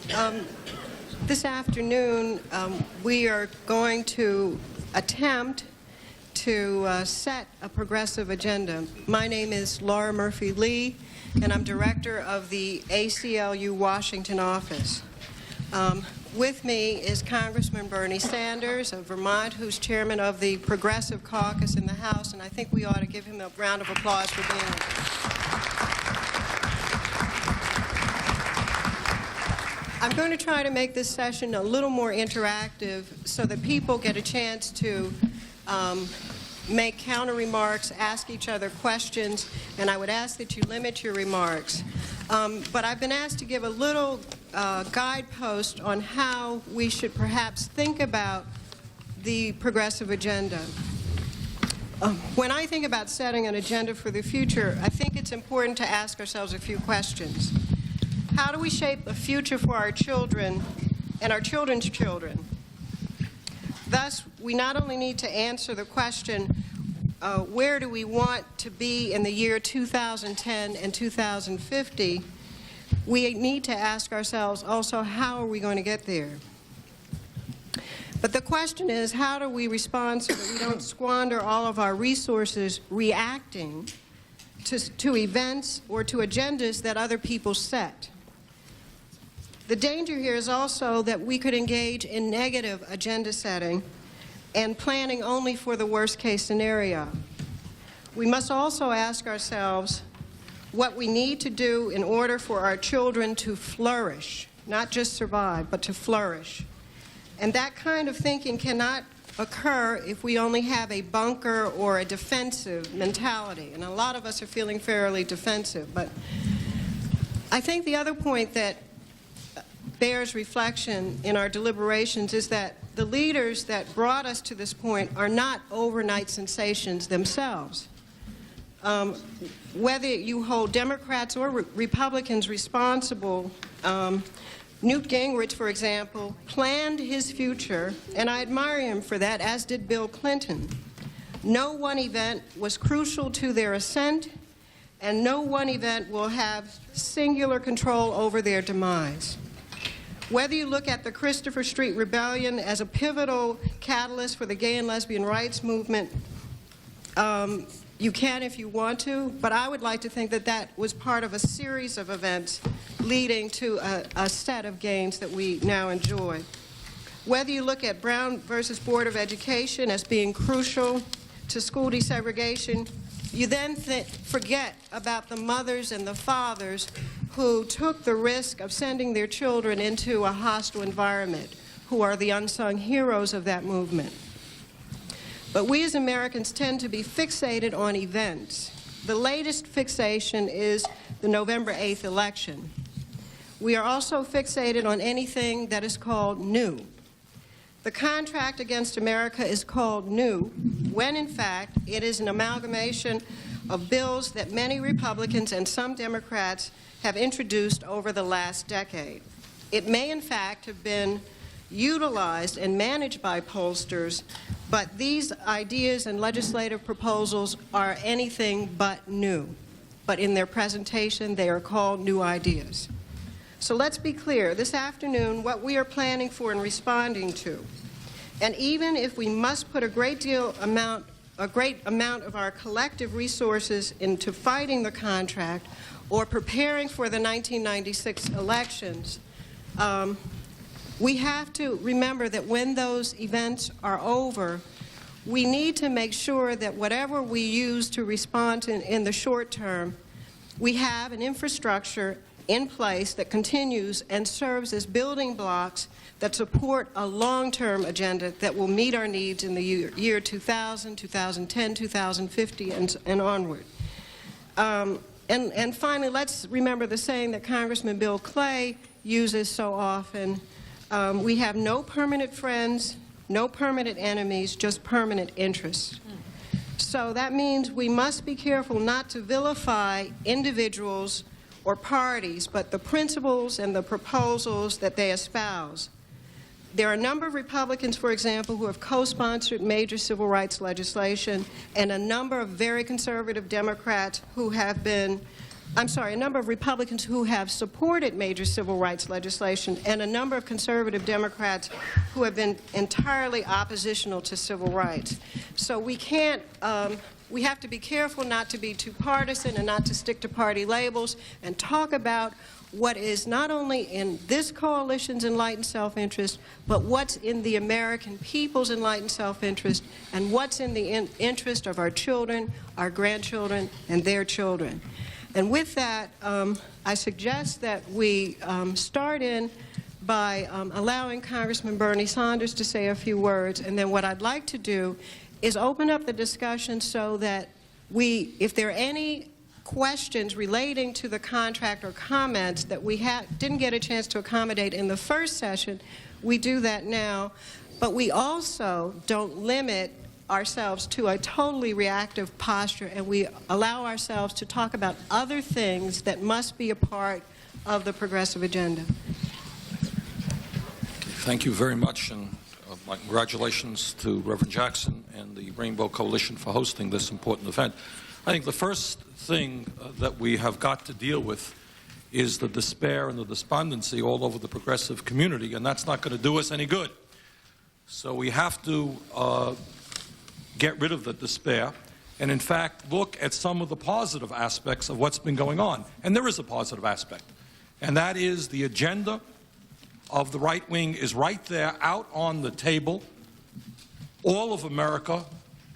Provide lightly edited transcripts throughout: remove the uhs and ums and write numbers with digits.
This afternoon, we are going to attempt to set a progressive agenda. My name is Laura Murphy Lee, and I'm director of the ACLU Washington office. With me is Congressman Bernie Sanders of Vermont, who's chairman of the Progressive Caucus in the House, and I think we ought to give him a round of applause for being here. I'm going to try to make this session a little more interactive so that people get a chance to make counter remarks, ask each other questions, and I would ask that you limit your remarks. But I've been asked to give a little guidepost on how we should perhaps think about the progressive agenda. When I think about setting an agenda for the future, I think it's important to ask ourselves a few questions. How do we shape a future for our children and our children's children? Thus, we not only need to answer the question, where do we want to be in the year 2010 and 2050, we need to ask ourselves also, how are we going to get there? But the question is, how do we respond so that we don't squander all of our resources reacting to events or to agendas that other people set? The danger here is also that we could engage in negative agenda setting and planning only for the worst-case scenario. We must also ask ourselves what we need to do in order for our children to flourish, not just survive, but to flourish. And that kind of thinking cannot occur if we only have a bunker or a defensive mentality. And a lot of us are feeling fairly defensive. But I think the other point that bears reflection in our deliberations is that the leaders that brought us to this point are not overnight sensations themselves. Whether you hold Democrats or Republicans responsible, Newt Gingrich, for example, planned his future, and I admire him for that, as did Bill Clinton. No one event was crucial to their ascent, and no one event will have singular control over their demise. Whether you look at the Christopher Street Rebellion as a pivotal catalyst for the gay and lesbian rights movement, you can if you want to, but I would like to think that that was part of a series of events leading to a set of gains that we now enjoy. Whether you look at Brown versus Board of Education as being crucial to school desegregation, you then forget about the mothers and the fathers who took the risk of sending their children into a hostile environment, who are the unsung heroes of that movement. But we as Americans tend to be fixated on events. The latest fixation is the November 8th election. We are also fixated on anything that is called new. The contract against America is called new, when in fact it is an amalgamation of bills that many Republicans and some Democrats have introduced over the last decade. It may in fact have been utilized and managed by pollsters, but these ideas and legislative proposals are anything but new. But in their presentation, they are called new ideas. So let's be clear, this afternoon, what we are planning for and responding to, and even if we must put a great amount of our collective resources into fighting the contract or preparing for the 1996 elections, we have to remember that when those events are over, we need to make sure that whatever we use to respond in the short term, we have an infrastructure in place that continues and serves as building blocks that support a long-term agenda that will meet our needs in the year 2000, 2010, 2050, and onward. And finally, let's remember the saying that Congressman Bill Clay uses so often. We have no permanent friends, no permanent enemies, just permanent interests. So that means we must be careful not to vilify individuals or parties, but the principles and the proposals that they espouse. There are a number of Republicans, for example, who have co-sponsored major civil rights legislation, and a number of very conservative Democrats who have been a number of Republicans who have supported major civil rights legislation, and a number of conservative Democrats who have been entirely oppositional to civil rights. So we can't, we have to be careful not to be too partisan and not to stick to party labels and talk about what is not only in this coalition's enlightened self-interest, but what's in the American people's enlightened self-interest, and what's in the interest of our children, our grandchildren, and their children. And with that, I suggest that we start in by allowing Congressman Bernie Sanders to say a few words, and then what I'd like to do is open up the discussion so that we, if there are any questions relating to the contract or comments that we didn't get a chance to accommodate in the first session, we do that now. But we also don't limit ourselves to a totally reactive posture, and we allow ourselves to talk about other things that must be a part of the progressive agenda. Thank you very much, and my congratulations to Reverend Jackson and the Rainbow Coalition for hosting this important event. I think the first thing that we have got to deal with is the despair and the despondency all over the progressive community, and that's not going to do us any good. So we have to get rid of the despair and, in fact, look at some of the positive aspects of what's been going on. And there is a positive aspect, and that is the agenda of the right wing is right there out on the table. All of America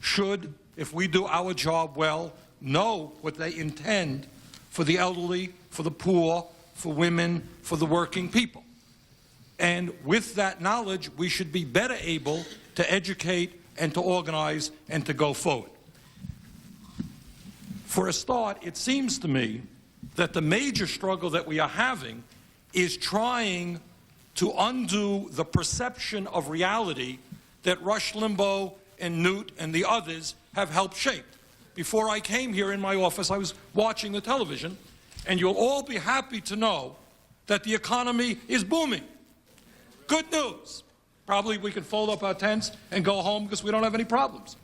should, if we do our job well, know what they intend for the elderly, for the poor, for women, for the working people. And with that knowledge, we should be better able to educate and to organize and to go forward. For a start, it seems to me that the major struggle that we are having is trying to undo the perception of reality that Rush Limbaugh and Newt and the others have helped shape. Before I came here in my office, I was watching the television, and you'll all be happy to know that the economy is booming. Good news. Probably we can fold up our tents and go home because we don't have any problems.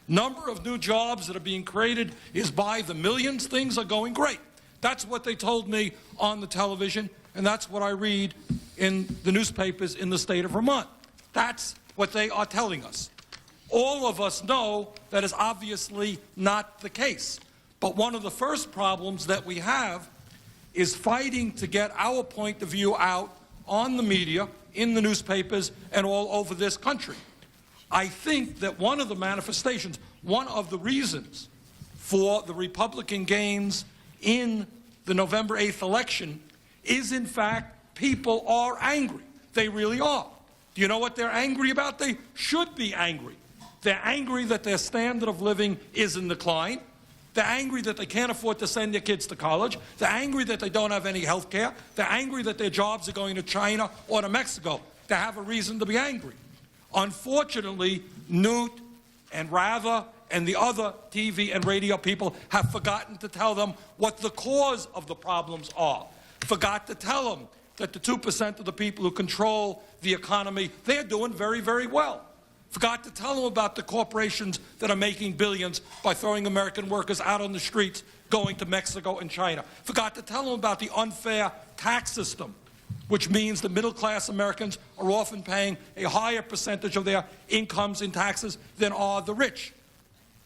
Number of new jobs that are being created is by the millions. Things are going great. That's what they told me on the television, and that's what I read in the newspapers in the state of Vermont. That's what they are telling us. All of us know that is obviously not the case. But one of the first problems that we have is fighting to get our point of view out on the media, in the newspapers, and all over this country. I think that one of the manifestations, one of the reasons for the Republican gains in the November 8th election is, in fact, people are angry. They really are. Do you know what they're angry about? They should be angry. They're angry that their standard of living is in decline. They're angry that they can't afford to send their kids to college. They're angry that they don't have any health care. They're angry that their jobs are going to China or to Mexico. They have a reason to be angry. Unfortunately, Newt and Rather and the other TV and radio people have forgotten to tell them what the cause of the problems are. Forgot to tell them that the 2% of the people who control the economy, they're doing very, very well. Forgot to tell them about the corporations that are making billions by throwing American workers out on the streets, going to Mexico and China. Forgot to tell them about the unfair tax system, which means that middle-class Americans are often paying a higher percentage of their incomes in taxes than are the rich.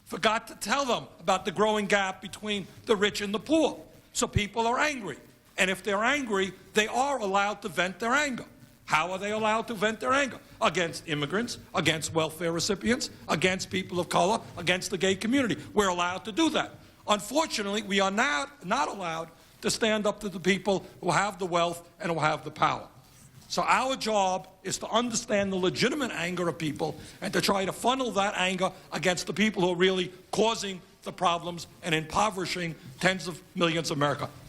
Forgot to tell them about the growing gap between the rich and the poor. So people are angry. And if they're angry, they are allowed to vent their anger. How are they allowed to vent their anger? Against immigrants, against welfare recipients, against people of color, against the gay community. We're allowed to do that. Unfortunately, we are not allowed to stand up to the people who have the wealth and who have the power. So our job is to understand the legitimate anger of people and to try to funnel that anger against the people who are really causing the problems and impoverishing tens of millions of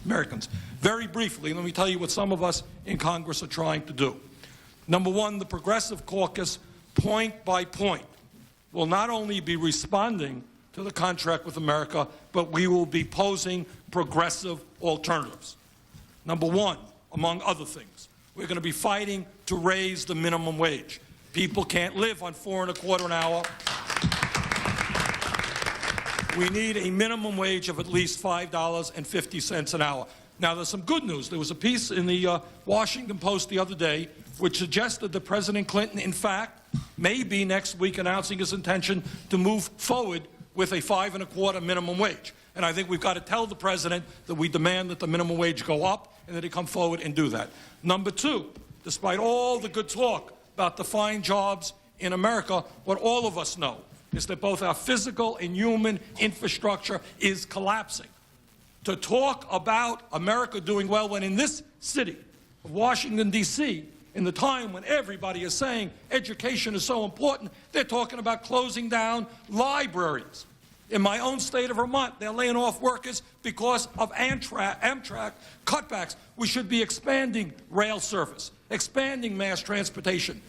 Americans. Very briefly, let me tell you what some of us in Congress are trying to do. Number one, the Progressive Caucus, point by point, will not only be responding to the contract with America, but we will be posing progressive alternatives. Number one, among other things, we're going to be fighting to raise the minimum wage. People can't live on $4.25 an hour. We need a minimum wage of at least $5.50 an hour. Now, there's some good news. There was a piece in the Washington Post the other day which suggested that President Clinton, in fact, may be next week announcing his intention to move forward with a $5.25 minimum wage. And I think we've got to tell the president that we demand that the minimum wage go up and that he come forward and do that. Number two, despite all the good talk about the fine jobs in America, what all of us know is that both our physical and human infrastructure is collapsing. To talk about America doing well when in this city of Washington, D.C., in the time when everybody is saying education is so important, they're talking about closing down libraries. In my own state of Vermont, they're laying off workers because of Amtrak cutbacks. We should be expanding rail service, expanding mass transportation,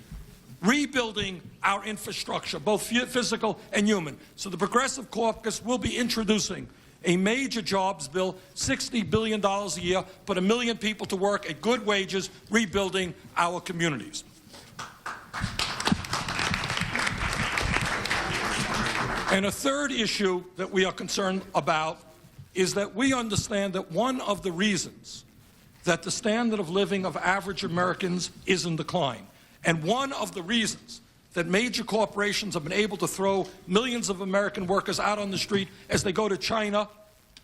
rebuilding our infrastructure, both physical and human. So the Progressive Caucus will be introducing a major jobs bill, $60 billion a year, put 1 million people to work at good wages, rebuilding our communities. And a third issue that we are concerned about is that we understand that one of the reasons that the standard of living of average Americans is in decline, and one of the reasons that major corporations have been able to throw millions of American workers out on the street as they go to China,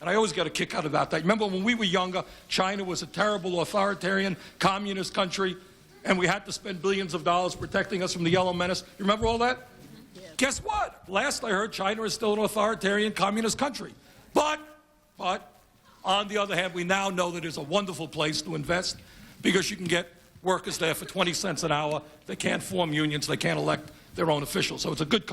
and I always get a kick out about that. Remember when we were younger, China was a terrible authoritarian communist country, and we had to spend billions of dollars protecting us from the Yellow Menace. You remember all that? Yes. Guess what? Last I heard, China is still an authoritarian communist country. But, on the other hand, we now know that it's a wonderful place to invest because you can get workers there for 20 cents an hour. They can't form unions. They can't elect their own officials. So it's a good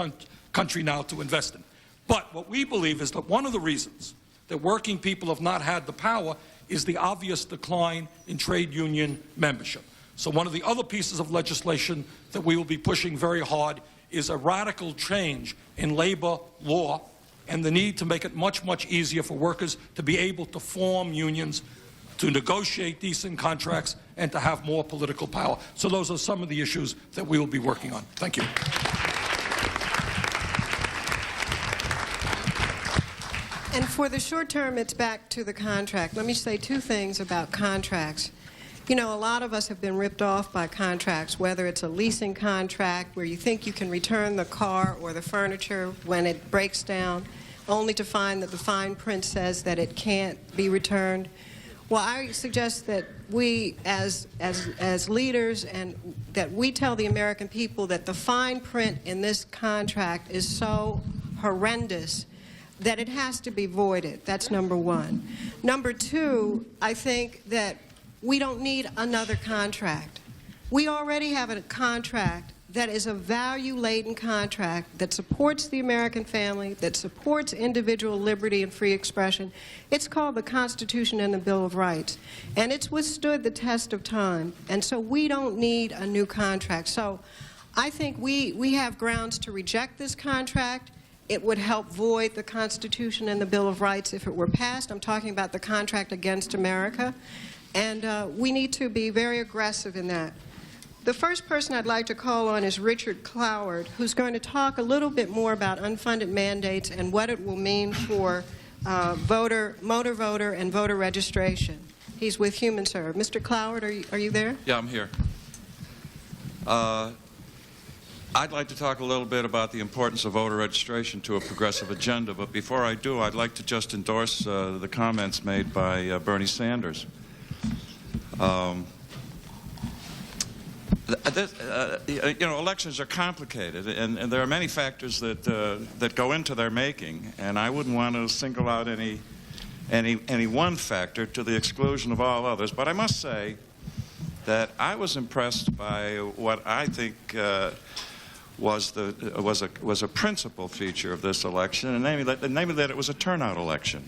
country now to invest in. But what we believe is that one of the reasons that working people have not had the power is the obvious decline in trade union membership. So one of the other pieces of legislation that we will be pushing very hard is a radical change in labor law and the need to make it much, much easier for workers to be able to form unions, to negotiate decent contracts, and to have more political power. So those are some of the issues that we will be working on. Thank you. And for the short term, it's back to the contract. Let me say two things about contracts. You know, a lot of us have been ripped off by contracts, whether it's a leasing contract where you think you can return the car or the furniture when it breaks down, only to find that the fine print says that it can't be returned. Well, I suggest that we, as leaders, and that we tell the American people that the fine print in this contract is so horrendous that it has to be voided. That's number one. Number two, I think that we don't need another contract. We already have a contract that is a value-laden contract that supports the American family, that supports individual liberty and free expression. It's called the Constitution and the Bill of Rights, and it's withstood the test of time, and so we don't need a new contract. So I think we have grounds to reject this contract. It would help void the Constitution and the Bill of Rights if it were passed. I'm talking about the contract against America, and we need to be very aggressive in that. The first person I'd like to call on is Richard Cloward, who's going to talk a little bit more about unfunded mandates and what it will mean for motor voter, and voter registration. He's with HumanServe. Mr. Cloward, are you there? Yeah, I'm here. I'd like to talk a little bit about the importance of voter registration to a progressive agenda, but before I do, I'd like to just endorse the comments made by Bernie Sanders. You know, elections are complicated, and there are many factors that go into their making, and I wouldn't want to single out any one factor to the exclusion of all others. But I must say that I was impressed by what I think was a principal feature of this election, and namely that it was a turnout election.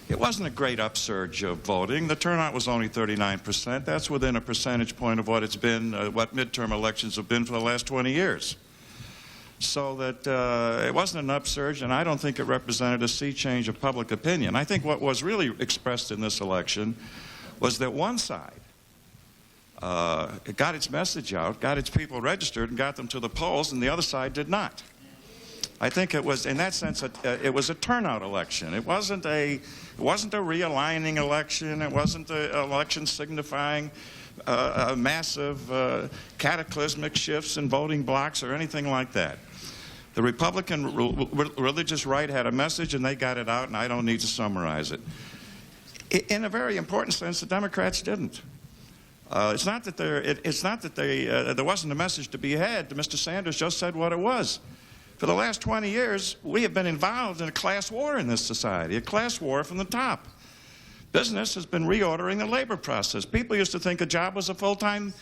It wasn't a great upsurge of voting. The turnout was only 39%. That's within a percentage point of what it's been, what midterm elections have been for the last 20 years. So that it wasn't an upsurge, and I don't think it represented a sea change of public opinion. I think what was really expressed in this election was that one side it got its message out, got its people registered, and got them to the polls, and the other side did not. I think it was, in that sense, it was a turnout election. It wasn't a realigning election. It wasn't an election signifying massive cataclysmic shifts in voting blocks or anything like that. The Republican religious right had a message, and they got it out, and I don't need to summarize it. In a very important sense, the Democrats didn't. It's not that there wasn't a message to be had. Mr. Sanders just said what it was. For the last 20 years, we have been involved in a class war in this society, a class war from the top. Business has been reordering the labor process. People used to think a job was a full-time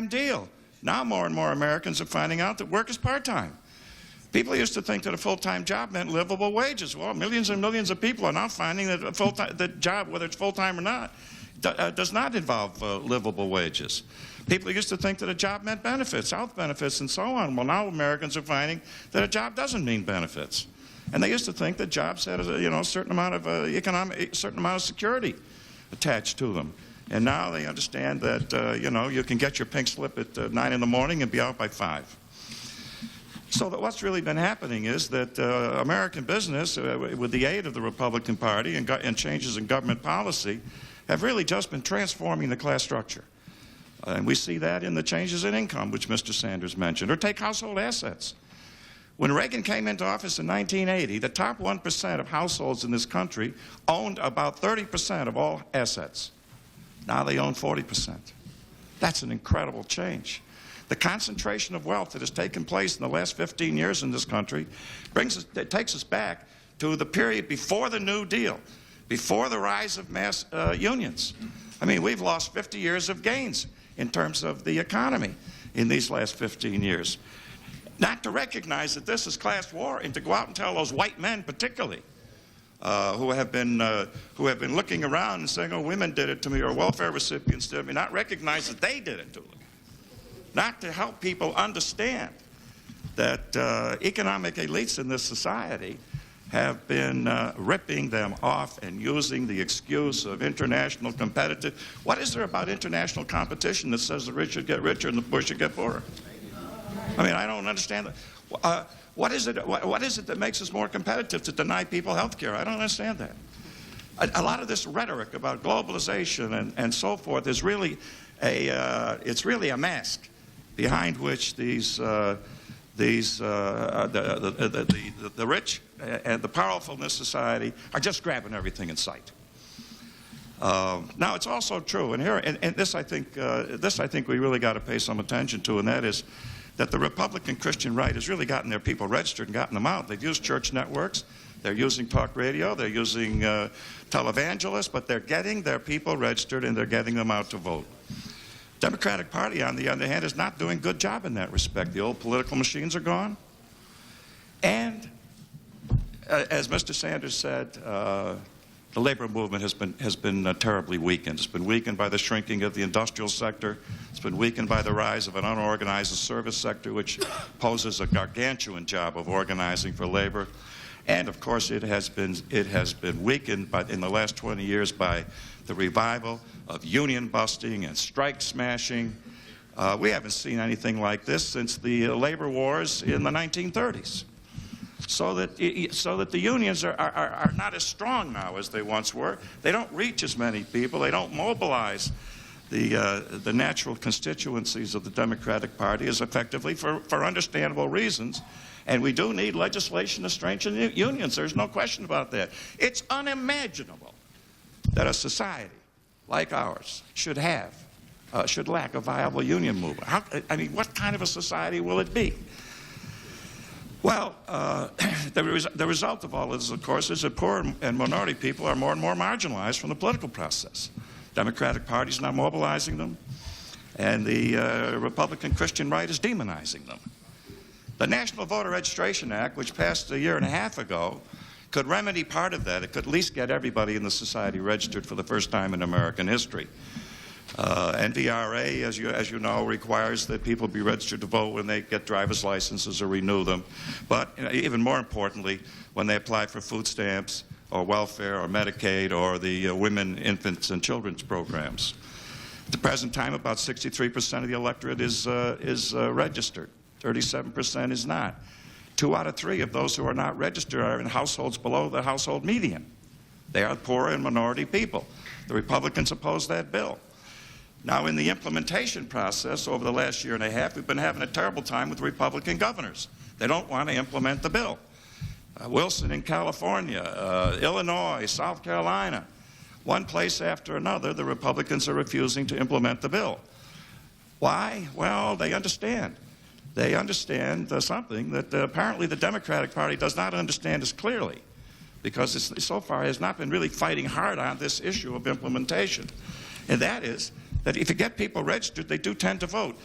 deal. Now more and more Americans are finding out that work is part-time. People used to think that a full-time job meant livable wages. Well, millions and millions of people are now finding that the job, whether it's full-time or not, does not involve livable wages. People used to think that a job meant benefits, health benefits, and so on. Well, now Americans are finding that a job doesn't mean benefits. And they used to think that jobs had a certain amount of security attached to them. And now they understand that you can get your pink slip at 9 in the morning and be out by 5. So that what's really been happening is that American business, with the aid of the Republican Party and changes in government policy, have really just been transforming the class structure. And we see that in the changes in income, which Mr. Sanders mentioned. Or take household assets. When Reagan came into office in 1980, the top 1% of households in this country owned about 30% of all assets. Now they own 40%. That's an incredible change. The concentration of wealth that has taken place in the last 15 years in this country takes us back to the period before the New Deal, before the rise of mass unions. I mean, we've lost 50 years of gains in terms of the economy in these last 15 years. Not to recognize that this is class war, and to go out and tell those white men particularly who have been looking around and saying, oh, women did it to me, or welfare recipients did it to me, not recognize that they did it to them. Not to help people understand that economic elites in this society have been ripping them off and using the excuse of international competitive. What is there about international competition that says the rich should get richer and the poor should get poorer? I mean, I don't understand that. What is it that makes us more competitive to deny people health care? I don't understand that. A lot of this rhetoric about globalization and so forth is really it's really a mask behind which the rich and the powerful in this society are just grabbing everything in sight. Now, it's also true, and this I think we really got to pay some attention to, and that is that the Republican Christian right has really gotten their people registered and gotten them out. They've used church networks, they're using talk radio, they're using televangelists, but they're getting their people registered and they're getting them out to vote. Democratic Party, on the other hand, is not doing a good job in that respect. The old political machines are gone. And as Mr. Sanders said, the labor movement has been terribly weakened. It's been weakened by the shrinking of the industrial sector. It's been weakened by the rise of an unorganized service sector, which poses a gargantuan job of organizing for labor. And of course, it has been weakened in the last 20 years by the revival of union busting and strike smashing. We haven't seen anything like this since the labor wars in the 1930s. So that the unions are not as strong now as they once were. They don't reach as many people. They don't mobilize the natural constituencies of the Democratic Party as effectively for understandable reasons. And we do need legislation to strengthen unions. There's no question about that. It's unimaginable that a society like ours should lack a viable union movement. I mean, what kind of a society will it be? Well, the result of all of this, of course, is that poor and minority people are more and more marginalized from the political process. Democratic Party is now mobilizing them, and the Republican Christian right is demonizing them. The National Voter Registration Act, which passed a year and a half ago, could remedy part of that. It could at least get everybody in the society registered for the first time in American history. NVRA, as you know, requires that people be registered to vote when they get driver's licenses or renew them. But even more importantly, when they apply for food stamps or welfare or Medicaid or the women, infants, and children's programs. At the present time, about 63% of the electorate is registered. 37% is not. 2 out of 3 of those who are not registered are in households below the household median. They are poor and minority people. The Republicans opposed that bill. Now, in the implementation process over the last year and a half, we've been having a terrible time with Republican governors. They don't want to implement the bill. Wilson in California, Illinois, South Carolina, one place after another, the Republicans are refusing to implement the bill. Why? Well, they understand. They understand something that apparently the Democratic Party does not understand as clearly, because it so far has not been really fighting hard on this issue of implementation. And that is that if you get people registered, they do tend to vote.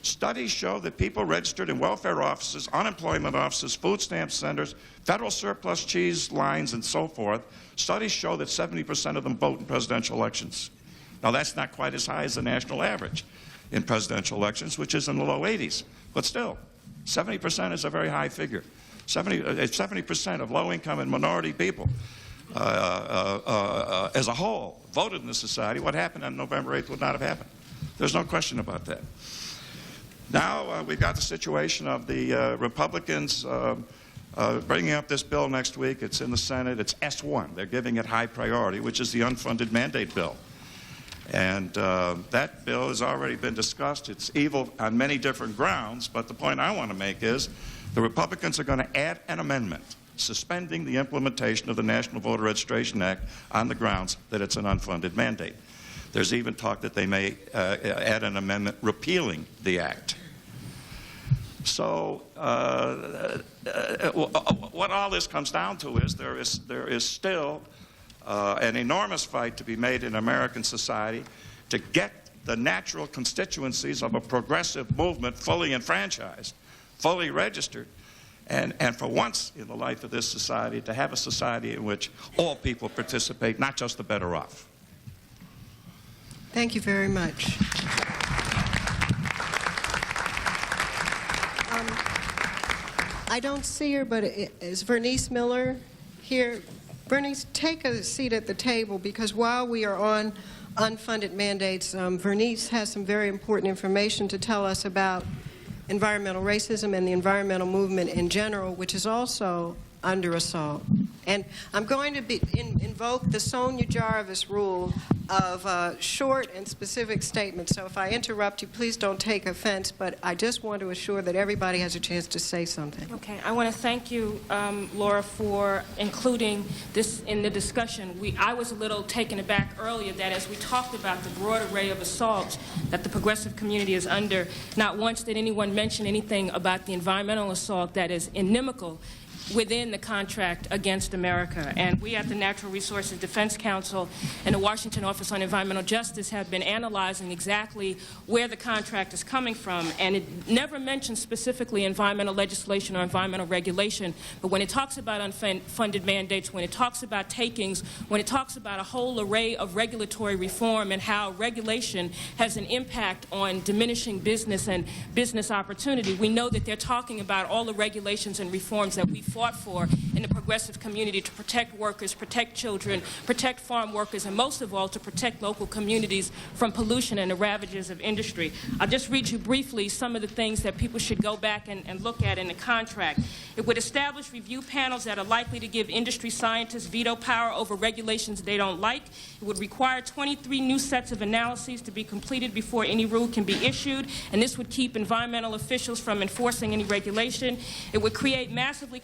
Studies show that people registered in welfare offices, unemployment offices, food stamp centers, federal surplus cheese lines, and so forth, studies show that 70% of them vote in presidential elections. Now, that's not quite as high as the national average in presidential elections, which is in the low 80s. But still, 70% is a very high figure. 70% of low-income and minority people as a whole voted in the society. What happened on November 8th would not have happened. There's no question about that. Now we've got the situation of the Republicans bringing up this bill next week. It's in the Senate. It's S1. They're giving it high priority, which is the unfunded mandate bill. And that bill has already been discussed. It's evil on many different grounds, but the point I want to make is the Republicans are going to add an amendment suspending the implementation of the National Voter Registration Act on the grounds that it's an unfunded mandate. There's even talk that they may add an amendment repealing the act. So what all this comes down to is there is still an enormous fight to be made in American society to get the natural constituencies of a progressive movement fully enfranchised, fully registered, and for once in the life of this society, to have a society in which all people participate, not just the better off. Thank you very much. I don't see her, but is Vernice Miller here? Vernice, take a seat at the table, because while we are on unfunded mandates, Vernice has some very important information to tell us about environmental racism and the environmental movement in general, which is also under assault. And I'm going to invoke the Sonia Jarvis rule of short and specific statements. So if I interrupt you, please don't take offense, but I just want to assure that everybody has a chance to say something. Okay, I want to thank you, Laura, for including this in the discussion. I was a little taken aback earlier that as we talked about the broad array of assaults that the progressive community is under, not once did anyone mention anything about the environmental assault that is inimical within the contract against America. And we at the Natural Resources Defense Council and the Washington Office on Environmental Justice have been analyzing exactly where the contract is coming from. And it never mentions specifically environmental legislation or environmental regulation, but when it talks about unfunded mandates, when it talks about takings, when it talks about a whole array of regulatory reform and how regulation has an impact on diminishing business and business opportunity, we know that they're talking about all the regulations and reforms that we fought for in the progressive community to protect workers, protect children, protect farm workers, and most of all to protect local communities from pollution and the ravages of industry. I'll just read you briefly some of the things that people should go back and look at in the contract. It would establish review panels that are likely to give industry scientists veto power over regulations they don't like. It would require 23 new sets of analyses to be completed before any rule can be issued, and this would keep environmental officials from enforcing any regulation. It would create massively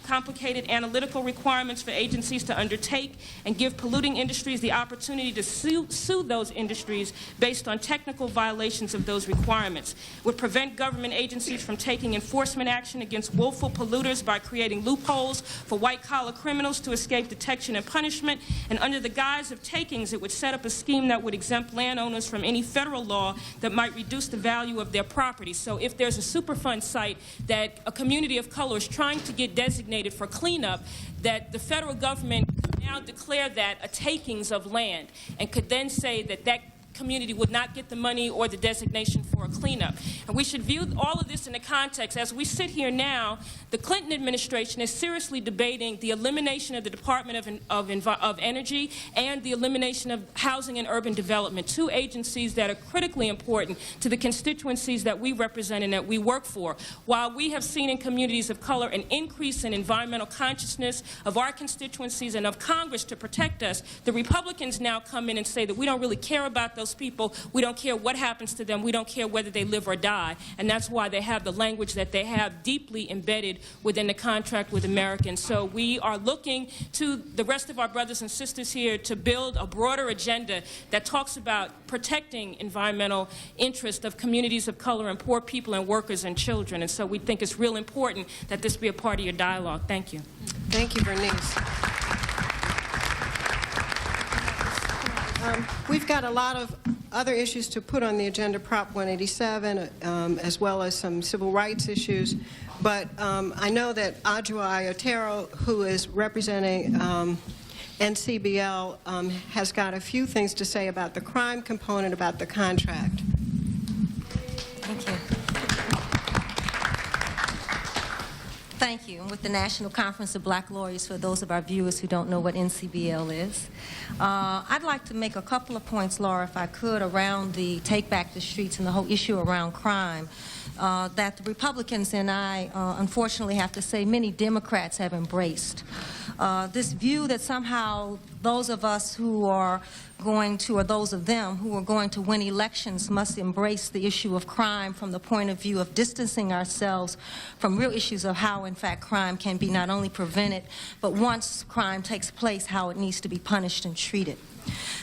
complicated analytical requirements for agencies to undertake and give polluting industries the opportunity to sue those industries based on technical violations of those requirements. It would prevent government agencies from taking enforcement action against willful polluters by creating loopholes for white-collar criminals to escape detection and punishment. And under the guise of takings, it would set up a scheme that would exempt landowners from any federal law that might reduce the value of their property. So if there's a Superfund site that a community of color is trying to get designated for cleanup, that the federal government could now declare that a takings of land and could then say that that community would not get the money or the designation for a cleanup. And we should view all of this in the context. As we sit here now, the Clinton administration is seriously debating the elimination of the Department of Energy and the elimination of Housing and Urban Development, two agencies that are critically important to the constituencies that we represent and that we work for. While we have seen in communities of color an increase in environmental consciousness of our constituencies and of Congress to protect us, the Republicans now come in and say that we don't really care about those people, we don't care what happens to them, we don't care whether they live or die, and that's why they have the language that they have deeply embedded within the contract with Americans. So we are looking to the rest of our brothers and sisters here to build a broader agenda that talks about protecting environmental interests of communities of color and poor people and workers and children. And so we think it's real important that this be a part of your dialogue. Thank you. Thank you, Bernice. We've got a lot of other issues to put on the agenda, Prop 187, as well as some civil rights issues. But I know that Adjoa Otero, who is representing NCBL, has got a few things to say about the crime component, about the contract. Thank you. Thank you. I'm with the National Conference of Black Lawyers, for those of our viewers who don't know what NCBL is. I'd like to make a couple of points, Laura, if I could, around the Take Back the Streets and the whole issue around crime. That the Republicans and I, unfortunately, have to say many Democrats have embraced. This view that somehow those of us who are going to, or those of them who are going to win elections, must embrace the issue of crime from the point of view of distancing ourselves from real issues of how, in fact, crime can be not only prevented, but once crime takes place, how it needs to be punished and treated.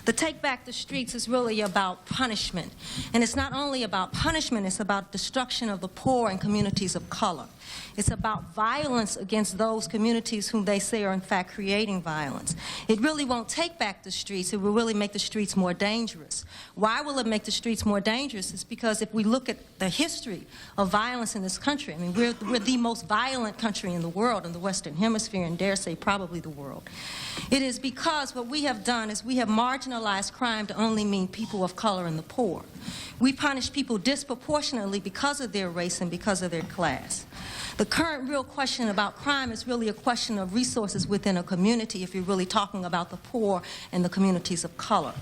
The Take Back the Streets is really about punishment. And it's not only about punishment, it's about destruction of the poor and communities of color. It's about violence against those communities whom they say are in fact creating violence. It really won't take back the streets, it will really make the streets more dangerous. Why will it make the streets more dangerous? It's because if we look at the history of violence in this country, I mean, we're the most violent country in the world, in the Western Hemisphere, and dare say probably the world. It is because what we have done is we have marginalized crime to only mean people of color and the poor. We punish people disproportionately because of their race and because of their class. The current real question about crime is really a question of resources within a community, if you're really talking about the poor and the communities of color.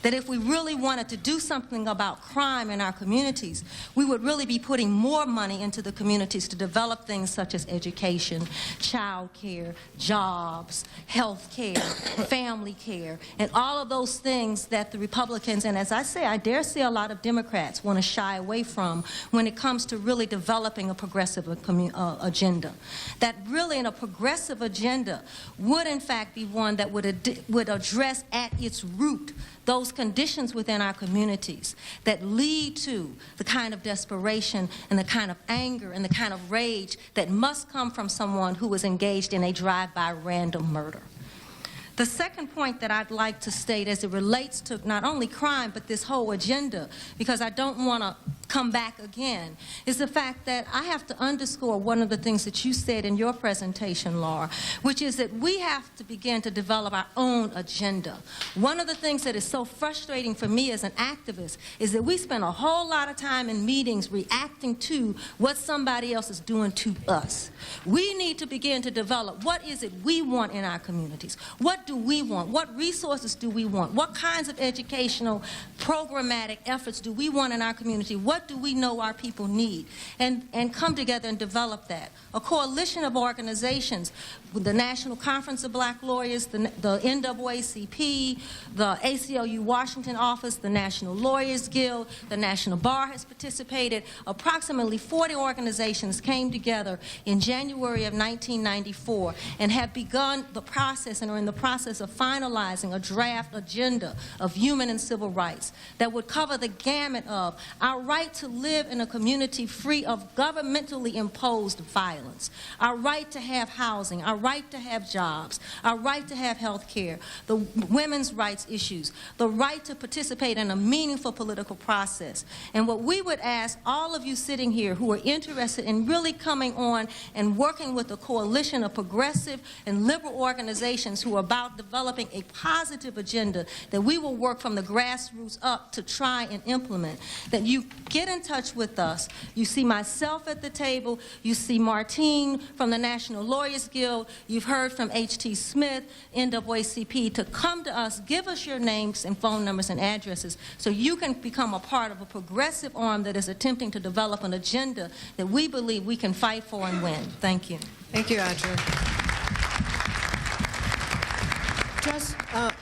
That if we really wanted to do something about crime in our communities, we would really be putting more money into the communities to develop things such as education, child care, jobs, health care, family care, and all of those things that the Republicans, and as I say, I dare say a lot of Democrats want to shy away from when it comes to really developing a progressive agenda. That really in a progressive agenda would in fact be one that would address at its root those conditions within our communities that lead to the kind of desperation and the kind of anger and the kind of rage that must come from someone who is engaged in a drive-by random murder. The second point that I'd like to state as it relates to not only crime but this whole agenda, because I don't want to come back again, is the fact that I have to underscore one of the things that you said in your presentation, Laura, which is that we have to begin to develop our own agenda. One of the things that is so frustrating for me as an activist is that we spend a whole lot of time in meetings reacting to what somebody else is doing to us. We need to begin to develop what is it we want in our communities. What do we want? What resources do we want? What kinds of educational programmatic efforts do we want in our community? What do we know our people need? And come together and develop that. A coalition of organizations, the National Conference of Black Lawyers, the NAACP, the ACLU Washington office, the National Lawyers Guild, the National Bar has participated. Approximately 40 organizations came together in January of 1994 and have begun the process and are in the process of finalizing a draft agenda of human and civil rights that would cover the gamut of our right right to live in a community free of governmentally imposed violence, our right to have housing, our right to have jobs, our right to have health care, the women's rights issues, the right to participate in a meaningful political process. And what we would ask all of you sitting here who are interested in really coming on and working with a coalition of progressive and liberal organizations who are about developing a positive agenda that we will work from the grassroots up to try and implement, that you get in touch with us. You see myself at the table, you see Martine from the National Lawyers Guild, you've heard from H.T. Smith, NAACP, to come to us, give us your names and phone numbers and addresses so you can become a part of a progressive arm that is attempting to develop an agenda that we believe we can fight for and win. Thank you. Thank you, Audrey. Just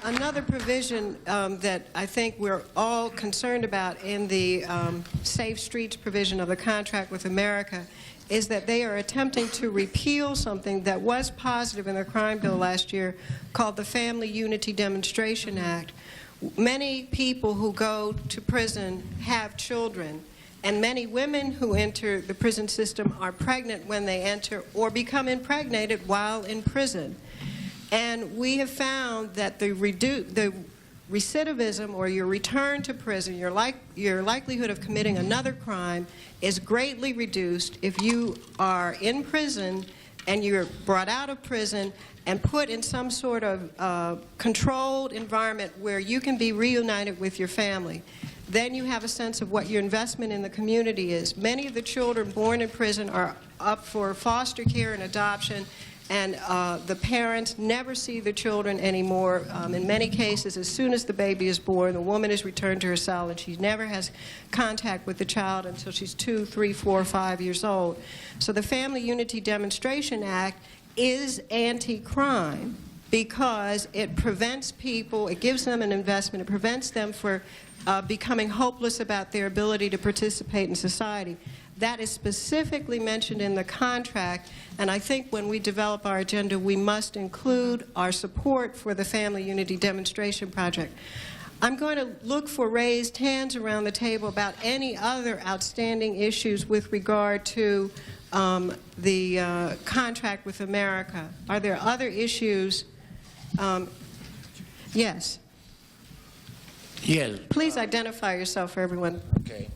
another provision that I think we're all concerned about in the Safe Streets provision of the contract with America is that they are attempting to repeal something that was positive in the crime bill last year called the Family Unity Demonstration Act. Many people who go to prison have children, and many women who enter the prison system are pregnant when they enter or become impregnated while in prison. And we have found that the recidivism or your return to prison, your likelihood of committing another crime is greatly reduced if you are in prison and you're brought out of prison and put in some sort of controlled environment where you can be reunited with your family. Then you have a sense of what your investment in the community is. Many of the children born in prison are up for foster care and adoption, and the parents never see the children anymore. In many cases, as soon as the baby is born, the woman is returned to her cell, and she never has contact with the child until she's 2, 3, 4, 5 years old. So the Family Unity Demonstration Act is anti-crime because it prevents people, it gives them an investment, it prevents them from becoming hopeless about their ability to participate in society. That is specifically mentioned in the contract, and I think when we develop our agenda, we must include our support for the Family Unity Demonstration Project. I'm going to look for raised hands around the table about any other outstanding issues with regard to the contract with America. Are there other issues? Yes. Yes. Please identify yourself for everyone. Okay.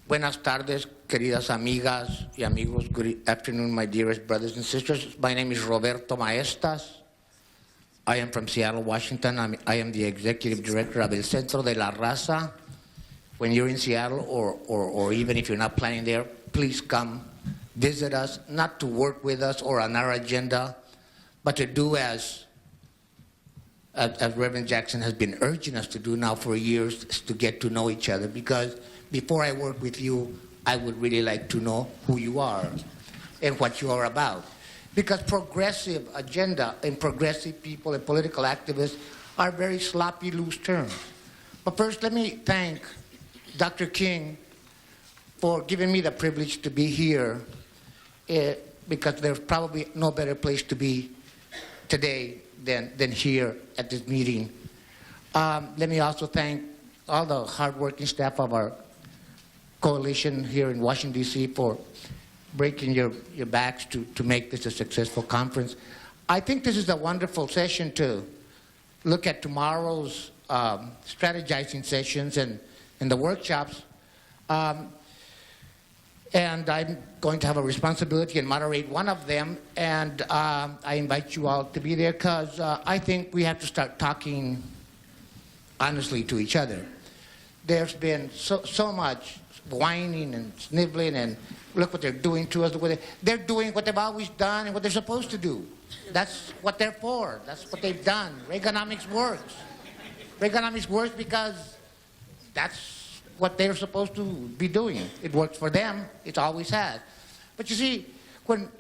Buenas tardes, queridas amigas y amigos. Good afternoon, my dearest brothers and sisters. My name is Roberto Maestas. I am from Seattle, Washington. I am the executive director of El Centro de la Raza. When you're in Seattle, or even if you're not planning there, please come visit us, not to work with us or on our agenda, but to do as Reverend Jackson has been urging us to do now for years, is to get to know each other. Because before I work with you, I would really like to know who you are and what you are about. Because progressive agenda and progressive people and political activists are very sloppy, loose terms. But first, let me thank Dr. King for giving me the privilege to be here, because there's probably no better place to be today than here at this meeting. Let me also thank all the hardworking staff of our coalition here in Washington, D.C. for breaking your backs to make this a successful conference. I think this is a wonderful session to look at tomorrow's strategizing sessions and the workshops. And I'm going to have a responsibility and moderate one of them, and I invite you all to be there because I think we have to start talking honestly to each other. There's been so much whining and sniveling, and look what they're doing to us. They're doing what they've always done and what they're supposed to do. That's what they're for. That's what they've done. Reaganomics works. Reaganomics works because that's what they're supposed to be doing. It works for them. It always has. But you see, when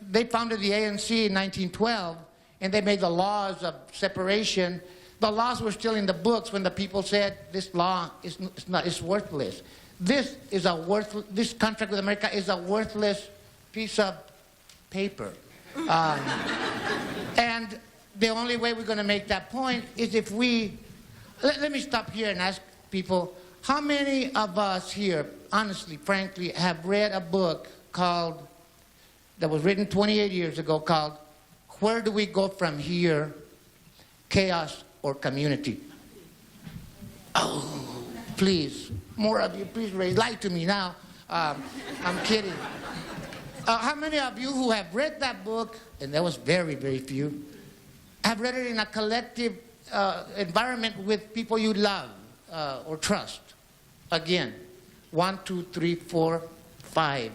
they founded the ANC in 1912 and they made the laws of separation, the laws were still in the books when the people said this law is worthless. This contract with America is a worthless piece of paper. And the only way we're going to make that point is if we... Let me stop here and ask people, how many of us here, honestly, frankly, have read a book that was written 28 years ago called Where Do We Go From Here, Chaos or Community? Oh, please, more of you, please lie to me now. I'm kidding. How many of you who have read that book, and there was very, very few, have read it in a collective environment with people you love or trust? Again, 1, 2, 3, 4, 5.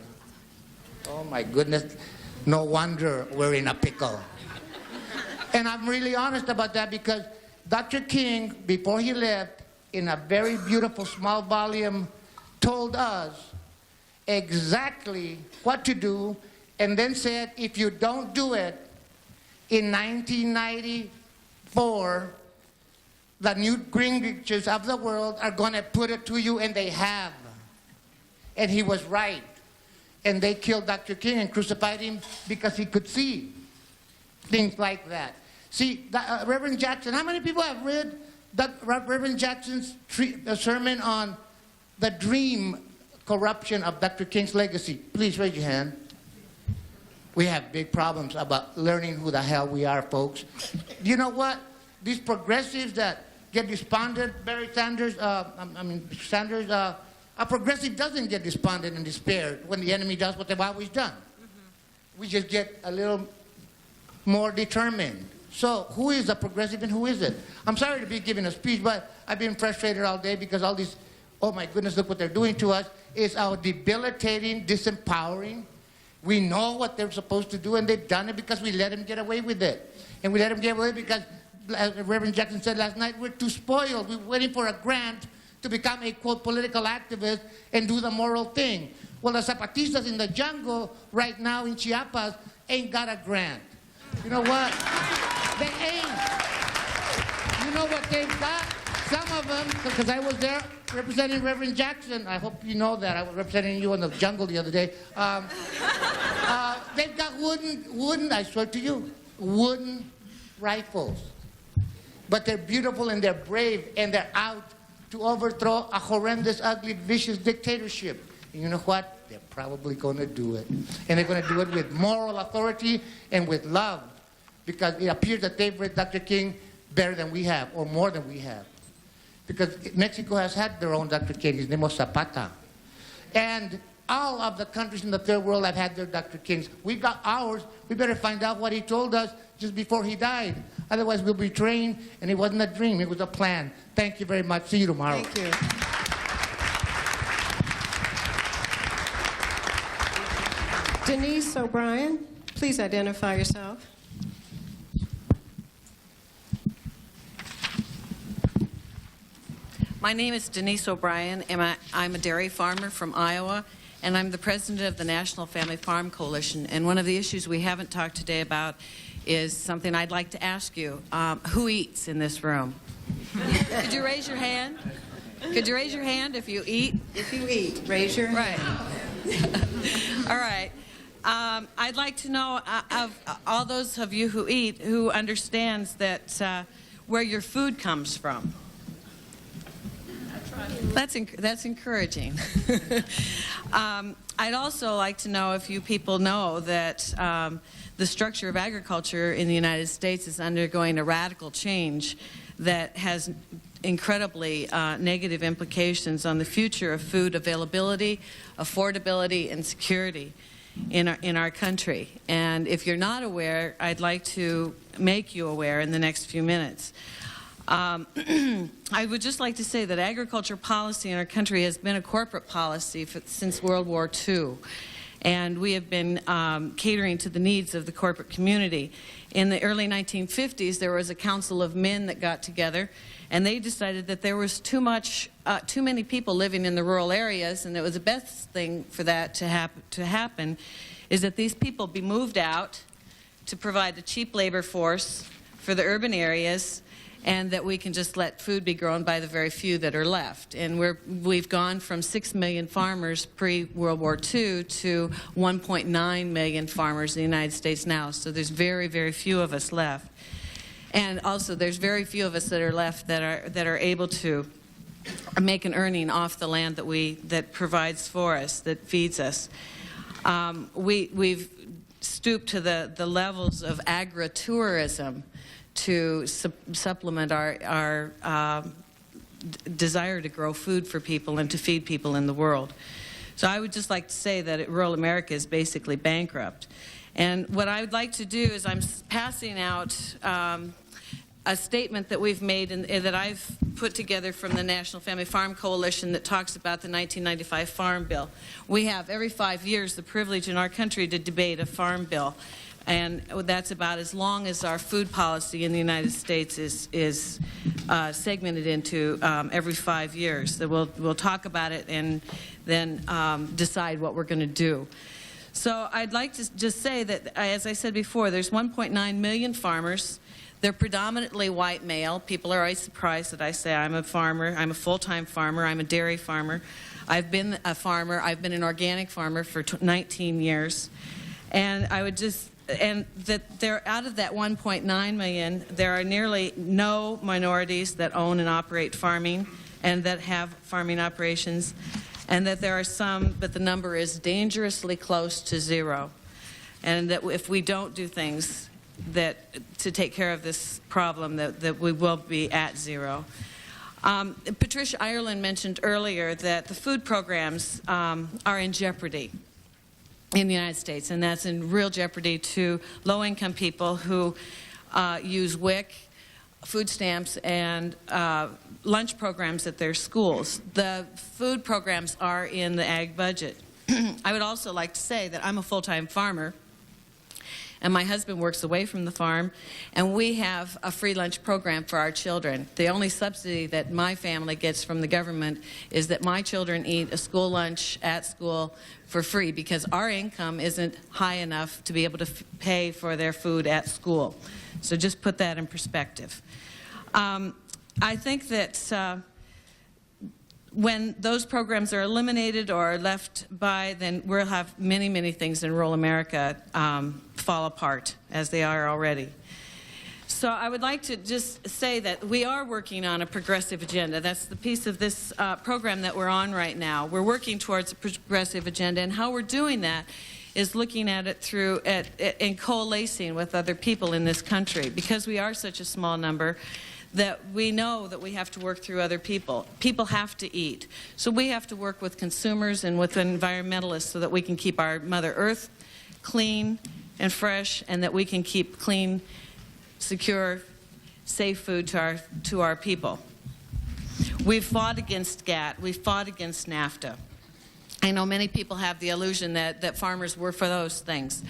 Oh my goodness, no wonder we're in a pickle. And I'm really honest about that because Dr. King, before he left, in a very beautiful small volume, told us exactly what to do, and then said, if you don't do it, in 1994, the new Greenwiches of the world are going to put it to you, and they have. And he was right. And they killed Dr. King and crucified him because he could see things like that. See, Reverend Jackson, how many people have read Reverend Jackson's sermon on the dream corruption of Dr. King's legacy? Please raise your hand. We have big problems about learning who the hell we are, folks. You know what? These progressives that get despondent, Barry Sanders, a progressive doesn't get despondent and despaired when the enemy does what they've always done. We just get a little more determined. So who is a progressive and who isn't? I'm sorry to be giving a speech, but I've been frustrated all day because all these, oh my goodness, look what they're doing to us, is our debilitating, disempowering. We know what they're supposed to do, and they've done it because we let them get away with it. And we let them get away because, as Reverend Jackson said last night, we're too spoiled. We're waiting for a grant to become a, quote, political activist and do the moral thing. Well, the Zapatistas in the jungle right now in Chiapas ain't got a grant. You know what? They ain't. You know what they've got? Some of them, because I was there representing Reverend Jackson. I hope you know that. I was representing you in the jungle the other day. They've got wooden, I swear to you, wooden rifles. But they're beautiful and they're brave and they're out to overthrow a horrendous, ugly, vicious dictatorship. And you know what? They're probably going to do it. And they're going to do it with moral authority and with love. Because it appears that they've read Dr. King better than we have, or more than we have. Because Mexico has had their own Dr. King. His name was Zapata. And all of the countries in the third world have had their Dr. Kings. We got ours. We better find out what he told us just before he died. Otherwise, we'll be trained, and it wasn't a dream. It was a plan. Thank you very much. See you tomorrow. Thank you. Denise O'Brien, please identify yourself. My name is Denise O'Brien, and I'm a dairy farmer from Iowa, and I'm the president of the National Family Farm Coalition. And one of the issues we haven't talked today about is something I'd like to ask you. Who eats in this room? Could you raise your hand? Could you raise your hand if you eat? If you eat, raise your hand. Right. All right. I'd like to know, of all those of you who eat, who understands that where your food comes from. That's encouraging. I'd also like to know if you people know that the structure of agriculture in the United States is undergoing a radical change that has incredibly negative implications on the future of food availability, affordability, and security in our country. And if you're not aware, I'd like to make you aware in the next few minutes. I would just like to say that agriculture policy in our country has been a corporate policy since World War II. And we have been catering to the needs of the corporate community. In the early 1950s, there was a council of men that got together, and they decided that there was too many people living in the rural areas, and it was the best thing for that to happen is that these people be moved out to provide a cheap labor force for the urban areas, and that we can just let food be grown by the very few that are left. And we've gone from 6 million farmers pre-World War II to 1.9 million farmers in the United States now. So there's very, very few of us left. And also there's very few of us that are left that are able to make an earning off the land that provides for us, that feeds us. We've stooped to the levels of agritourism to supplement our desire to grow food for people and to feed people in the world. So I would just like to say that rural America is basically bankrupt. And what I would like to do is I'm passing out a statement that we've made and that I've put together from the National Family Farm Coalition that talks about the 1995 Farm Bill. We have every 5 years the privilege in our country to debate a farm bill, and that's about as long as our food policy in the United States is segmented into every 5 years. So we'll talk about it and then decide what we're going to do. So I'd like to just say that, as I said before, there's 1.9 million farmers. They're predominantly white male. People are always surprised that I say I'm a farmer. I'm a full-time farmer. I'm a dairy farmer. I've been a farmer. I've been an organic farmer for 19 years. And I would just, and that there, out of that 1.9 million, there are nearly no minorities that own and operate farming and that have farming operations, and that there are some, but the number is dangerously close to zero. And that if we don't do things to take care of this problem, that we will be at zero. Patricia Ireland mentioned earlier that the food programs are in jeopardy in the United States, and that's in real jeopardy to low-income people who use WIC, food stamps, and lunch programs at their schools. The food programs are in the ag budget. I would also like to say that I'm a full-time farmer, and my husband works away from the farm, and we have a free lunch program for our children. The only subsidy that my family gets from the government is that my children eat a school lunch at school for free, because our income isn't high enough to be able to pay for their food at school. So just put that in perspective. I think that when those programs are eliminated or left by, then we'll have many, many things in rural America fall apart, as they are already. So I would like to just say that we are working on a progressive agenda. That's the piece of this program that we're on right now. We're working towards a progressive agenda, and how we're doing that is looking at it through and coalescing with other people in this country. Because we are such a small number, that we know that we have to work through other people. People have to eat. So we have to work with consumers and with environmentalists so that we can keep our Mother Earth clean and fresh, and that we can keep clean, secure, safe food to our people. We've fought against GATT. We've fought against NAFTA. I know many people have the illusion that farmers were for those things.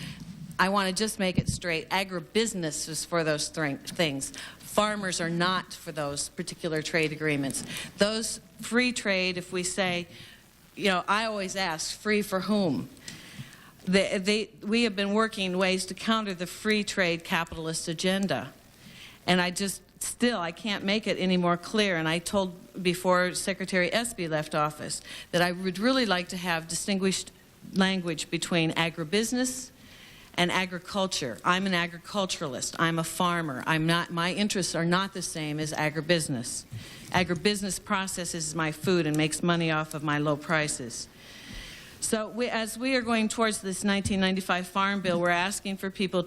I want to just make it straight. Agribusiness is for those things. Farmers are not for those particular trade agreements. Those free trade, if we say, I always ask, free for whom? We have been working ways to counter the free trade capitalist agenda. And I can't make it any more clear. And I told before Secretary Espy left office that I would really like to have distinguished language between agribusiness and agriculture. I'm an agriculturalist. I'm a farmer. My interests are not the same as agribusiness. Agribusiness processes my food and makes money off of my low prices. So as we are going towards this 1995 Farm Bill, we're asking for people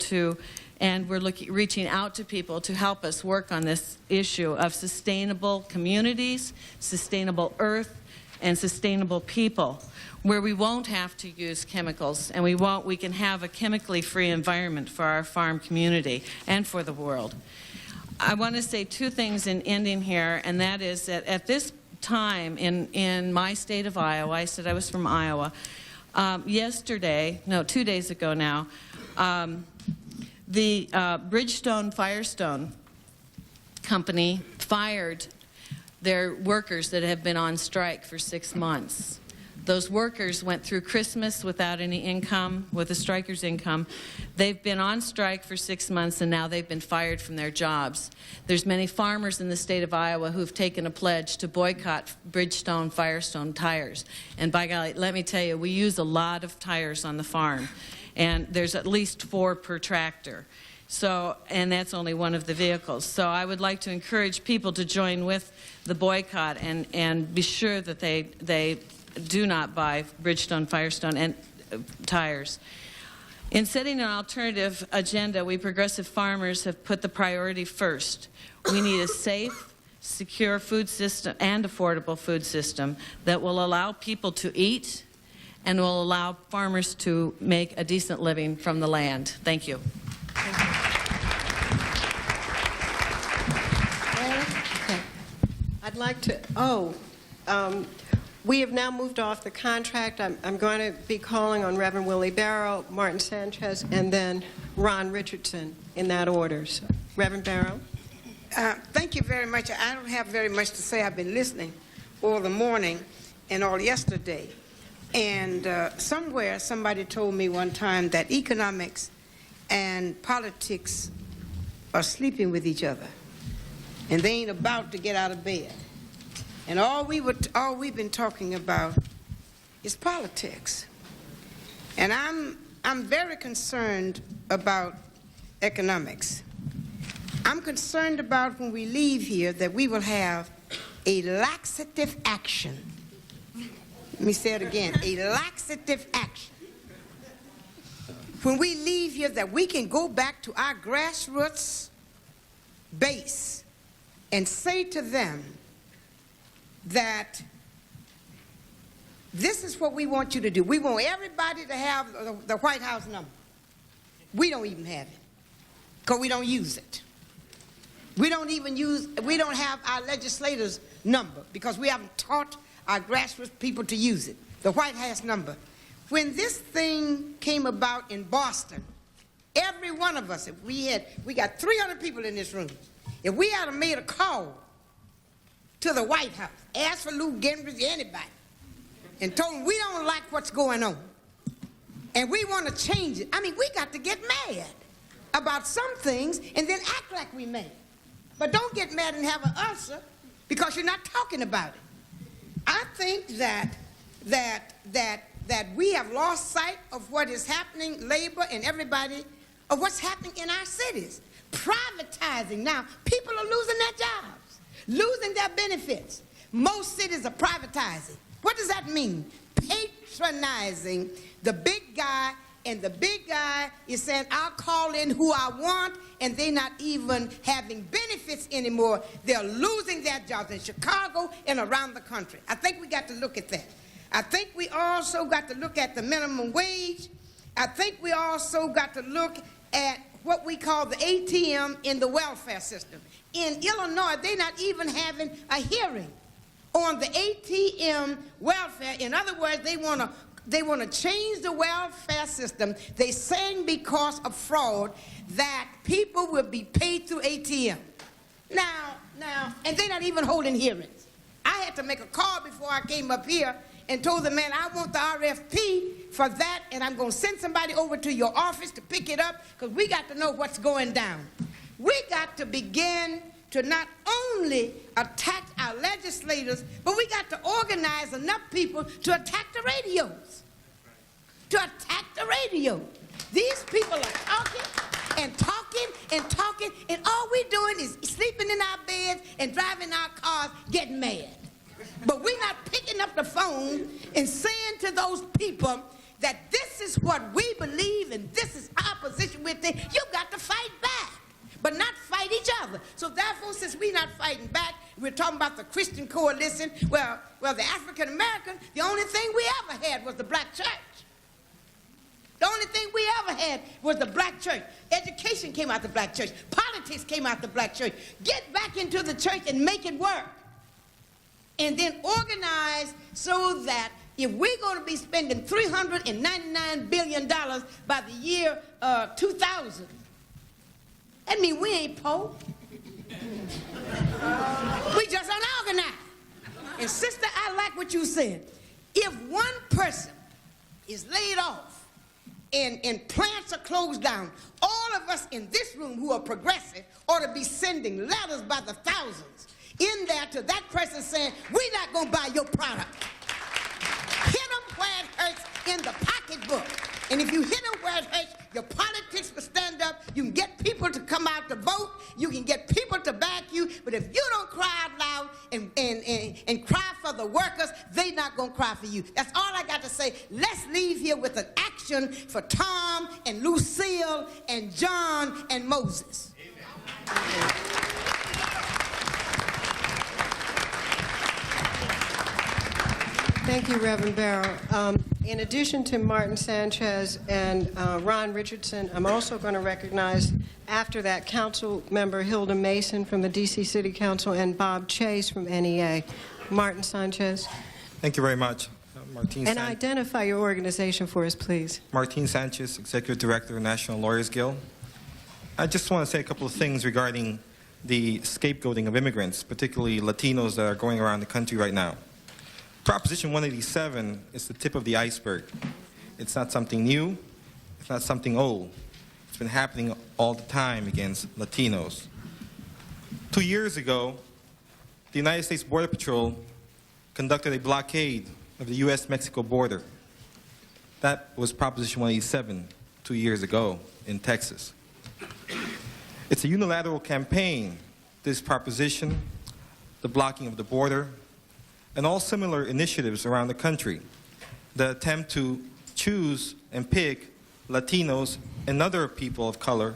and we're reaching out to people to help us work on this issue of sustainable communities, sustainable earth, and sustainable people, where we won't have to use chemicals, and we can have a chemically free environment for our farm community and for the world. I want to say two things in ending here, and that is that at this time in my state of Iowa, I said I was from Iowa, 2 days ago now, the Bridgestone Firestone company fired their workers that have been on strike for 6 months. Those workers went through Christmas without any income, with a striker's income. They've been on strike for 6 months, and now they've been fired from their jobs. There's many farmers in the state of Iowa who've taken a pledge to boycott Bridgestone Firestone tires. And by golly, let me tell you, we use a lot of tires on the farm, and there's at least 4 per tractor. So, and that's only one of the vehicles. So I would like to encourage people to join with the boycott and be sure that they do not buy Bridgestone, Firestone, and tires. In setting an alternative agenda, we progressive farmers have put the priority first. We need a safe, secure food system and affordable food system that will allow people to eat and will allow farmers to make a decent living from the land. Thank you. Okay. I'd like to, we have now moved off the contract. I'm going to be calling on Reverend Willie Barrow, Martin Sanchez, and then Ron Richardson in that order. So, Reverend Barrow. Thank you very much. I don't have very much to say. I've been listening all the morning and all yesterday. And somewhere somebody told me one time that economics and politics are sleeping with each other, and they ain't about to get out of bed. And all we've been talking about is politics. And I'm very concerned about economics. I'm concerned about when we leave here that we will have a laxative action. Let me say it again, a laxative action. When we leave here, that we can go back to our grassroots base and say to them that this is what we want you to do. We want everybody to have the White House number. We don't even have it because we don't use it. We don't have our legislators' number because we haven't taught our grassroots people to use it, the White House number. When this thing came about in Boston, every one of us, we got 300 people in this room, if we had made a call to the White House, asked for Lou Gingrich, anybody, and told them we don't like what's going on, and we want to change it, I mean, we got to get mad about some things and then act like we mad. But don't get mad and have an ulcer because you're not talking about it. I think that we have lost sight of what is happening, labor and everybody, of what's happening in our cities. Privatizing. Now, people are losing their jobs, losing their benefits. Most cities are privatizing. What does that mean? Patronizing the big guy, and the big guy is saying, I'll call in who I want, and they're not even having benefits anymore. They're losing their jobs in Chicago and around the country. I think we got to look at that. I think we also got to look at the minimum wage. I think we also got to look at what we call the ATM in the welfare system. In Illinois, they're not even having a hearing on the ATM welfare. In other words, they want to change the welfare system. They're saying because of fraud that people will be paid through ATM. Now, and they're not even holding hearings. I had to make a call before I came up here and told the man, I want the RFP for that, and I'm going to send somebody over to your office to pick it up because we got to know what's going down. We got to begin to not only attack our legislators, but we got to organize enough people to attack the radios. To attack the radio. These people are talking and talking and talking, and all we're doing is sleeping in our beds and driving our cars, getting mad. But we're not picking up the phone and saying to those people that this is what we believe and this is our position with it. You got to fight back, but not fight each other. So therefore, since we're not fighting back, we're talking about the Christian coalition. Well, the African American, the only thing we ever had was the black church. The only thing we ever had was the black church. Education came out the black church. Politics came out the black church. Get back into the church and make it work. And then organize so that if we're going to be spending $399 billion by the year 2000, that means we ain't poor. We just unorganized. And sister, I like what you said. If one person is laid off and plants are closed down, all of us in this room who are progressive ought to be sending letters by the thousands in there to that person saying, we're not going to buy your product. Hit them where it hurts in the pocketbook. And if you hit them where it hurts, your politics will stand up. You can get people workers, they not going to cry for you. That's all I got to say. Let's leave here with an action for Tom and Lucille and John and Moses. Amen. Thank you, Reverend Barrow. In addition to Martin Sanchez and Ron Richardson, I'm also going to recognize, after that, Council Member Hilda Mason from the D.C. City Council and Bob Chase from NEA. Martin Sanchez. Thank you very much. Martin And identify your organization for us, please. Martin Sanchez, Executive Director, National Lawyers Guild. I just want to say a couple of things regarding the scapegoating of immigrants, particularly Latinos that are going around the country right now. Proposition 187 is the tip of the iceberg. It's not something new. It's not something old. It's been happening all the time against Latinos. 2 years ago, the United States Border Patrol conducted a blockade of the U.S.-Mexico border. That was Proposition 187 2 years ago in Texas. It's a unilateral campaign, this proposition, the blocking of the border, and all similar initiatives around the country that attempt to choose and pick Latinos and other people of color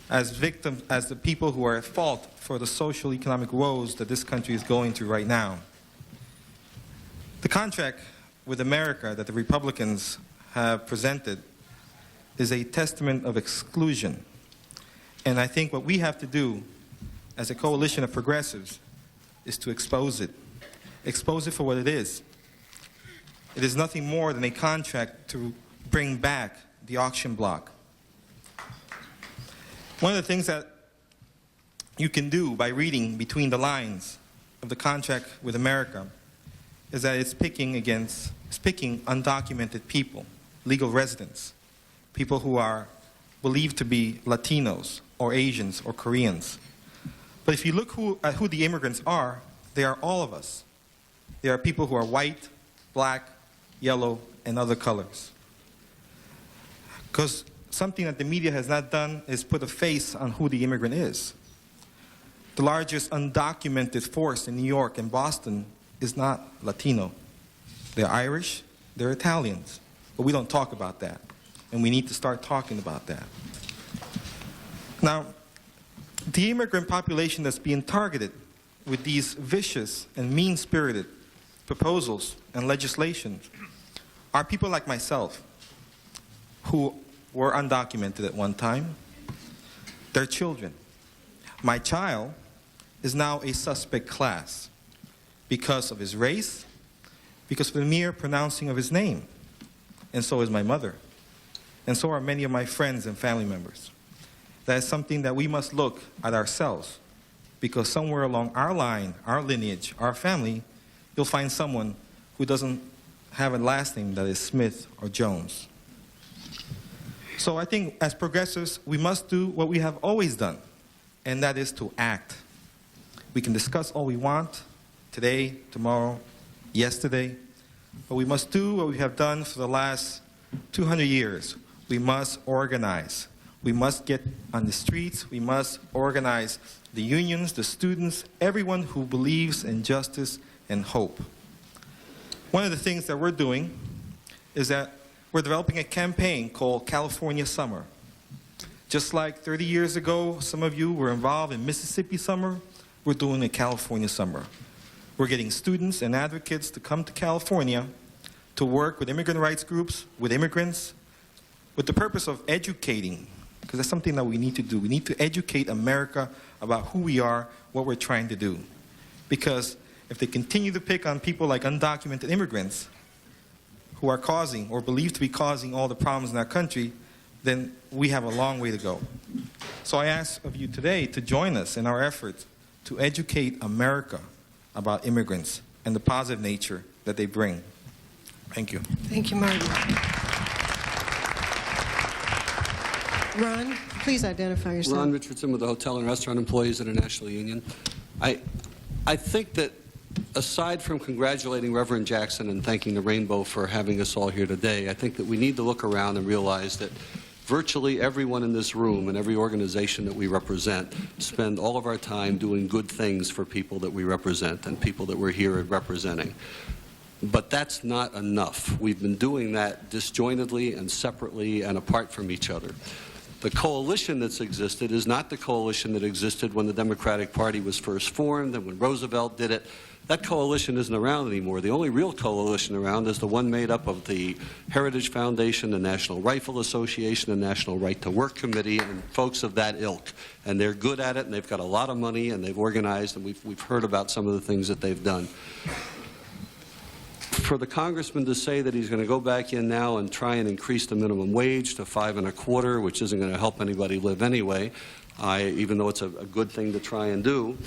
as victims, as the people who are at fault for the social economic woes that this country is going through right now. The contract with America that the Republicans have presented is a testament of exclusion. And I think what we have to do as a coalition of progressives is to expose it. Expose it for what it is. It is nothing more than a contract to bring back the auction block. One of the things that you can do by reading between the lines of the contract with America is that it's picking undocumented people, legal residents, people who are believed to be Latinos or Asians or Koreans. But if you look at who the immigrants are, they are all of us. They are people who are white, black, yellow, and other colors. Because something that the media has not done is put a face on who the immigrant is. The largest undocumented force in New York and Boston is not Latino. They're Irish, they're Italians. But we don't talk about that. And we need to start talking about that. Now, the immigrant population that's being targeted with these vicious and mean-spirited proposals and legislation are people like myself who were undocumented at one time. Their children. My child is now a suspect class because of his race, because of the mere pronouncing of his name. And so is my mother. And so are many of my friends and family members. That is something that we must look at ourselves, because somewhere along our line, our lineage, our family, you'll find someone who doesn't have a last name that is Smith or Jones. So I think as progressives, we must do what we have always done, and that is to act. We can discuss all we want, today, tomorrow, yesterday, but we must do what we have done for the last 200 years. We must organize. We must get on the streets. We must organize the unions, the students, everyone who believes in justice and hope. One of the things that we're doing is that we're developing a campaign called California Summer. Just like 30 years ago, some of you were involved in Mississippi Summer, we're doing a California Summer. We're getting students and advocates to come to California to work with immigrant rights groups, with immigrants, with the purpose of educating, because that's something that we need to do. We need to educate America about who we are, what we're trying to do. Because if they continue to pick on people like undocumented immigrants who are causing or believed to be causing all the problems in our country, then we have a long way to go. So I ask of you today to join us in our efforts to educate America about immigrants and the positive nature that they bring. Thank you. Thank you, Martin. Ron, please identify yourself. Ron Richardson with the Hotel and Restaurant Employees International Union. I think that aside from congratulating Reverend Jackson and thanking the Rainbow for having us all here today, I think that we need to look around and realize that virtually everyone in this room and every organization that we represent spend all of our time doing good things for people that we represent and people that we're here representing. But that's not enough. We've been doing that disjointedly and separately and apart from each other. The coalition that's existed is not the coalition that existed when the Democratic Party was first formed and when Roosevelt did it. That coalition isn't around anymore. The only real coalition around is the one made up of the Heritage Foundation, the National Rifle Association, the National Right to Work Committee, and folks of that ilk. And they're good at it, and they've got a lot of money, and they've organized, and we've heard about some of the things that they've done. For the congressman to say that he's going to go back in now and try and increase the minimum wage to $5.25, which isn't going to help anybody live anyway, even though it's a good thing to try and do,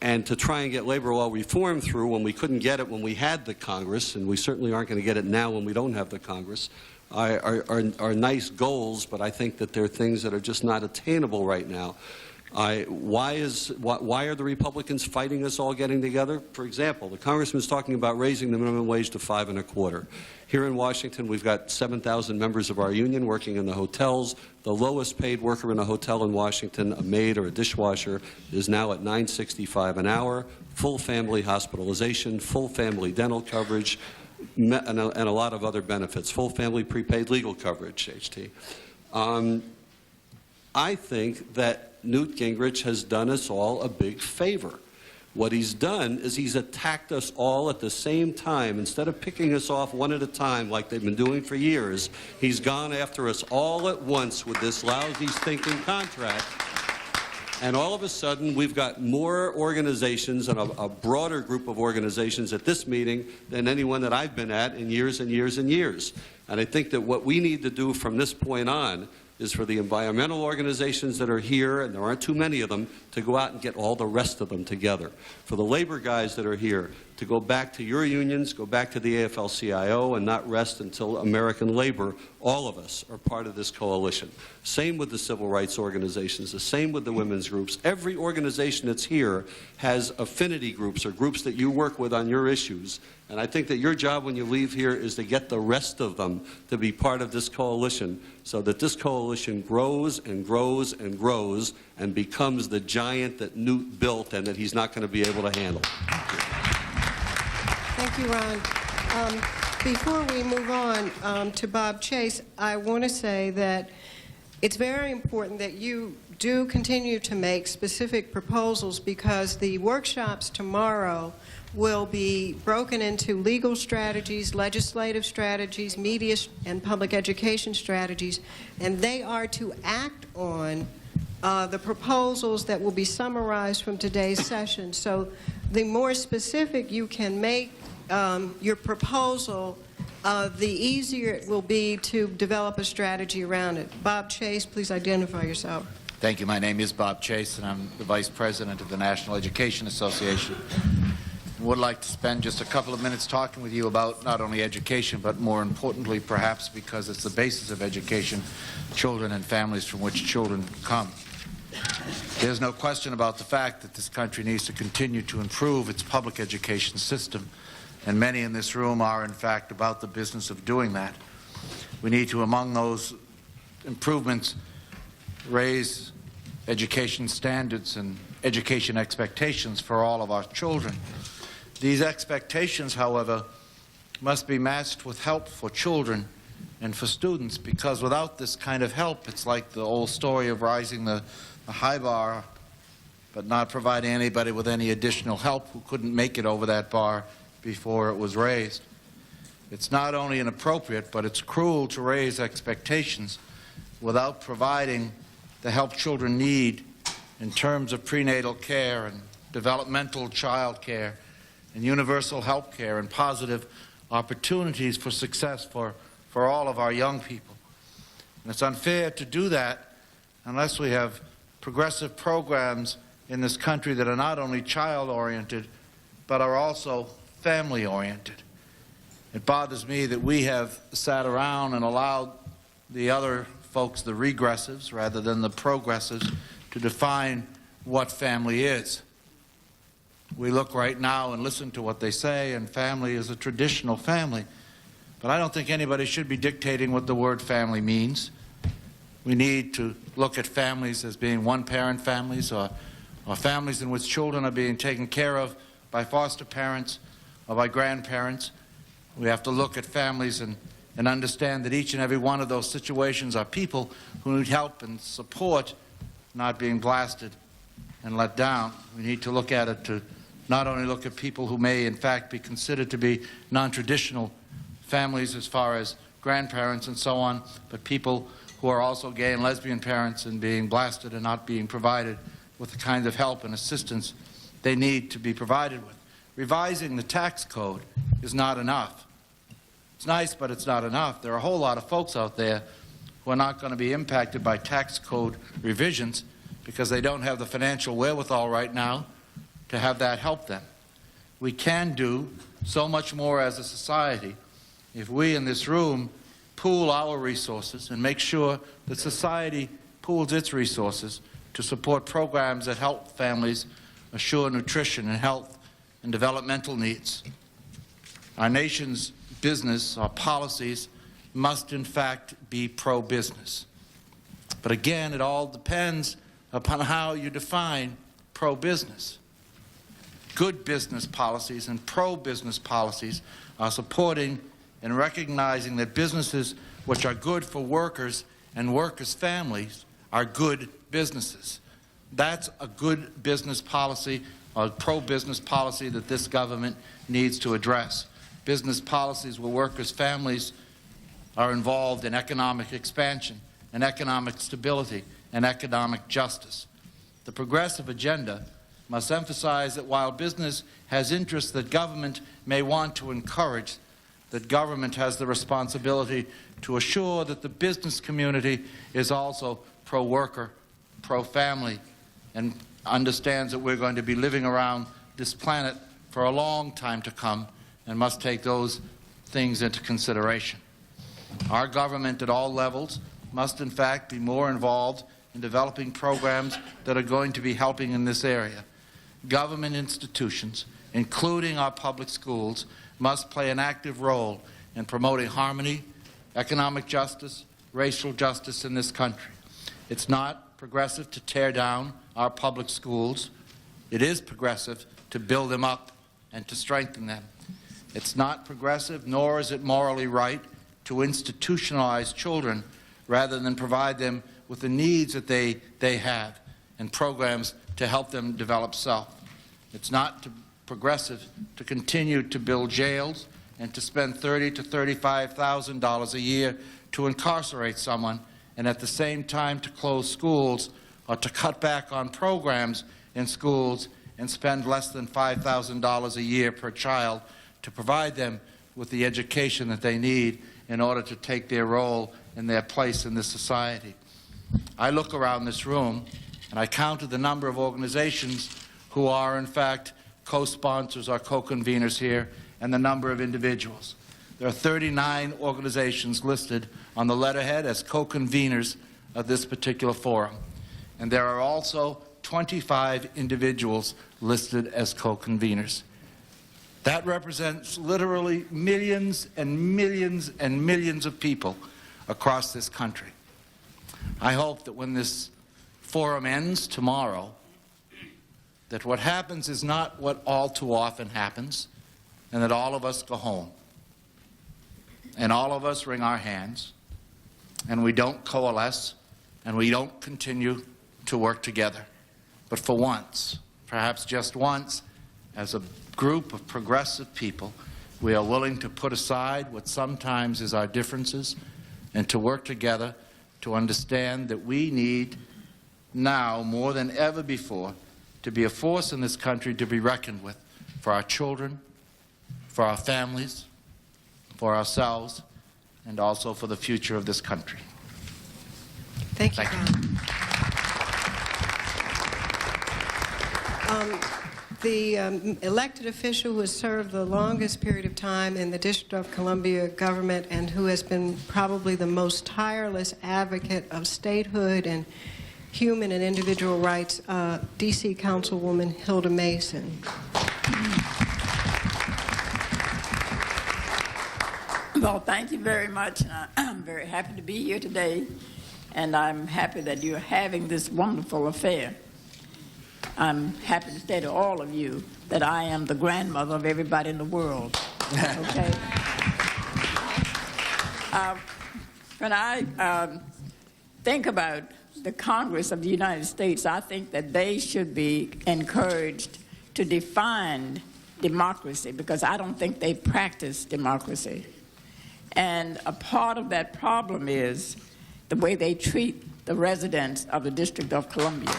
and to try and get labor law reform through when we couldn't get it when we had the Congress, and we certainly aren't going to get it now when we don't have the Congress, are nice goals, but I think that they're things that are just not attainable right now. Why are the Republicans fighting us all getting together? For example, the congressman's talking about raising the minimum wage to $5.25. Here in Washington, we've got 7,000 members of our union working in the hotels. The lowest paid worker in a hotel in Washington, a maid or a dishwasher, is now at $9.65 an hour, full family hospitalization, full family dental coverage, and a lot of other benefits, full family prepaid legal coverage, HT. I think that Newt Gingrich has done us all a big favor. What he's done is he's attacked us all at the same time. Instead of picking us off one at a time like they've been doing for years, he's gone after us all at once with this lousy, stinking contract. And all of a sudden, we've got more organizations and a broader group of organizations at this meeting than anyone that I've been at in years and years and years. And I think that what we need to do from this point on is for the environmental organizations that are here, and there aren't too many of them, to go out and get all the rest of them together. For the labor guys that are here, to go back to your unions, go back to the AFL-CIO, and not rest until American labor, all of us, are part of this coalition. Same with the civil rights organizations, the same with the women's groups. Every organization that's here has affinity groups or groups that you work with on your issues. And I think that your job when you leave here is to get the rest of them to be part of this coalition so that this coalition grows and grows and grows and becomes the giant that Newt built and that he's not going to be able to handle. Thank you, Ron. Before we move on to Bob Chase, I want to say that it's very important that you do continue to make specific proposals because the workshops tomorrow will be broken into legal strategies, legislative strategies, media and public education strategies, and they are to act on the proposals that will be summarized from today's session. So the more specific you can make your proposal, the easier it will be to develop a strategy around it. Bob Chase, please identify yourself. Thank you. My name is Bob Chase, and I'm the Vice President of the National Education Association. I would like to spend just a couple of minutes talking with you about not only education, but more importantly, perhaps because it's the basis of education, children and families from which children come. There's no question about the fact that this country needs to continue to improve its public education system, and many in this room are, in fact, about the business of doing that. We need to, among those improvements, raise education standards and education expectations for all of our children. These expectations, however, must be matched with help for children and for students, because without this kind of help, it's like the old story of rising the high bar but not providing anybody with any additional help who couldn't make it over that bar before it was raised. It's not only inappropriate, but it's cruel to raise expectations without providing the help children need in terms of prenatal care and developmental child care and universal health care and positive opportunities for success for all of our young people. And it's unfair to do that unless we have progressive programs in this country that are not only child-oriented, but are also family-oriented. It bothers me that we have sat around and allowed the other folks, the regressives rather than the progressives, to define what family is. We look right now and listen to what they say, and family is a traditional family. But I don't think anybody should be dictating what the word family means. We need to look at families as being one-parent families or families in which children are being taken care of by foster parents or by grandparents. We have to look at families and understand that each and every one of those situations are people who need help and support, not being blasted and let down. We need to look at it to not only look at people who may in fact be considered to be non-traditional families as far as grandparents and so on, but people who are also gay and lesbian parents and being blasted and not being provided with the kind of help and assistance they need to be provided with. Revising the tax code is not enough. It's nice, but it's not enough. There are a whole lot of folks out there who are not going to be impacted by tax code revisions because they don't have the financial wherewithal right now to have that help them. We can do so much more as a society if we in this room pool our resources and make sure that society pools its resources to support programs that help families assure nutrition and health and developmental needs. Our nation's business, our policies, must in fact be pro-business. But again, it all depends upon how you define pro-business. Good business policies and pro-business policies are supporting and recognizing that businesses which are good for workers and workers' families are good businesses. That's a good business policy, a pro-business policy that this government needs to address. Business policies where workers' families are involved in economic expansion and economic stability and economic justice. The progressive agenda must emphasize that while business has interests that government may want to encourage, that government has the responsibility to assure that the business community is also pro-worker, pro-family, and understands that we're going to be living around this planet for a long time to come and must take those things into consideration. Our government at all levels must in fact be more involved in developing programs that are going to be helping in this area. Government institutions, including our public schools, must play an active role in promoting harmony, economic justice, racial justice in this country. It's not progressive to tear down our public schools. It is progressive to build them up and to strengthen them. It's not progressive, nor is it morally right, to institutionalize children rather than provide them with the needs that they have and programs to help them develop self. It's not progressive to continue to build jails and to spend $30,000 to $35,000 a year to incarcerate someone and at the same time to close schools or to cut back on programs in schools and spend less than $5,000 a year per child to provide them with the education that they need in order to take their role and their place in this society. I look around this room and I counted the number of organizations who are in fact co-sponsors or co-conveners here and the number of individuals. There are 39 organizations listed on the letterhead as co-conveners of this particular forum. And there are also 25 individuals listed as co-conveners. That represents literally millions and millions and millions of people across this country. I hope that when this forum ends tomorrow, that what happens is not what all too often happens, and that all of us go home, and all of us wring our hands, and we don't coalesce, and we don't continue to work together. But for once, perhaps just once, as a group of progressive people, we are willing to put aside what sometimes is our differences and to work together to understand that we need now more than ever before to be a force in this country to be reckoned with for our children, for our families, for ourselves, and also for the future of this country. Thank you, The elected official who has served the longest period of time in the District of Columbia government and who has been probably the most tireless advocate of statehood and human and individual rights, D.C. Councilwoman Hilda Mason. Well, thank you very much. I'm very happy to be here today. and I'm happy that you're having this wonderful affair. I'm happy to say to all of you that I am the grandmother of everybody in the world. Okay? When I think about the Congress of the United States, I think that they should be encouraged to define democracy, because I don't think they practice democracy. And a part of that problem is the way they treat the residents of the District of Columbia.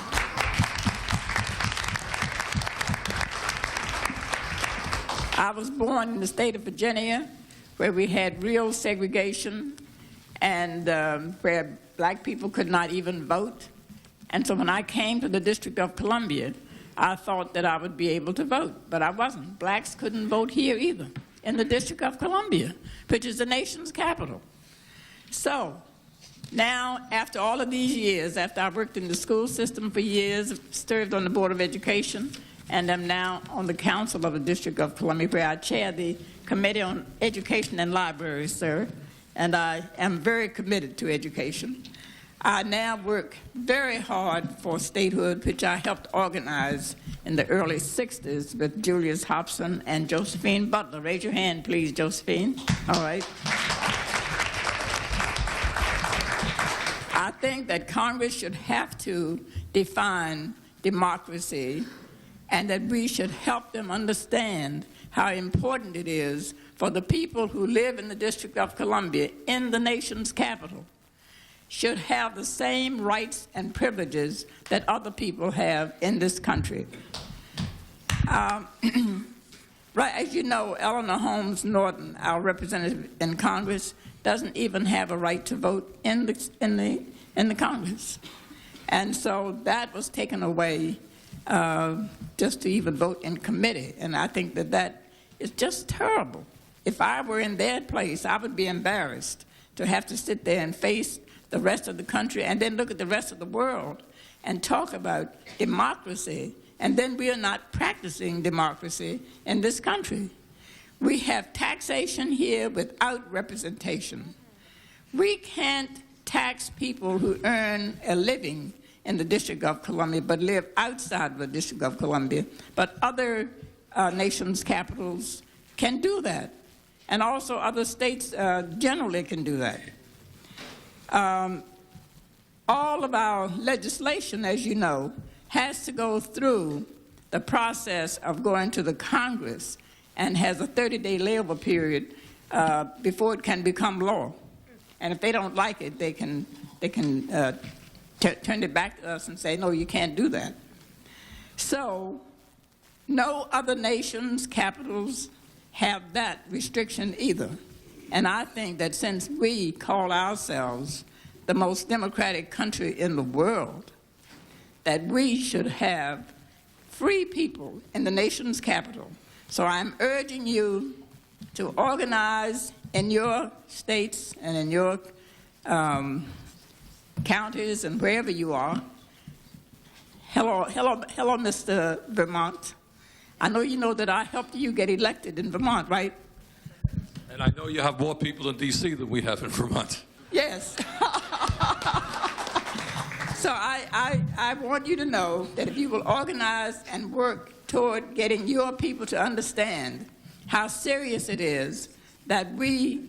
I was born in the state of Virginia, where we had real segregation and where black people could not even vote. And so when I came to the District of Columbia, I thought that I would be able to vote, but I wasn't. Blacks couldn't vote here either, in the District of Columbia, which is the nation's capital. So now, after all of these years, after I worked in the school system for years, served on the Board of Education, and I'm now on the Council of the District of Columbia, where I chair the Committee on Education and Libraries, sir, and I am very committed to education. I now work very hard for statehood, which I helped organize in the early 60s with Julius Hobson and Josephine Butler. Raise your hand, please, Josephine. All right. I think that Congress should have to define democracy, and that we should help them understand how important it is for the people who live in the District of Columbia, in the nation's capital, should have the same rights and privileges that other people have in this country. Right, as you know, Eleanor Holmes Norton, our representative in Congress, doesn't even have a right to vote in the Congress. And so that was taken away just to even vote in committee. And I think that that is just terrible. If I were in their place, I would be embarrassed to have to sit there and face the rest of the country and then look at the rest of the world and talk about democracy, and then we are not practicing democracy in this country. We have taxation here without representation. We can't tax people who earn a living in the District of Columbia but live outside of the District of Columbia, but other nations' capitals can do that, and also other states generally can do that. All of our legislation, as you know, has to go through the process of going to the Congress and has a 30-day layover period before it can become law. And if they don't like it, they can turn it back to us and say, no, you can't do that. So no other nation's capitals have that restriction either. And I think that since we call ourselves the most democratic country in the world, that we should have free people in the nation's capital. So I'm urging you to organize in your states and in your counties and wherever you are. Hello, Mr. Vermont. I know you know that I helped you get elected in Vermont, right? And I know you have more people in D.C. than we have in Vermont. Yes. So I want you to know that if you will organize and work toward getting your people to understand how serious it is that we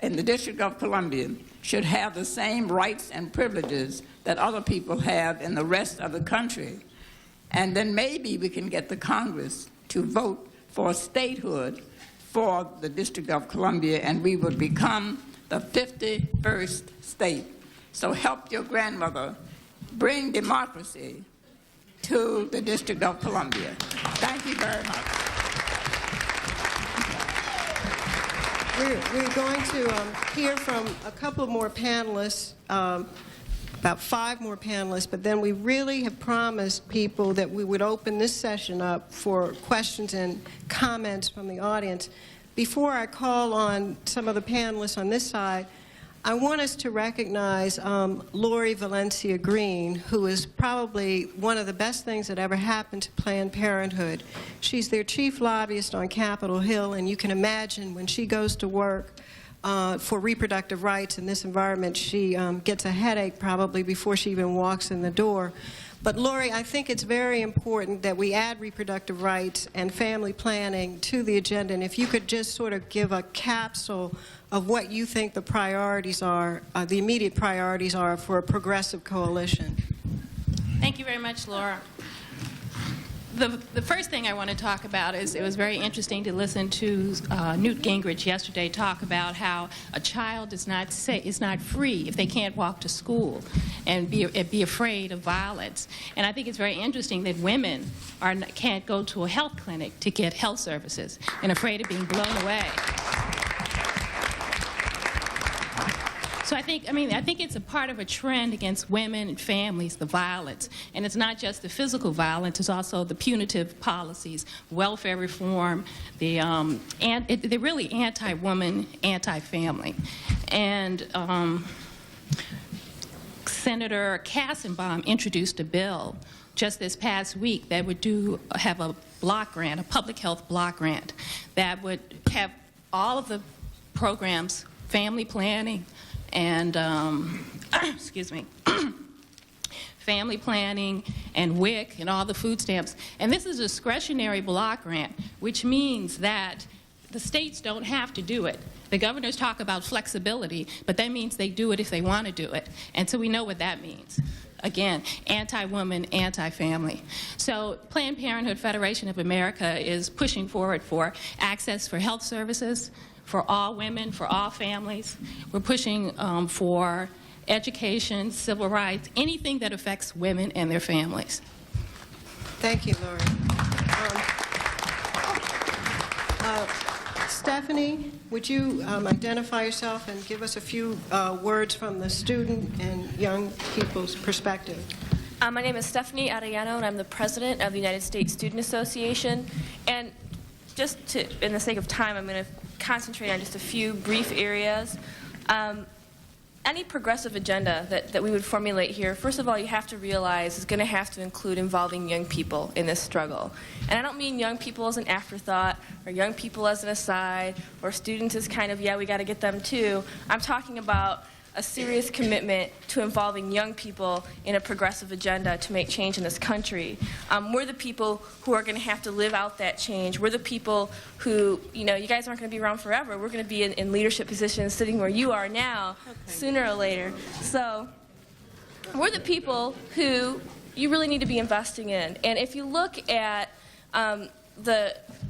in the District of Columbia should have the same rights and privileges that other people have in the rest of the country. And then maybe we can get the Congress to vote for statehood for the District of Columbia, and we would become the 51st state. So help your grandmother bring democracy to the District of Columbia. Thank you very much. We're going to hear from a couple more panelists, about 5 more panelists, but then we really have promised people that we would open this session up for questions and comments from the audience. Before I call on some of the panelists on this side, I want us to recognize Lori Valencia Greene, who is probably one of the best things that ever happened to Planned Parenthood. She's their chief lobbyist on Capitol Hill, and you can imagine when she goes to work, for reproductive rights in this environment, she gets a headache probably before she even walks in the door. But Lori, I think it's very important that we add reproductive rights and family planning to the agenda. And if you could just sort of give a capsule of what you think the priorities are, the immediate priorities are for a progressive coalition. Thank you very much, Laura. The first thing I want to talk about is it was very interesting to listen to Newt Gingrich yesterday talk about how a child is not free if they can't walk to school and be afraid of violence. And I think it's very interesting that women can't go to a health clinic to get health services and afraid of being blown away. So I think it's a part of a trend against women and families, the violence. And it's not just the physical violence, it's also the punitive policies, welfare reform, they're really anti-woman, anti-family. And Senator Kassenbaum introduced a bill just this past week that would have a block grant, a public health block grant, that would have all of the programs, family planning, and excuse me, family planning and WIC and all the food stamps. And this is a discretionary block grant, which means that the states don't have to do it. The governors talk about flexibility, but that means they do it if they want to do it. And so we know what that means. Again, anti-woman, anti-family. So Planned Parenthood Federation of America is pushing forward for access for health services, for all women, for all families. We're pushing for education, civil rights, anything that affects women and their families. Thank you, Lori. Stephanie, would you identify yourself and give us a few words from the student and young people's perspective? My name is Stephanie Arellano, and I'm the president of the United States Student Association. And just in the sake of time, I'm going to concentrate on just a few brief areas. Any progressive agenda that we would formulate here, first of all, you have to realize is going to have to include involving young people in this struggle. And I don't mean young people as an afterthought or young people as an aside or students as kind of, yeah, we got to get them too. I'm talking about a serious commitment to involving young people in a progressive agenda to make change in this country. We're the people who are going to have to live out that change. We're the people who, you guys aren't going to be around forever. We're going to be in leadership positions sitting where you are now, sooner or later. So we're the people who you really need to be investing in. And if you look at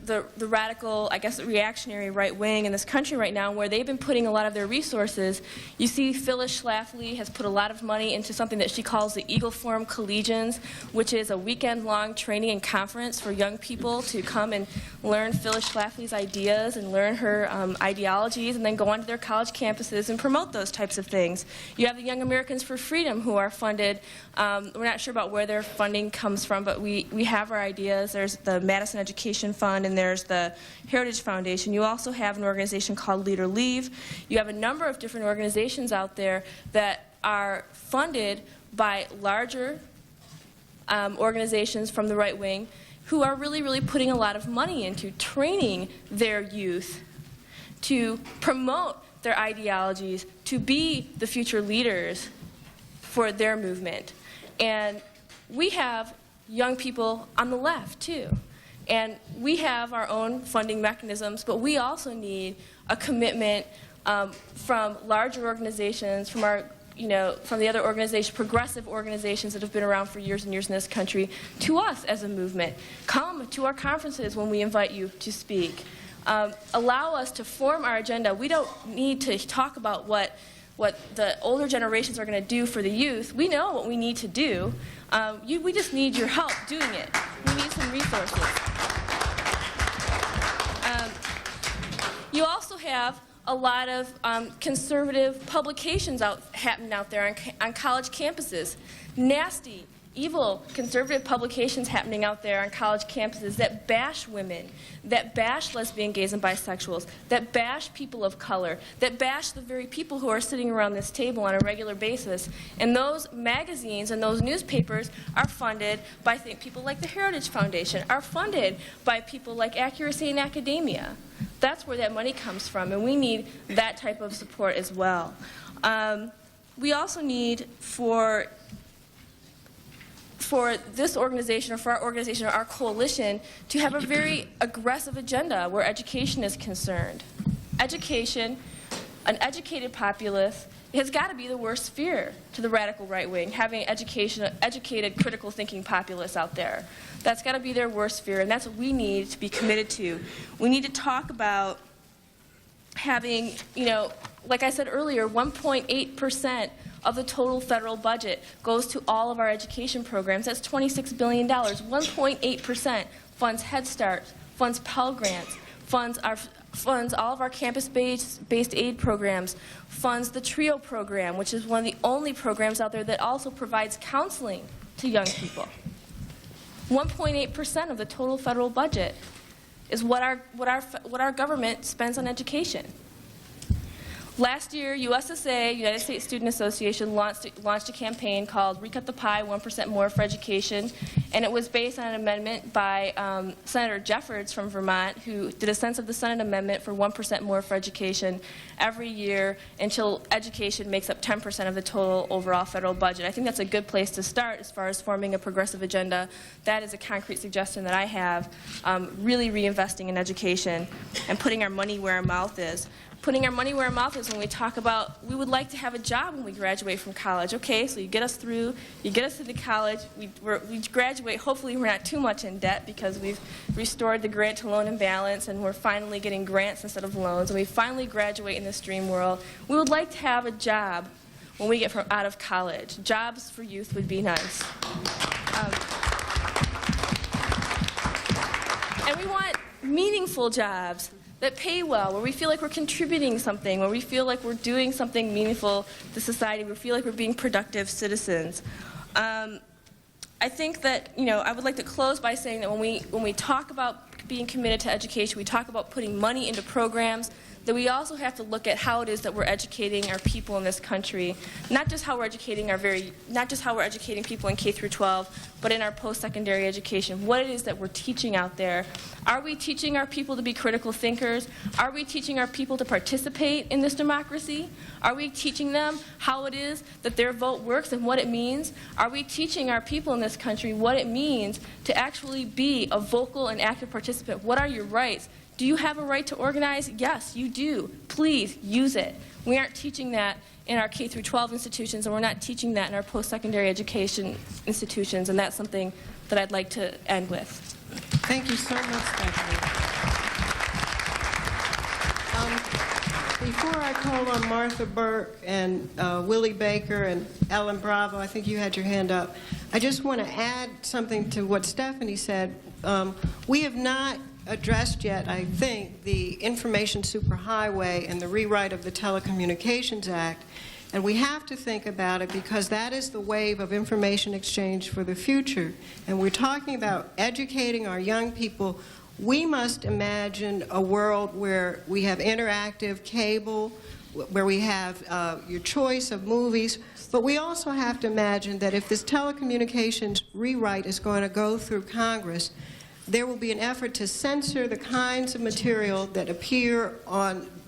the radical, I guess, reactionary right wing in this country right now, where they've been putting a lot of their resources, you see Phyllis Schlafly has put a lot of money into something that she calls the Eagle Forum Collegians, which is a weekend-long training and conference for young people to come and learn Phyllis Schlafly's ideas and learn her ideologies, and then go onto their college campuses and promote those types of things. You have the Young Americans for Freedom, who are funded. We're not sure about where their funding comes from, but we have our ideas. There's the Madison Education Fund, and there's the Heritage Foundation. You also have an organization called Lead or Leave. You have a number of different organizations out there that are funded by larger organizations from the right wing who are really, really putting a lot of money into training their youth to promote their ideologies, to be the future leaders for their movement. And we have young people on the left, too. And we have our own funding mechanisms, but we also need a commitment from larger organizations, from our, from the other organizations, progressive organizations that have been around for years and years in this country, to us as a movement. Come to our conferences when we invite you to speak. Allow us to form our agenda. We don't need to talk about what the older generations are going to do for the youth. We know what we need to do. We just need your help doing it. We need some resources. You also have a lot of conservative publications happening out there on college campuses. Nasty, evil conservative publications happening out there on college campuses that bash women, that bash lesbian, gays, and bisexuals, that bash people of color, that bash the very people who are sitting around this table on a regular basis. And those magazines and those newspapers are funded by people like the Heritage Foundation, are funded by people like Accuracy in Academia. That's where that money comes from, and we need that type of support as well. We also need for this organization, or for our organization or our coalition, to have a very aggressive agenda where education is concerned. Education, an educated populace, has got to be the worst fear to the radical right wing, having educated, critical thinking populace out there. That's got to be their worst fear, and that's what we need to be committed to. We need to talk about having, like I said earlier, 1.8% of the total federal budget goes to all of our education programs. That's $26 billion. 1.8% funds Head Start, funds Pell Grants, funds all of our campus-based aid programs, funds the TRIO program, which is one of the only programs out there that also provides counseling to young people. 1.8% of the total federal budget is what our government spends on education. Last year, USSA, United States Student Association, launched a campaign called Recut the Pie, 1% More for Education, and it was based on an amendment by Senator Jeffords from Vermont, who did a sense of the Senate amendment for 1% more for education every year until education makes up 10% of the total overall federal budget. I think that's a good place to start as far as forming a progressive agenda. That is a concrete suggestion that I have, really reinvesting in education and putting our money where our mouth is. Putting our money where our mouth is when we talk about, we would like to have a job when we graduate from college. Okay, so you get us through, you get us to the college, we graduate, hopefully we're not too much in debt because we've restored the grant to loan imbalance and we're finally getting grants instead of loans, and we finally graduate in this dream world. We would like to have a job when we get out of college. Jobs for youth would be nice. And we want meaningful jobs that pay well, where we feel like we're contributing something, where we feel like we're doing something meaningful to society, where we feel like we're being productive citizens. I think that, I would like to close by saying that when we talk about being committed to education, we talk about putting money into programs, that we also have to look at how it is that we're educating our people in this country, not just how we're educating people in K through 12, but in our post-secondary education, what it is that we're teaching out there. Are we teaching our people to be critical thinkers? Are we teaching our people to participate in this democracy? Are we teaching them how it is that their vote works and what it means? Are we teaching our people in this country what it means to actually be a vocal and active participant? What are your rights? Do you have a right to organize? Yes, you do. Please use it. We aren't teaching that in our K through 12 institutions, and we're not teaching that in our post-secondary education institutions, and that's something that I'd like to end with. Thank you so much, Stephanie. Before I call on Martha Burk and Willie Baker and Ellen Bravo, I think you had your hand up, I just want to add something to what Stephanie said. We have not addressed yet, I think, the information superhighway and the rewrite of the Telecommunications Act. And we have to think about it because that is the wave of information exchange for the future. And we're talking about educating our young people. We must imagine a world where we have interactive cable, where we have your choice of movies. But we also have to imagine that if this telecommunications rewrite is going to go through Congress, there will be an effort to censor the kinds of material that appear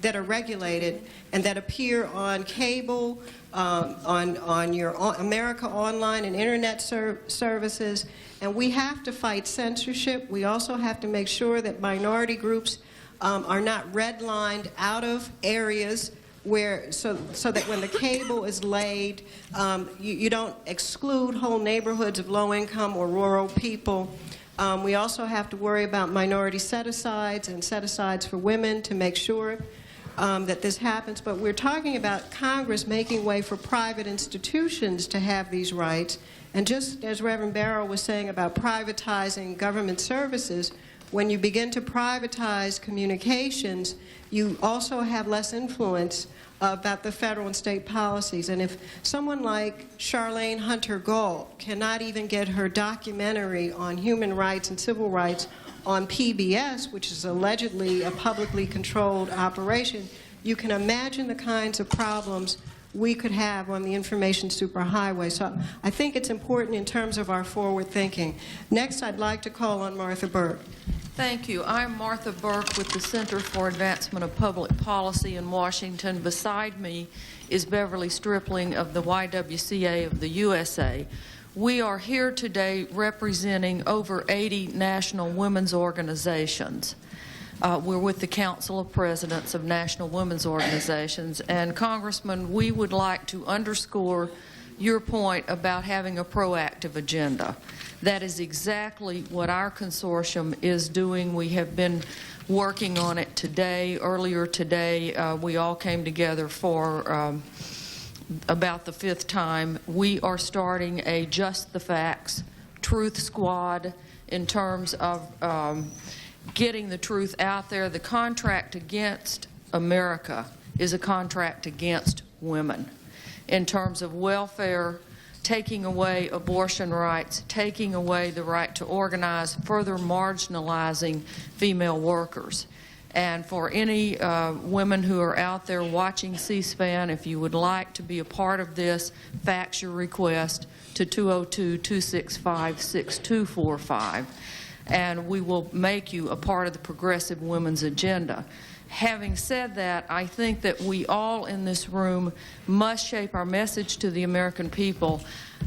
that are regulated and that appear on cable, on your America Online and Internet services. And we have to fight censorship. We also have to make sure that minority groups are not redlined out of areas so that when the cable is laid, you don't exclude whole neighborhoods of low-income or rural people. We also have to worry about minority set-asides and set-asides for women to make sure that this happens. But we're talking about Congress making way for private institutions to have these rights. And just as Reverend Barrow was saying about privatizing government services, when you begin to privatize communications, you also have less influence about the federal and state policies. And if someone like Charlene Hunter Gault cannot even get her documentary on human rights and civil rights on PBS, which is allegedly a publicly controlled operation, you can imagine the kinds of problems we could have on the information superhighway. So I think it's important in terms of our forward thinking. Next, I'd like to call on Martha Burk. Thank you. I'm Martha Burk with the Center for Advancement of Public Policy in Washington. Beside me is Beverly Stripling of the YWCA of the USA. We are here today representing over 80 national women's organizations. We're with the Council of Presidents of National Women's Organizations. And Congressman, we would like to underscore your point about having a proactive agenda. That is exactly what our consortium is doing. We have been working on it today. Earlier today, we all came together for about the 5th time. We are starting a Just the Facts Truth Squad in terms of getting the truth out there. The contract against America is a contract against women in terms of welfare, taking away abortion rights, taking away the right to organize, further marginalizing female workers. And for any women who are out there watching C-SPAN, if you would like to be a part of this, fax your request to 202-265-6245, and we will make you a part of the Progressive Women's Agenda. Having said that, I think that we all in this room must shape our message to the American people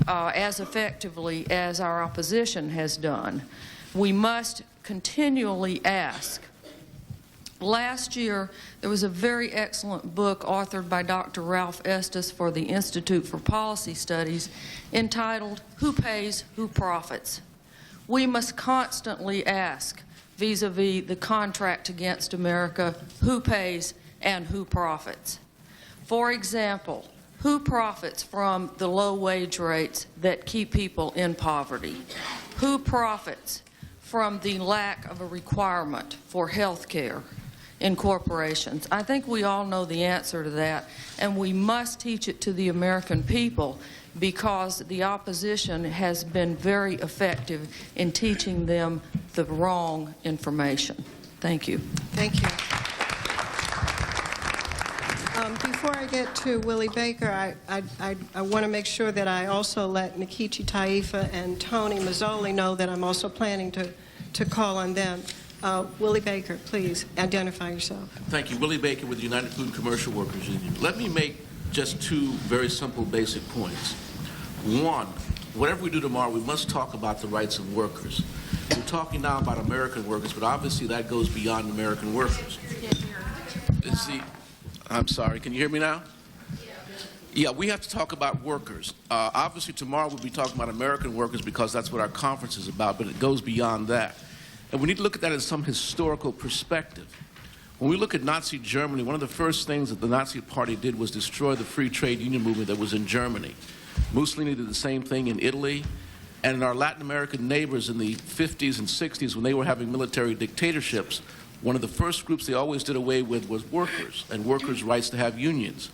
as effectively as our opposition has done. We must continually ask. Last year, there was a very excellent book authored by Dr. Ralph Estes for the Institute for Policy Studies entitled, Who Pays, Who Profits? We must constantly ask, vis-a-vis the contract against America, who pays and who profits. For example, who profits from the low wage rates that keep people in poverty? Who profits from the lack of a requirement for health care in corporations? I think we all know the answer to that, and we must teach it to the American people because the opposition has been very effective in teaching them the wrong information. Thank you. Thank you. Before I get to Willie Baker, I want to make sure that I also let Nkechi Taifa and Tony Mazzoli know that I'm also planning to call on them. Willie Baker, please identify yourself. Thank you. Willie Baker with the United Food and Commercial Workers Union. Let me make just 2 very simple basic points. One, whatever we do tomorrow, we must talk about the rights of workers. We're talking now about American workers, but obviously that goes beyond American workers. See, I'm sorry, can you hear me now? Yeah, we have to talk about workers. Obviously tomorrow we'll be talking about American workers because that's what our conference is about, but it goes beyond that. And we need to look at that in some historical perspective. When we look at Nazi Germany, one of the first things that the Nazi Party did was destroy the free trade union movement that was in Germany. Mussolini did the same thing in Italy, and in our Latin American neighbors in the 50s and 60s when they were having military dictatorships, one of the first groups they always did away with was workers and workers' rights to have unions.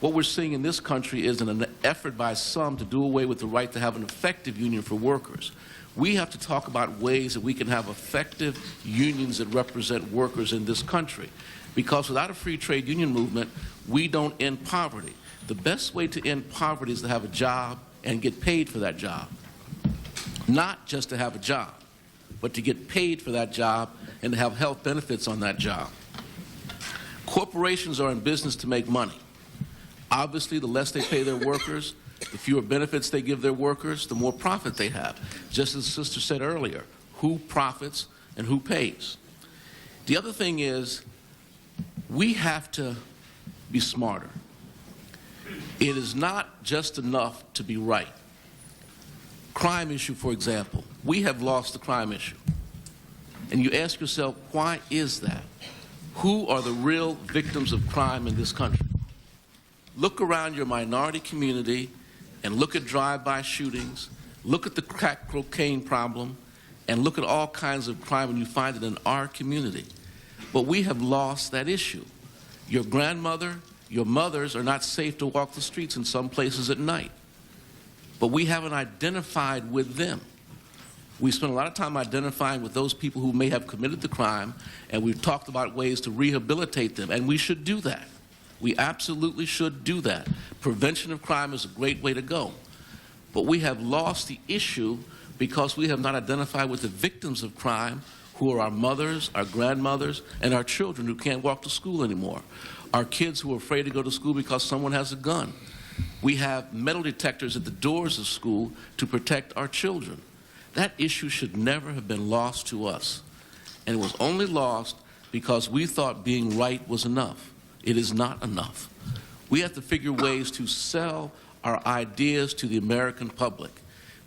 What we're seeing in this country is an effort by some to do away with the right to have an effective union for workers. We have to talk about ways that we can have effective unions that represent workers in this country. Because without a free trade union movement, we don't end poverty. The best way to end poverty is to have a job and get paid for that job. Not just to have a job, but to get paid for that job and to have health benefits on that job. Corporations are in business to make money. Obviously, the less they pay their workers, the fewer benefits they give their workers, the more profit they have. Just as the sister said earlier, who profits and who pays. The other thing is, we have to be smarter. It is not just enough to be right. Crime issue, for example. We have lost the crime issue. And you ask yourself, why is that? Who are the real victims of crime in this country? Look around your minority community and look at drive-by shootings, look at the crack cocaine problem, and look at all kinds of crime, and you find it in our community. But we have lost that issue. Your grandmother, your mothers are not safe to walk the streets in some places at night. But we haven't identified with them. We spend a lot of time identifying with those people who may have committed the crime, and we've talked about ways to rehabilitate them, and we should do that. We absolutely should do that. Prevention of crime is a great way to go. But we have lost the issue because we have not identified with the victims of crime who are our mothers, our grandmothers, and our children who can't walk to school anymore. Our kids who are afraid to go to school because someone has a gun. We have metal detectors at the doors of school to protect our children. That issue should never have been lost to us. And it was only lost because we thought being right was enough. It is not enough. We have to figure ways to sell our ideas to the American public,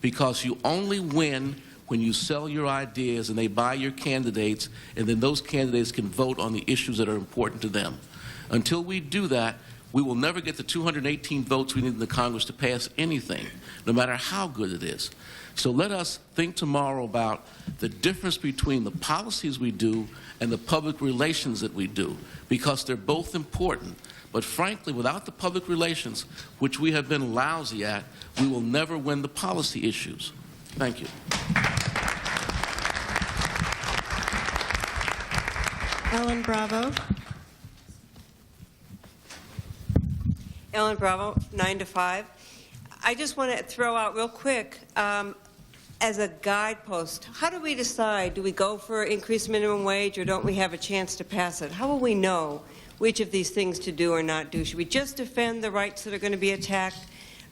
because you only win when you sell your ideas and they buy your candidates, and then those candidates can vote on the issues that are important to them. Until we do that, we will never get the 218 votes we need in the Congress to pass anything, no matter how good it is. So let us think tomorrow about the difference between the policies we do and the public relations that we do, because they're both important. But frankly, without the public relations, which we have been lousy at, we will never win the policy issues. Thank you. Ellen Bravo. Ellen Bravo, 9 to 5. I just want to throw out real quick, as a guidepost, how do we decide? Do we go for increased minimum wage, or don't we have a chance to pass it? How will we know which of these things to do or not do? Should we just defend the rights that are going to be attacked,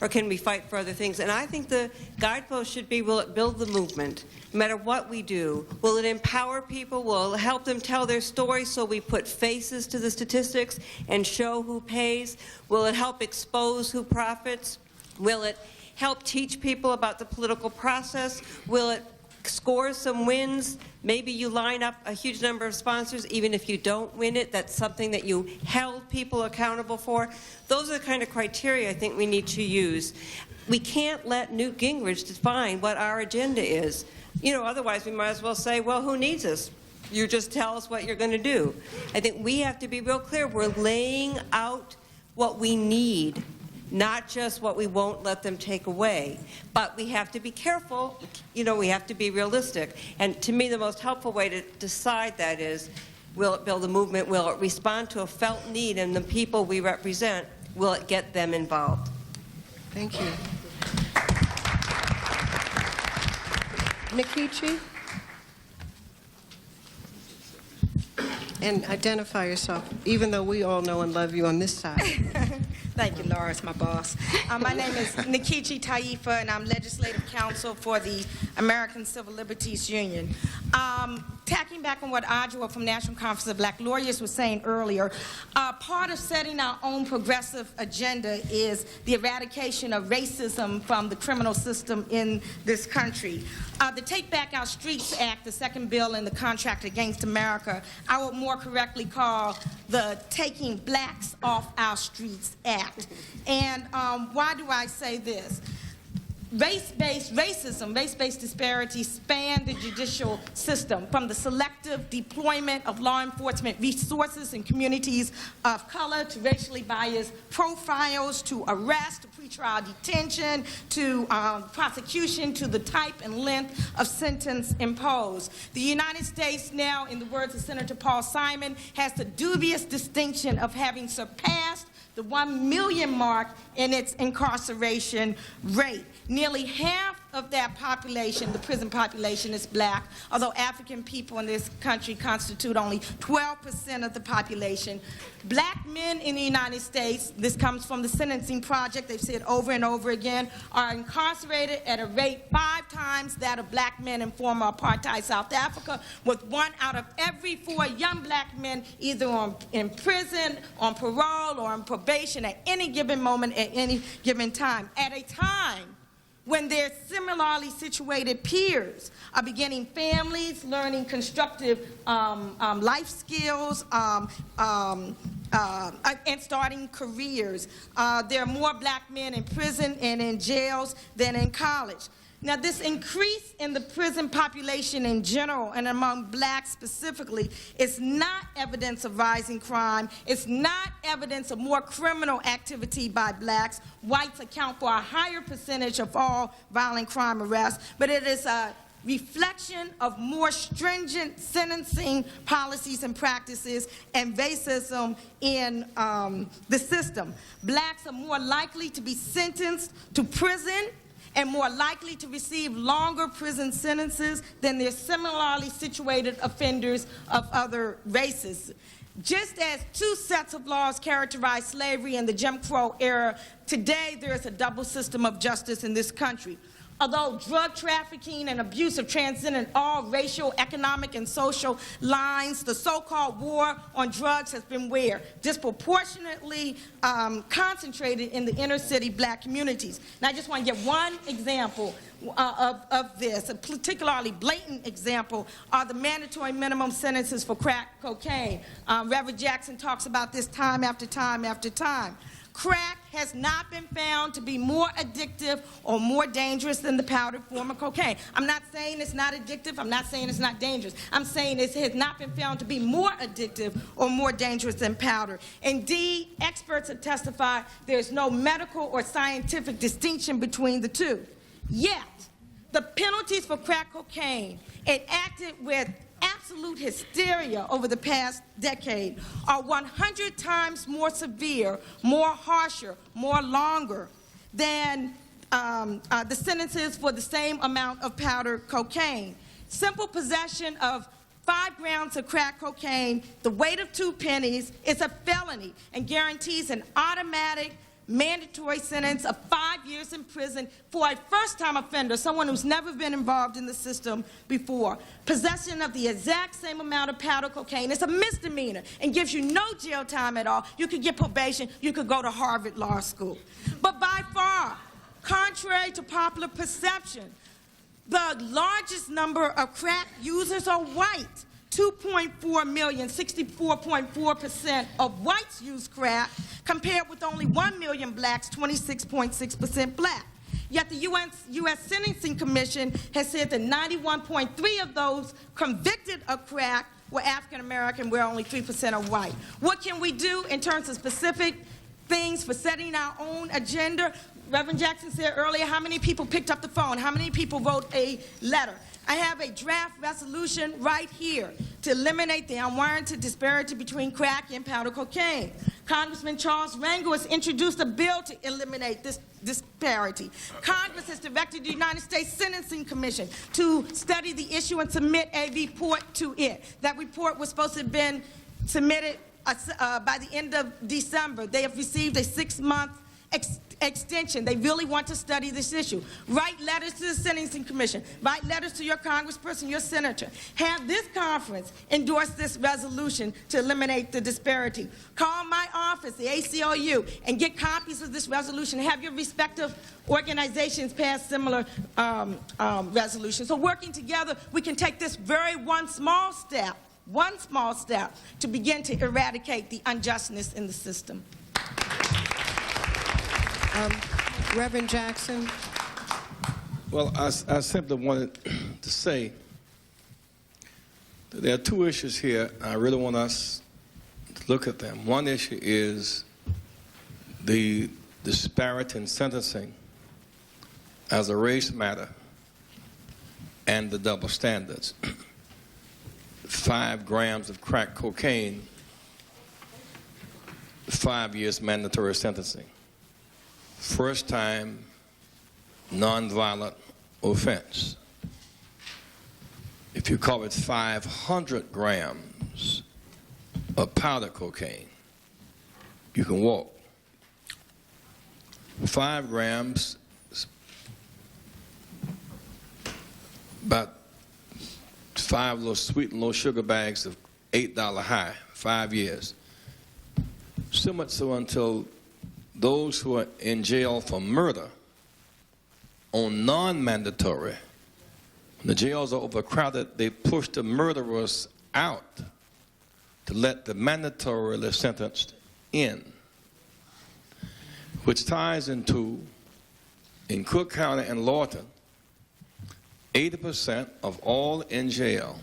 or can we fight for other things? And I think the guidepost should be, will it build the movement? No matter what we do, will it empower people? Will it help them tell their story so we put faces to the statistics and show who pays? Will it help expose who profits? Will it help teach people about the political process? Will it score some wins? Maybe you line up a huge number of sponsors, even if you don't win it. That's something that you held people accountable for. Those are the kind of criteria I think we need to use. We can't let Newt Gingrich define what our agenda is. You know, otherwise we might as well say, well, who needs us? You just tell us what you're going to do. I think we have to be real clear. We're laying out what we need, not just what we won't let them take away. But we have to be careful. You know, we have to be realistic. And to me, the most helpful way to decide that is, will it build a movement? Will it respond to a felt need in the people we represent? Will it get them involved? Thank you. Nikichi? And identify yourself, even though we all know and love you on this side. Thank you, Laura. It's my boss. My name is Nikichi Taifa, and I'm legislative counsel for the American Civil Liberties Union. Tacking back on what Adjoa from National Conference of Black Lawyers was saying earlier, part of setting our own progressive agenda is the eradication of racism from the criminal system in this country. The Take Back Our Streets Act, the second bill in the Contract Against America, I would more correctly call the Taking Blacks Off Our Streets Act. And why do I say this? Race-based racism, race-based disparities span the judicial system, from the selective deployment of law enforcement resources in communities of color to racially biased profiles, to arrest, to pretrial detention, to prosecution, to the type and length of sentence imposed. The United States now, in the words of Senator Paul Simon, has the dubious distinction of having surpassed the 1 million mark in its incarceration rate. Nearly half of that population, the prison population, is black, although African people in this country constitute only 12% of the population. Black men in the United States, this comes from the Sentencing Project, they've said over and over again, are incarcerated at a rate 5 times that of black men in former apartheid South Africa, with 1 out of every 4 young black men either in prison, on parole, or on probation at any given moment, at any given time. At a time when their similarly situated peers are beginning families, learning constructive life skills, and starting careers. There are more black men in prison and in jails than in college. Now, this increase in the prison population in general and among blacks specifically is not evidence of rising crime. It's not evidence of more criminal activity by blacks. Whites account for a higher percentage of all violent crime arrests, but it is a reflection of more stringent sentencing policies and practices and racism in the system. Blacks are more likely to be sentenced to prison and more likely to receive longer prison sentences than their similarly situated offenders of other races. Just as two sets of laws characterized slavery in the Jim Crow era, today there is a double system of justice in this country. Although drug trafficking and abuse have transcended all racial, economic, and social lines, the so-called war on drugs has been where? Disproportionately concentrated in the inner city black communities. And I just want to give one example of this. A particularly blatant example are the mandatory minimum sentences for crack cocaine. Reverend Jackson talks about this time after time after time. Crack has not been found to be more addictive or more dangerous than the powdered form of cocaine. I'm not saying it's not addictive. I'm not saying it's not dangerous. I'm saying it has not been found to be more addictive or more dangerous than powder. Indeed, experts have testified there's no medical or scientific distinction between the two. Yet, the penalties for crack cocaine enacted with absolute hysteria over the past decade are 100 times more severe, more harsher, more longer than the sentences for the same amount of powder cocaine. Simple possession of 5 grams of crack cocaine, the weight of 2 pennies, is a felony and guarantees an automatic mandatory sentence of 5 years in prison for a first-time offender, someone who's never been involved in the system before. Possession of the exact same amount of powder cocaine is a misdemeanor and gives you no jail time at all. You could get probation. You could go to Harvard Law School. But by far, contrary to popular perception, the largest number of crack users are white. 2.4 million, 64.4% of whites use crack, compared with only 1 million blacks, 26.6% black. Yet the U.S. Sentencing Commission has said that 91.3% of those convicted of crack were African American, where only 3% are white. What can we do in terms of specific things for setting our own agenda? Reverend Jackson said earlier, how many people picked up the phone? How many people wrote a letter? I have a draft resolution right here to eliminate the unwarranted disparity between crack and powder cocaine. Congressman Charles Rangel has introduced a bill to eliminate this disparity. Congress has directed the United States Sentencing Commission to study the issue and submit a report to it. That report was supposed to have been submitted by the end of December. They have received a 6-month extension. They really want to study this issue. Write letters to the Sentencing Commission. Write letters to your congressperson, your senator. Have this conference endorse this resolution to eliminate the disparity. Call my office, the ACLU, and get copies of this resolution. Have your respective organizations pass similar resolutions. So working together, we can take this very one small step to begin to eradicate the unjustness in the system. Reverend Jackson. Well, I simply wanted to say that there are 2 issues here. I really want us to look at them. One issue is the disparity in sentencing as a race matter and the double standards. 5 grams of crack cocaine, 5 years mandatory sentencing. First time nonviolent offense. If you call it 500 grams of powder cocaine, you can walk. 5 grams, about 5 little sweet and low sugar bags of $8 high, 5 years. So much so until those who are in jail for murder on non-mandatory, when the jails are overcrowded, they push the murderers out to let the mandatorily sentenced in, which ties into, in Cook County and Lawton, 80% of all in jail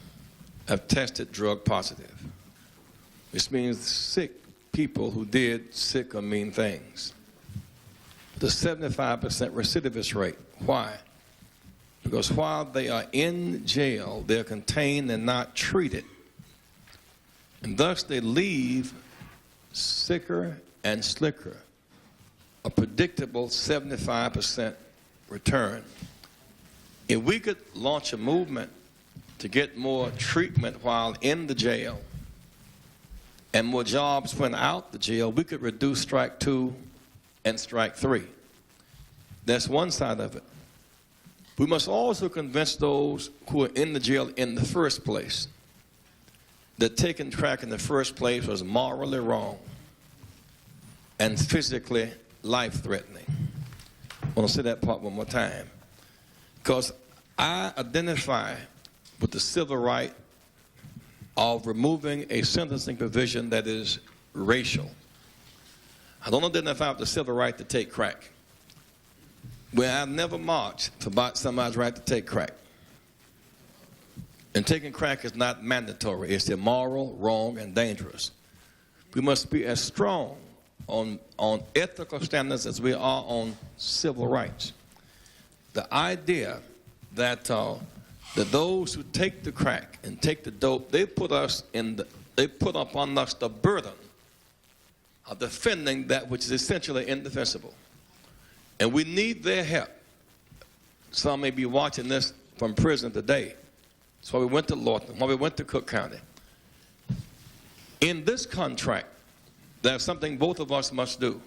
have tested drug positive, which means sick people who did sick or mean things. The 75% recidivist rate. Why? Because while they are in jail, they're contained and not treated. And thus they leave sicker and slicker, a predictable 75% return. If we could launch a movement to get more treatment while in the jail and more jobs when out the jail, we could reduce strike 2 and strike 3. That's one side of it. We must also convince those who are in the jail in the first place that taking crack in the first place was morally wrong and physically life-threatening. I want to say that part one more time. Because I identify with the civil right of removing a sentencing provision that is racial. I don't identify with the civil right to take crack. Well, I've never marched for somebody's right to take crack. And taking crack is not mandatory. It's immoral, wrong, and dangerous. We must be as strong on ethical standards as we are on civil rights. The idea that that those who take the crack and take the dope, they put upon us the burden of defending that which is essentially indefensible. And we need their help. Some may be watching this from prison today. That's why we went to Lawton, why we went to Cook County. In this contract, there's something both of us must do.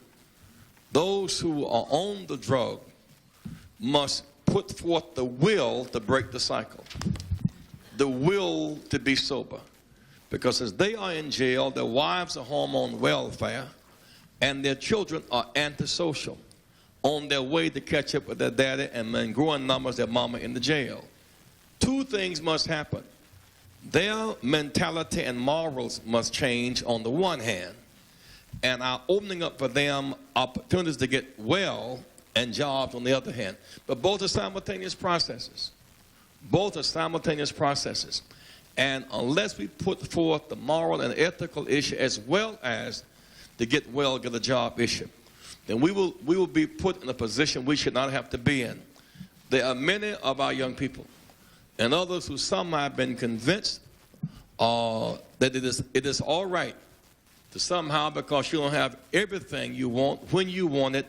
Those who are on the drug must put forth the will to break the cycle, the will to be sober. Because as they are in jail, their wives are home on welfare, and their children are antisocial, on their way to catch up with their daddy, and in growing numbers, their mama in the jail. Two things must happen. Their mentality and morals must change on the one hand, and our opening up for them opportunities to get well and jobs on the other hand. But both are simultaneous processes. Both are simultaneous processes. And unless we put forth the moral and ethical issue as well as the get well, get a job issue, then we will be put in a position we should not have to be in. There are many of our young people and others who somehow have been convinced that it is all right to somehow, because you don't have everything you want when you want it,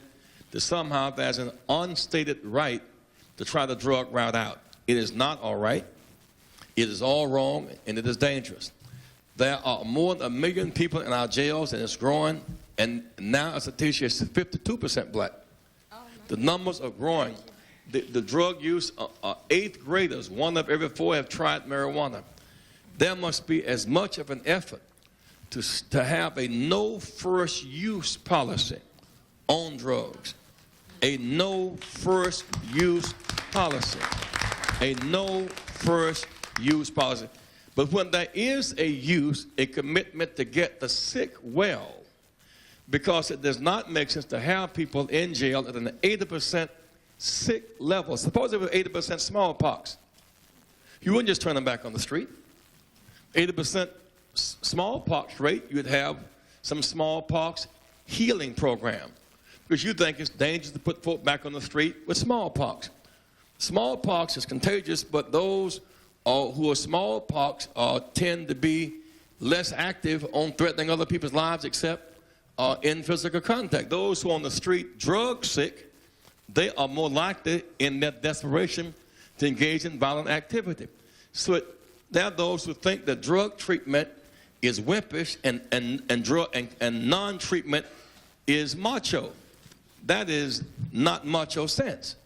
to somehow there's an unstated right to try the drug route out. It is not all right. It is all wrong, and it is dangerous. There are more than 1 million people in our jails, and it's growing. And now, as a teacher, it's 52% black. The numbers are growing. The drug use, 8th graders, 1 of every 4 have tried marijuana. There must be as much of an effort to have a no first use policy on drugs. A no first use policy. A no first use policy. But when there is a use, a commitment to get the sick well, because it does not make sense to have people in jail at an 80% sick level. Suppose it was 80% smallpox. You wouldn't just turn them back on the street. 80% smallpox rate, you'd have some smallpox healing program, because you think it's dangerous to put folk back on the street with smallpox. Smallpox is contagious, but those who are smallpox tend to be less active on threatening other people's lives except in physical contact. Those who are on the street drug sick, they are more likely in their desperation to engage in violent activity. So there are those who think that drug treatment is wimpish and non-treatment is macho. That is not macho sense.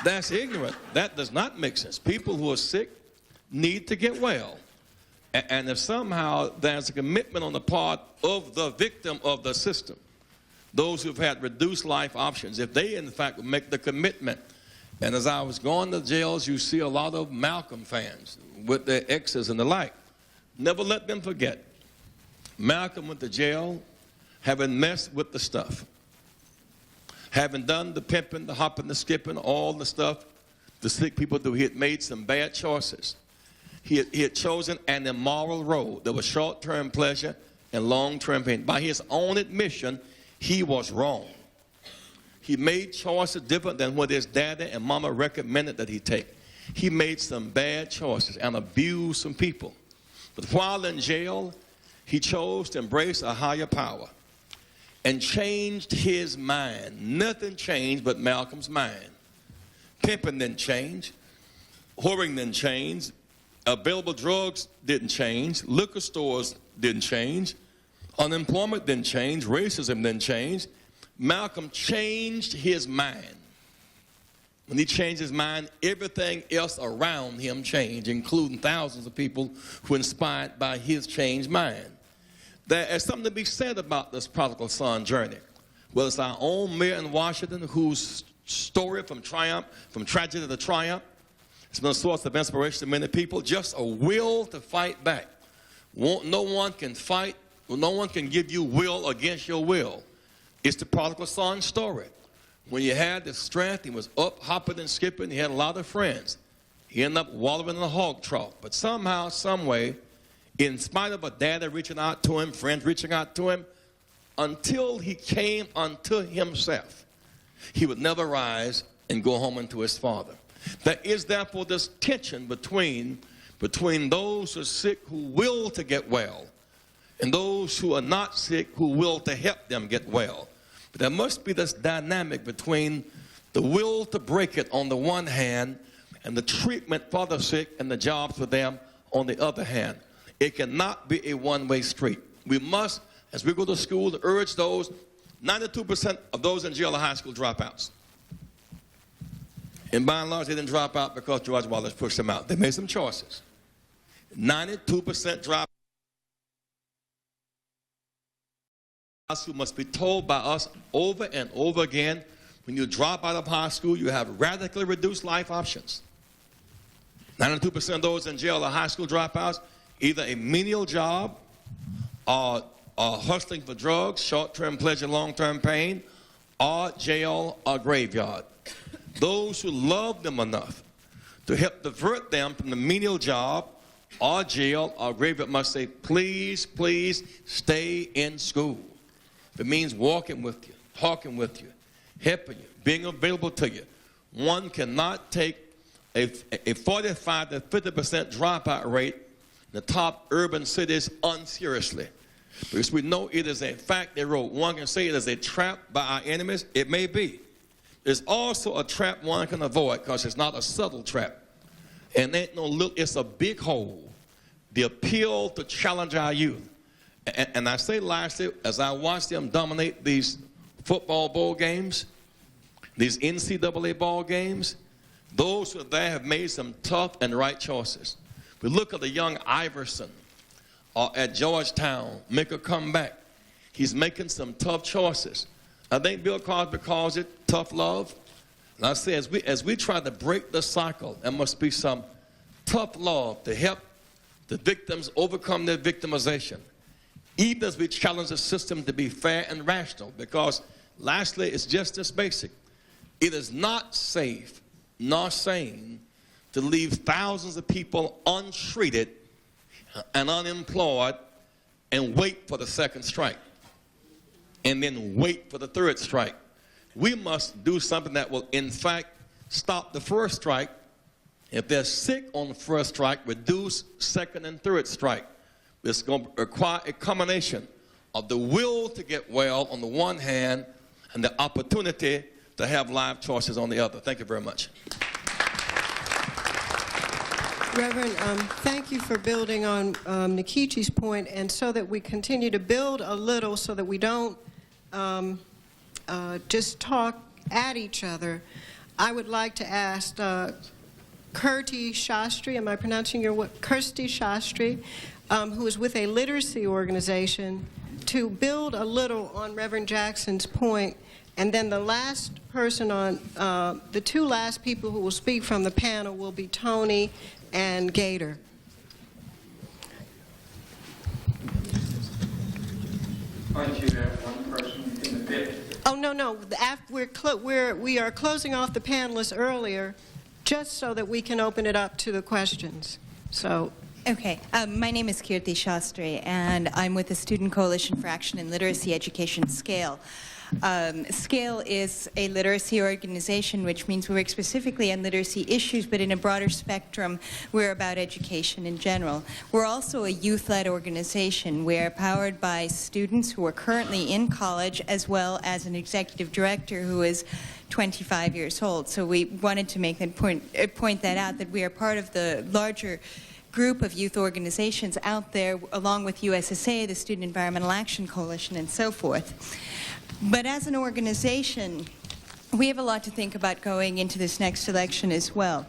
That's ignorant. That does not make sense. People who are sick need to get well. And if somehow there's a commitment on the part of the victim of the system, those who've had reduced life options, if they in fact would make the commitment. And as I was going to jails, you see a lot of Malcolm fans with their exes and the like. Never let them forget. Malcolm went to jail having messed with the stuff. Having done the pimping, the hopping, the skipping, all the stuff the sick people do. He had made some bad choices. He had chosen an immoral road. There was short-term pleasure and long-term pain. By his own admission, he was wrong. He made choices different than what his daddy and mama recommended that he take. He made some bad choices and abused some people. But while in jail, he chose to embrace a higher power and changed his mind. Nothing changed but Malcolm's mind. Pimping didn't change. Whoring didn't change. Available drugs didn't change. Liquor stores didn't change. Unemployment didn't change. Racism didn't change. Malcolm changed his mind. When he changed his mind, everything else around him changed, including thousands of people who were inspired by his changed mind. There is something to be said about this prodigal son journey. Well, it's our own mayor in Washington whose story from tragedy to triumph, it's been a source of inspiration to many people. Just a will to fight back. No one can fight, no one can give you will against your will. It's the prodigal son story. When he had the strength, he was up, hopping and skipping, he had a lot of friends. He ended up wallowing in a hog trough. But somehow, some way, in spite of a daddy reaching out to him, friends reaching out to him, until he came unto himself, he would never rise and go home unto his father. There is therefore this tension between those who are sick who will to get well and those who are not sick who will to help them get well. But there must be this dynamic between the will to break it on the one hand and the treatment for the sick and the jobs for them on the other hand. It cannot be a one-way street. We must, as we go to school, to urge those, 92% of those in jail are high school dropouts. And by and large, they didn't drop out because George Wallace pushed them out. They made some choices. 92% drop who must be told by us over and over again, when you drop out of high school, you have radically reduced life options. 92% of those in jail are high school dropouts, either a menial job or hustling for drugs, short-term pleasure, long-term pain, or jail or graveyard. Those who love them enough to help divert them from the menial job or jail or graveyard must say, please, please stay in school. If it means walking with you, talking with you, helping you, being available to you, one cannot take a 45 to 50% dropout rate in the top urban cities unseriously. Because we know it is a fact they wrote. One can say it is a trap by our enemies. It may be. There's also a trap one can avoid because it's not a subtle trap. And ain't no little, it's a big hole. The appeal to challenge our youth. And I say lastly, as I watch them dominate these football bowl games, these NCAA ball games, those who are there have made some tough and right choices. We look at the young Iverson at Georgetown, make a comeback. He's making some tough choices. I think Bill Cosby calls it tough love. And I say, as we try to break the cycle, there must be some tough love to help the victims overcome their victimization. Even as we challenge the system to be fair and rational, because lastly, it's just this basic. It is not safe nor sane to leave thousands of people untreated and unemployed and wait for the second strike and then wait for the third strike. We must do something that will, in fact, stop the first strike. If they're sick on the first strike, reduce second and third strike. It's going to require a combination of the will to get well on the one hand and the opportunity to have life choices on the other. Thank you very much. Reverend, thank you for building on Nikichi's point, and so that we continue to build a little so that we don't just talk at each other. I would like to ask Kirti Shastri, am I pronouncing your what? Kirsty Shastri, who is with a literacy organization, to build a little on Reverend Jackson's point, and then the last person on, the two last people who will speak from the panel will be Tony and Gator. Aren't you have one person in the pit? Oh, no. We are closing off the panelists earlier just so that we can open it up to the questions. So. Okay, my name is Kirti Shastri, and I'm with the Student Coalition for Action in Literacy Education Scale. SCALE is a literacy organization, which means we work specifically on literacy issues, but in a broader spectrum, we're about education in general. We're also a youth-led organization. We're powered by students who are currently in college, as well as an executive director who is 25 years old. So we wanted to make that point that out, that we are part of the larger group of youth organizations out there, along with USSA, the Student Environmental Action Coalition, and so forth. But as an organization, we have a lot to think about going into this next election as well.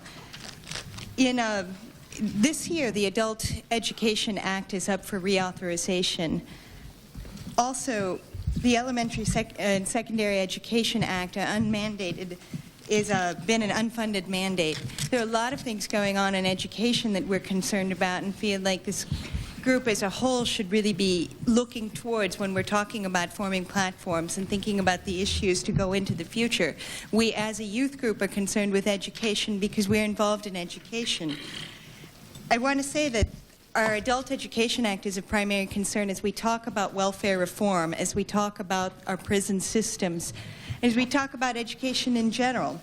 This year, the Adult Education Act is up for reauthorization. Also, the Elementary and Secondary Education Act, unmandated, is been an unfunded mandate. There are a lot of things going on in education that we're concerned about and feel like this group as a whole should really be looking towards when we're talking about forming platforms and thinking about the issues to go into the future. We as a youth group are concerned with education because we're involved in education. I want to say that our Adult Education Act is a primary concern as we talk about welfare reform, as we talk about our prison systems, as we talk about education in general.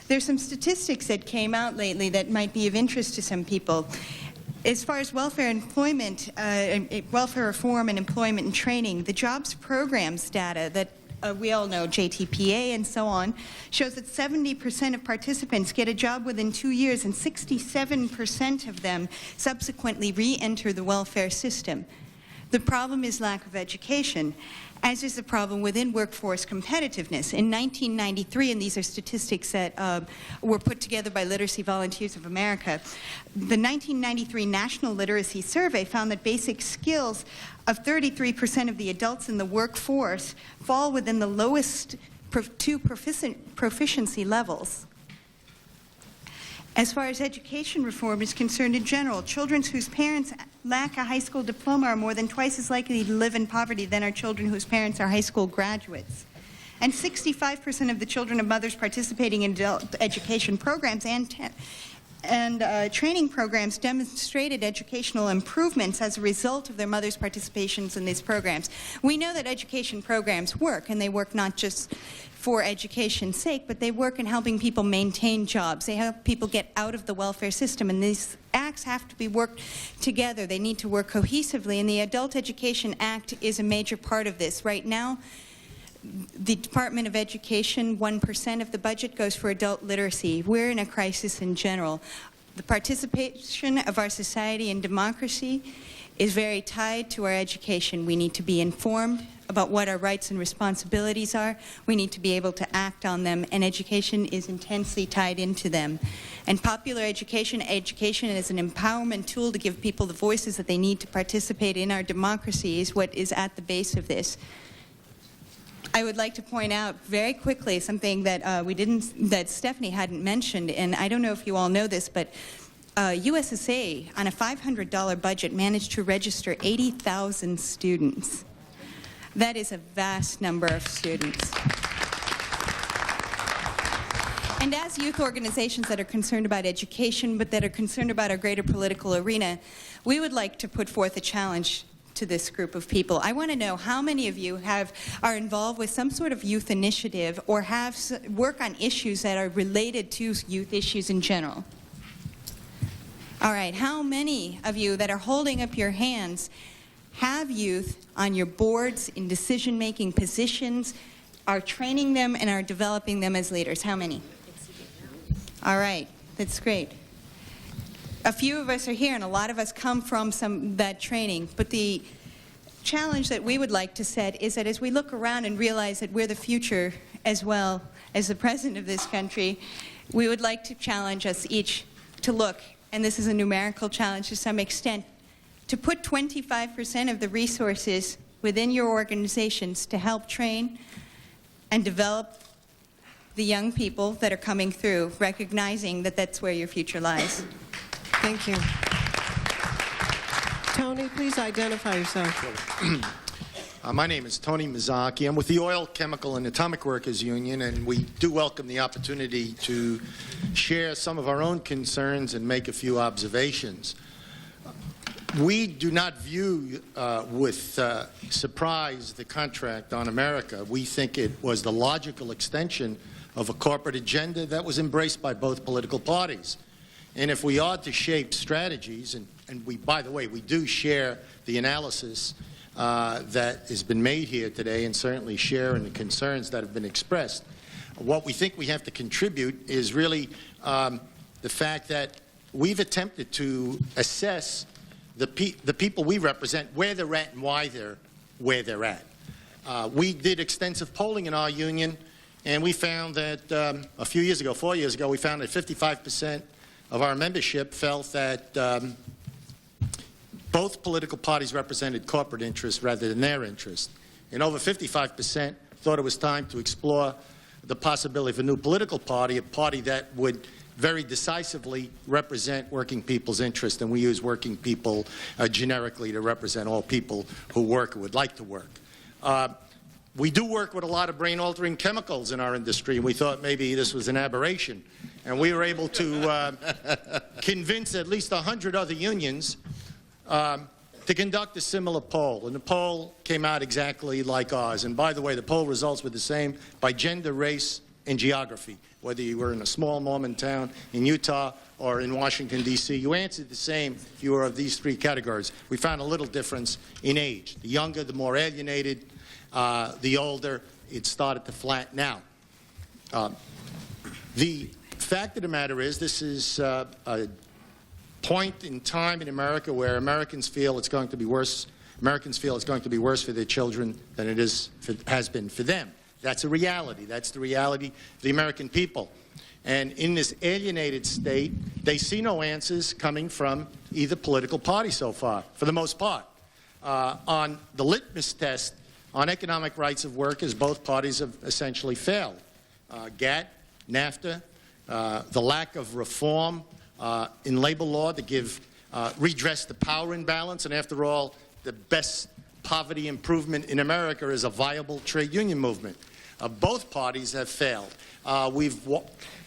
There's some statistics that came out lately that might be of interest to some people. As far as welfare reform and employment and training, the jobs programs data that we all know, JTPA and so on, shows that 70% of participants get a job within 2 years, and 67% of them subsequently re-enter the welfare system. The problem is lack of education, as is the problem within workforce competitiveness. In 1993, and these are statistics that were put together by Literacy Volunteers of America, the 1993 National Literacy Survey found that basic skills of 33% of the adults in the workforce fall within the lowest two proficiency levels. As far as education reform is concerned in general, children whose parents lack a high school diploma are more than twice as likely to live in poverty than are children whose parents are high school graduates. And 65% of the children of mothers participating in adult education programs and training programs demonstrated educational improvements as a result of their mothers' participations in these programs. We know that education programs work, and they work not just for education's sake, but they work in helping people maintain jobs. They help people get out of the welfare system, and these acts have to be worked together. They need to work cohesively, and the Adult Education Act is a major part of this. Right now, the Department of Education, 1% of the budget goes for adult literacy. We're in a crisis in general. The participation of our society in democracy is very tied to our education. We need to be informed about what our rights and responsibilities are. We need to be able to act on them, and education is intensely tied into them. And popular education is an empowerment tool to give people the voices that they need to participate in our democracy is what is at the base of this. I would like to point out very quickly something that that Stephanie hadn't mentioned, and I don't know if you all know this, but USSA, on a $500 budget, managed to register 80,000 students. That is a vast number of students. And as youth organizations that are concerned about education, but that are concerned about our greater political arena, we would like to put forth a challenge to this group of people. I want to know how many of you are involved with some sort of youth initiative or work on issues that are related to youth issues in general. All right, how many of you that are holding up your hands have youth on your boards in decision-making positions, are training them and are developing them as leaders? How many? All right, that's great. A few of us are here, and a lot of us come from that training. But the challenge that we would like to set is that as we look around and realize that we're the future as well as the present of this country, we would like to challenge us each to look, and this is a numerical challenge to some extent, to put 25% of the resources within your organizations to help train and develop the young people that are coming through, recognizing that that's where your future lies. Thank you. Tony, please identify yourself. My name is Tony Mizaki. I'm with the Oil, Chemical, and Atomic Workers Union, and we do welcome the opportunity to share some of our own concerns and make a few observations. We do not view with surprise the contract on America. We think it was the logical extension of a corporate agenda that was embraced by both political parties. And if we are to shape strategies, and we, by the way, we do share the analysis that has been made here today, and certainly share in the concerns that have been expressed, what we think we have to contribute is really the fact that we've attempted to assess the people we represent, where they're at and why they're where they're at. We did extensive polling in our union, and we found that a few years ago, 4 years ago, we found that 55% of our membership felt that both political parties represented corporate interests rather than their interests. And over 55% thought it was time to explore the possibility of a new political party, a party that would very decisively represent working people's interests, and we use working people generically to represent all people who work or would like to work. We do work with a lot of brain-altering chemicals in our industry, and we thought maybe this was an aberration. And we were able to convince at least 100 other unions to conduct a similar poll. And the poll came out exactly like ours. And by the way, the poll results were the same by gender, race, and geography. Whether you were in a small Mormon town in Utah or in Washington, D.C., you answered the same if you were of these three categories. We found a little difference in age. The younger, the more alienated, the older, it started to flatten out. The fact of the matter is this is a point in time in America where Americans feel it's going to be worse. Americans feel it's going to be worse for their children than it has been for them. That's a reality. That's the reality of the American people. And in this alienated state, they see no answers coming from either political party so far, for the most part. On the litmus test on economic rights of workers, both parties have essentially failed. GATT, NAFTA, the lack of reform in labor law to give redress the power imbalance, and after all, the best poverty improvement in America is a viable trade union movement. Both parties have failed. We've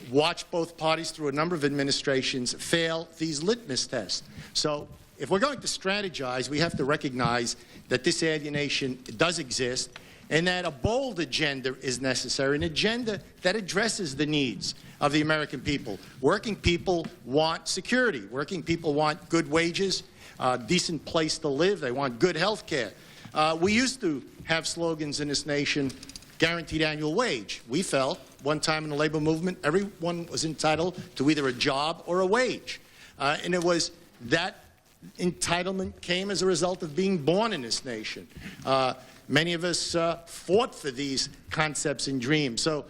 watched both parties through a number of administrations fail these litmus tests. So if we're going to strategize, we have to recognize that this alienation does exist and that a bold agenda is necessary, an agenda that addresses the needs of the American people. Working people want security. Working people want good wages, a decent place to live. They want good health care. We used to have slogans in this nation, guaranteed annual wage. We felt one time in the labor movement, everyone was entitled to either a job or a wage. And it was that entitlement came as a result of being born in this nation. Many of us fought for these concepts and dreams. So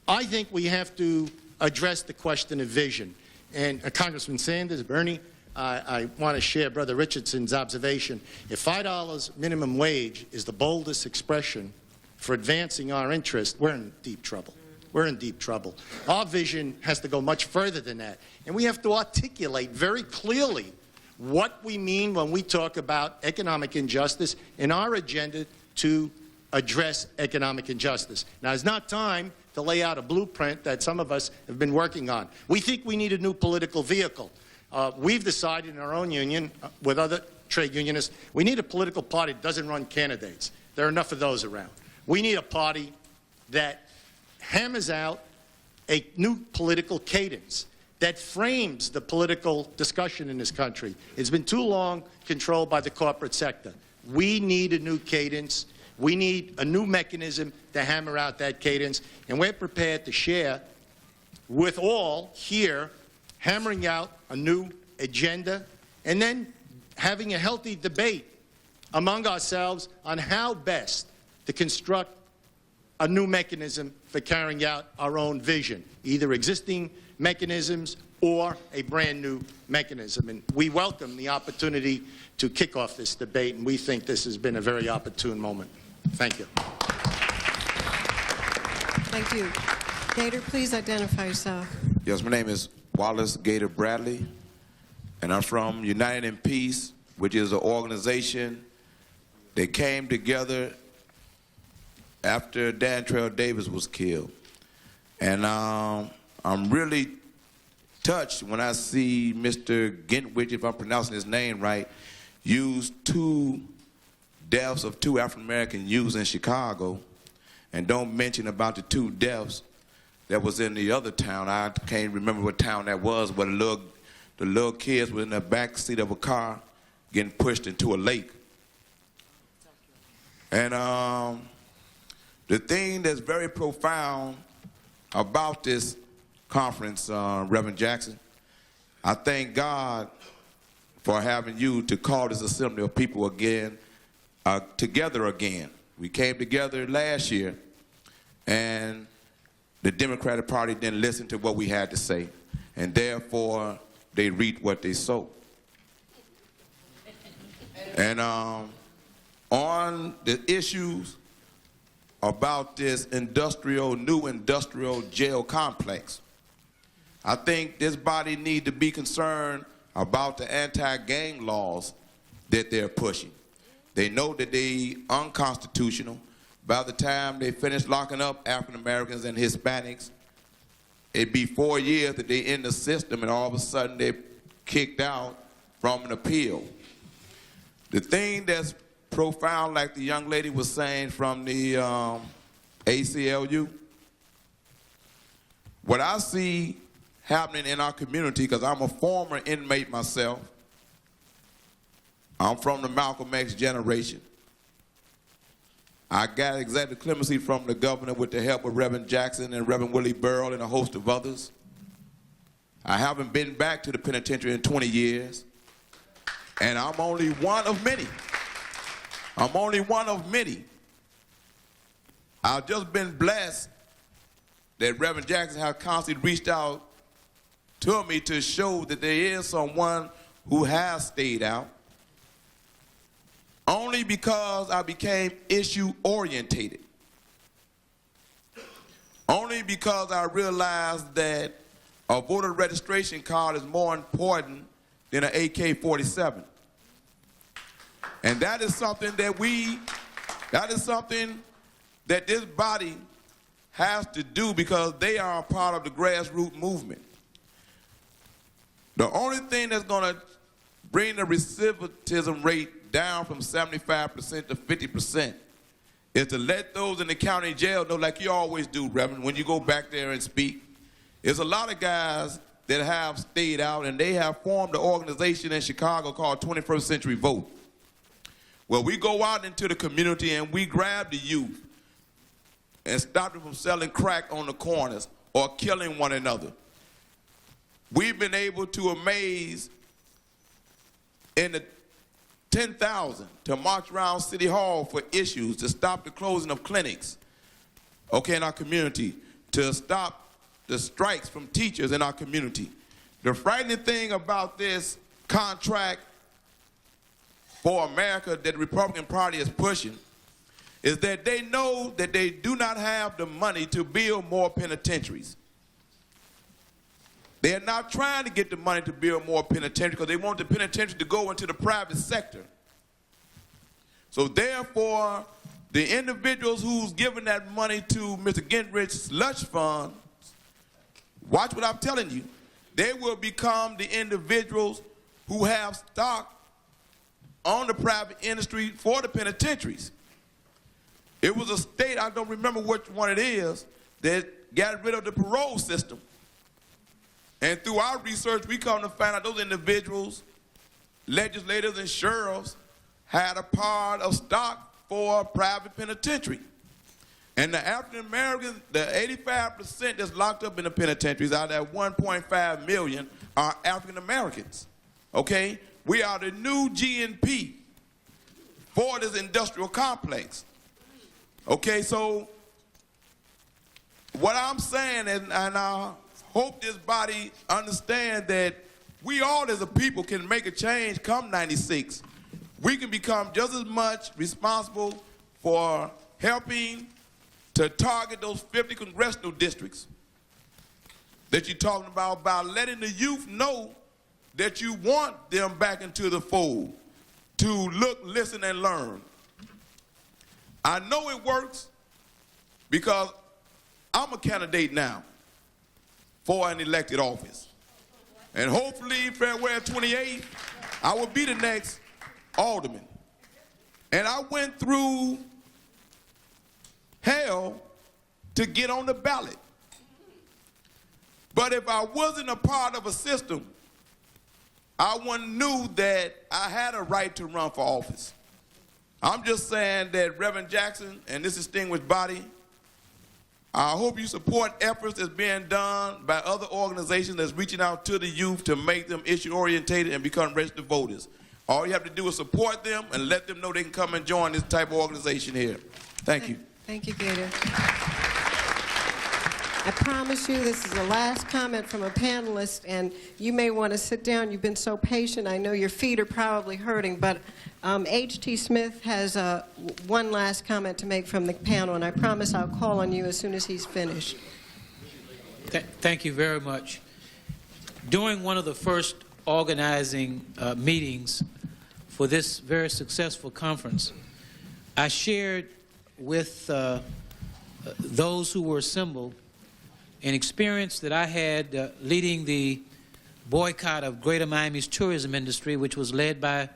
I think we have to address the question of vision. And Congressman Sanders, Bernie, I want to share Brother Richardson's observation. If $5 minimum wage is the boldest expression for advancing our interest, we're in deep trouble. We're in deep trouble. Our vision has to go much further than that. And we have to articulate very clearly what we mean when we talk about economic injustice in our agenda to address economic injustice. Now, it's not time to lay out a blueprint that some of us have been working on. We think we need a new political vehicle. We've decided in our own union, with other trade unionists, we need a political party that doesn't run candidates. There are enough of those around. We need a party that hammers out a new political cadence that frames the political discussion in this country. It's been too long controlled by the corporate sector. We need a new cadence. We need a new mechanism to hammer out that cadence, and we're prepared to share with all here, hammering out a new agenda, and then having a healthy debate among ourselves on how best to construct a new mechanism for carrying out our own vision, either existing mechanisms or a brand new mechanism. And we welcome the opportunity to kick off this debate, and we think this has been a very opportune moment. Thank you. Thank you. Gator, please identify yourself. Yes, my name is Wallace Gator Bradley, and I'm from United in Peace, which is an organization that came together after Dantrell Davis was killed. And I'm really touched when I see Mr. Gentwich, if I'm pronouncing his name right, use 2 deaths of 2 African-American youths in Chicago and don't mention about the 2 deaths that was in the other town. I can't remember what town that was, but the little kids were in the back seat of a car getting pushed into a lake. And the thing that's very profound about this conference, Reverend Jackson, I thank God for having you to call this assembly of people again, together again. We came together last year, and the Democratic Party didn't listen to what we had to say, and therefore they reaped what they sowed. And on the issues about this new industrial jail complex, I think this body needs to be concerned about the anti-gang laws that they're pushing. They know that they're unconstitutional. By the time they finish locking up African Americans and Hispanics, it'd be 4 years that they're in the system, and all of a sudden they're kicked out from an appeal. The thing that's profound, like the young lady was saying from the ACLU, what I see happening in our community, because I'm a former inmate myself, I'm from the Malcolm X generation. I got executive clemency from the governor with the help of Reverend Jackson and Reverend Willie Barrow and a host of others. I haven't been back to the penitentiary in 20 years, and I'm only one of many. I'm only one of many. I've just been blessed that Reverend Jackson has constantly reached out to me to show that there is someone who has stayed out, only because I became issue-orientated. Only because I realized that a voter registration card is more important than an AK-47. And that is something that this body has to do, because they are a part of the grassroots movement. The only thing that's going to bring the recidivism rate down from 75% to 50% is to let those in the county jail know, like you always do, Reverend, when you go back there and speak. There's a lot of guys that have stayed out, and they have formed an organization in Chicago called 21st Century Vote. Well, we go out into the community and we grab the youth and stop them from selling crack on the corners or killing one another. We've been able to amaze in the 10,000 to march around City Hall for issues, to stop the closing of clinics, in our community, to stop the strikes from teachers in our community. The frightening thing about this contract for America that the Republican Party is pushing is that they know that they do not have the money to build more penitentiaries. They are not trying to get the money to build more penitentiaries because they want the penitentiary to go into the private sector. So therefore, the individuals who's giving that money to Mr. Gingrich's slush funds, watch what I'm telling you, they will become the individuals who have stock on the private industry for the penitentiaries. It was a state, I don't remember which one it is, that got rid of the parole system. And through our research, we come to find out those individuals, legislators and sheriffs, had a part of stock for a private penitentiary. And the African Americans, the 85% that's locked up in the penitentiaries out of that 1.5 million are African Americans. Okay? We are the new GNP for this industrial complex. Okay, so what I'm saying, and I hope this body understand that we all as a people can make a change come 96. We can become just as much responsible for helping to target those 50 congressional districts that you're talking about, by letting the youth know that you want them back into the fold to look, listen, and learn. I know it works because I'm a candidate now for an elected office. And hopefully, February 28th, I will be the next alderman. And I went through hell to get on the ballot. But if I wasn't a part of a system, I wouldn't knew that I had a right to run for office. I'm just saying that Reverend Jackson and this distinguished body, I hope you support efforts that's being done by other organizations that's reaching out to the youth to make them issue-orientated and become registered voters. All you have to do is support them and let them know they can come and join this type of organization here. Thank you. Thank you, Gator. I promise you this is the last comment from a panelist, and you may want to sit down. You've been so patient. I know your feet are probably hurting, but H.T. Smith has one last comment to make from the panel, and I promise I'll call on you as soon as he's finished. Thank you very much. During one of the first organizing meetings for this very successful conference, I shared with those who were assembled an experience that I had leading the boycott of Greater Miami's tourism industry, which was led by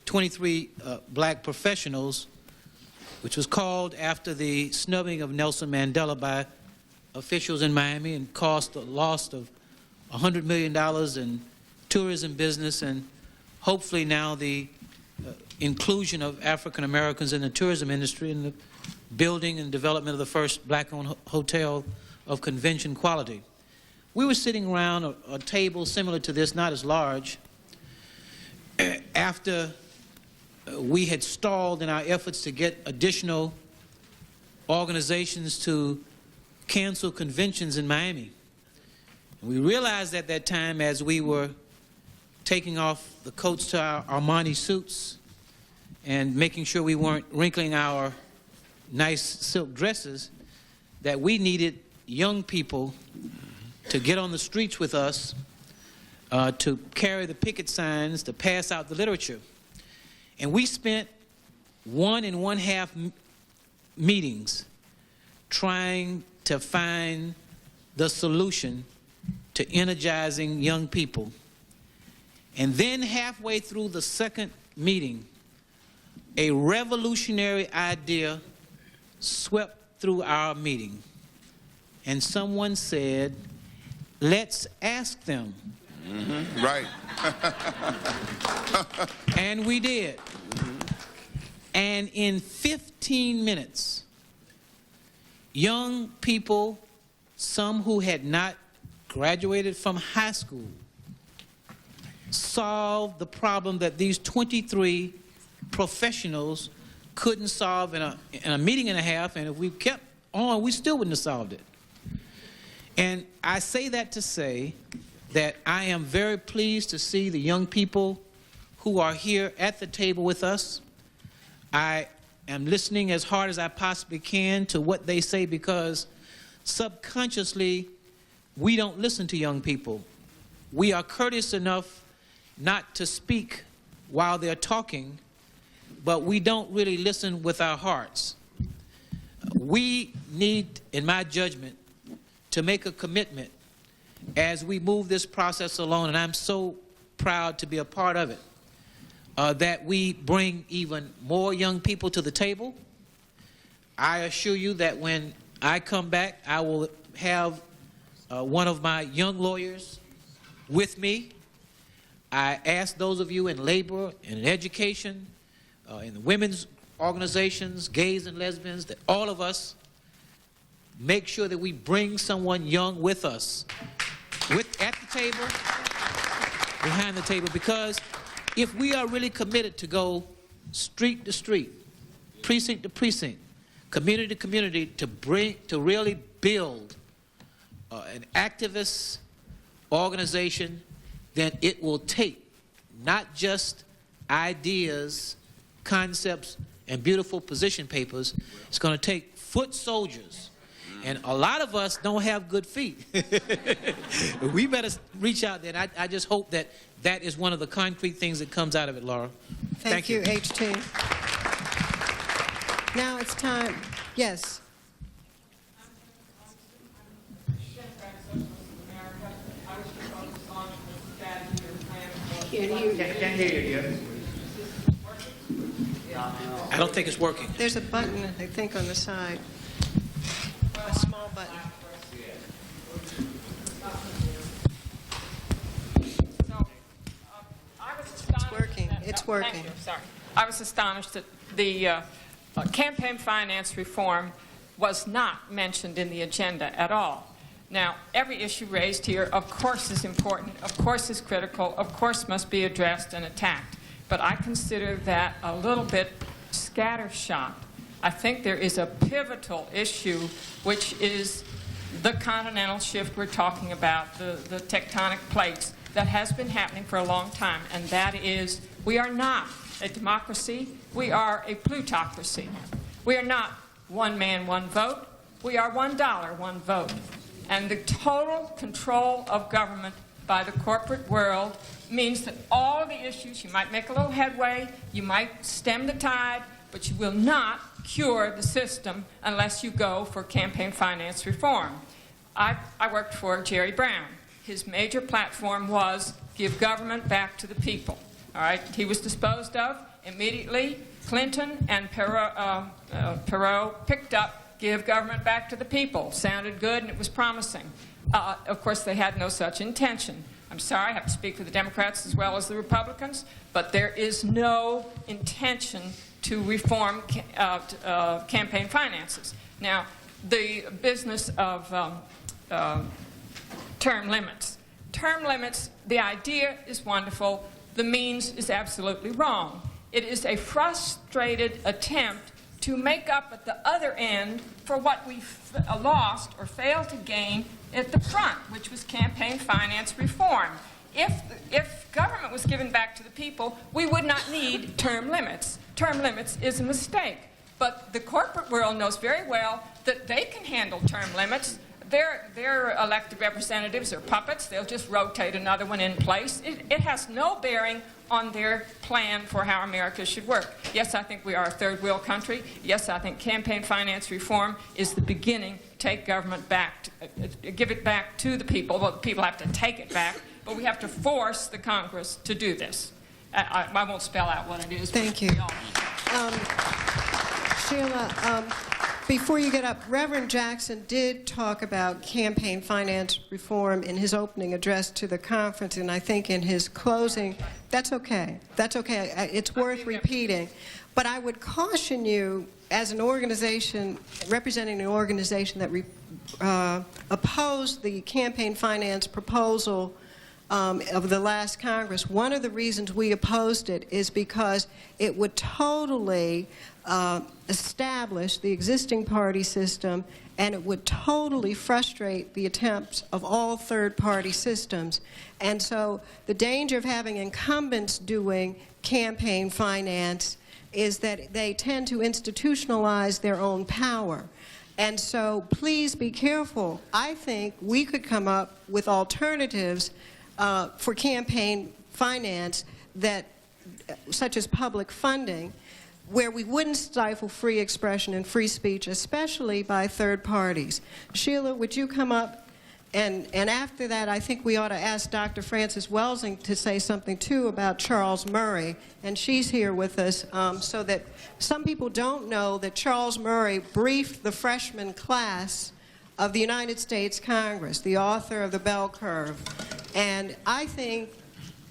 23 black professionals, which was called after the snubbing of Nelson Mandela by officials in Miami and cost a loss of $100 million in tourism business, and hopefully now the inclusion of African Americans in the tourism industry and the building and development of the first black-owned hotel of convention quality. We were sitting around a table similar to this, not as large, after we had stalled in our efforts to get additional organizations to cancel conventions in Miami. And we realized at that time, as we were taking off the coats to our Armani suits and making sure we weren't wrinkling our nice silk dresses, that we needed young people to get on the streets with us, to carry the picket signs, to pass out the literature. And we spent 1 1/2 meetings trying to find the solution to energizing young people. And then halfway through the second meeting, a revolutionary idea swept through our meeting. And someone said, let's ask them. Mm-hmm. Right. And we did. And in 15 minutes, young people, some who had not graduated from high school, solved the problem that these 23 professionals couldn't solve in a meeting and a half, and if we kept on, we still wouldn't have solved it. And I say that to say that I am very pleased to see the young people who are here at the table with us. I am listening as hard as I possibly can to what they say, because subconsciously we don't listen to young people. We are courteous enough not to speak while they're talking, but we don't really listen with our hearts. We need, in my judgment, to make a commitment as we move this process along, and I'm so proud to be a part of it, that we bring even more young people to the table. I assure you that when I come back, I will have one of my young lawyers with me. I ask those of you in labor and in education, in the women's organizations, gays and lesbians, that all of us make sure that we bring someone young with us, at the table, behind the table, because if we are really committed to go street to street, precinct to precinct, community to community, to really build an activist organization, then it will take not just ideas, concepts, and beautiful position papers. It's going to take foot soldiers. And a lot of us don't have good feet. We better reach out there. And I just hope that that is one of the concrete things that comes out of it, Laura. Thank you, H.T. Now it's time. Yes. I don't think it's working. There's a button, I think, on the side. A small button. It's working. It's working. Thank you. Sorry. I was astonished that the campaign finance reform was not mentioned in the agenda at all. Now, every issue raised here, of course, is important, of course is critical, of course must be addressed and attacked. But I consider that a little bit scattershot. I think there is a pivotal issue, which is the continental shift we're talking about, the tectonic plates that has been happening for a long time, and that is we are not a democracy, we are a plutocracy. We are not one man, one vote. We are $1, one vote. And the total control of government by the corporate world means that all of the issues, you might make a little headway, you might stem the tide, but you will not cure the system unless you go for campaign finance reform. I worked for Jerry Brown. His major platform was give government back to the people. All right? He was disposed of immediately. Clinton and Perot picked up give government back to the people. Sounded good and it was promising. Of course, they had no such intention. I'm sorry, I have to speak for the Democrats as well as the Republicans, but there is no intention to reform campaign finances. Now, the business of term limits. Term limits, the idea is wonderful. The means is absolutely wrong. It is a frustrated attempt to make up at the other end for what we lost or failed to gain at the front, which was campaign finance reform. If government was given back to the people, we would not need term limits. Term limits is a mistake. But the corporate world knows very well that they can handle term limits. Their elected representatives are puppets. They'll just rotate another one in place. It has no bearing on their plan for how America should work. Yes, I think we are a third world country. Yes, I think campaign finance reform is the beginning. Take government back, give it back to the people. Well, the people have to take it back, but we have to force the Congress to do this. I won't spell out what it is. Thank you. Sheila, before you get up, Reverend Jackson did talk about campaign finance reform in his opening address to the conference, and I think in his closing. That's okay. That's okay. It's worth repeating. But I would caution you, as an organization, representing an organization that opposed the campaign finance proposal of the last Congress, one of the reasons we opposed it is because it would totally establish the existing party system, and it would totally frustrate the attempts of all third-party systems. And so the danger of having incumbents doing campaign finance is that they tend to institutionalize their own power. And so please be careful. I think we could come up with alternatives for campaign finance that, such as public funding, where we wouldn't stifle free expression and free speech, especially by third parties. Sheila, would you come up? And after that, I think we ought to ask Dr. Frances Welsing to say something, too, about Charles Murray. And she's here with us so that some people don't know that Charles Murray briefed the freshman class of the United States Congress, the author of The Bell Curve. And I think,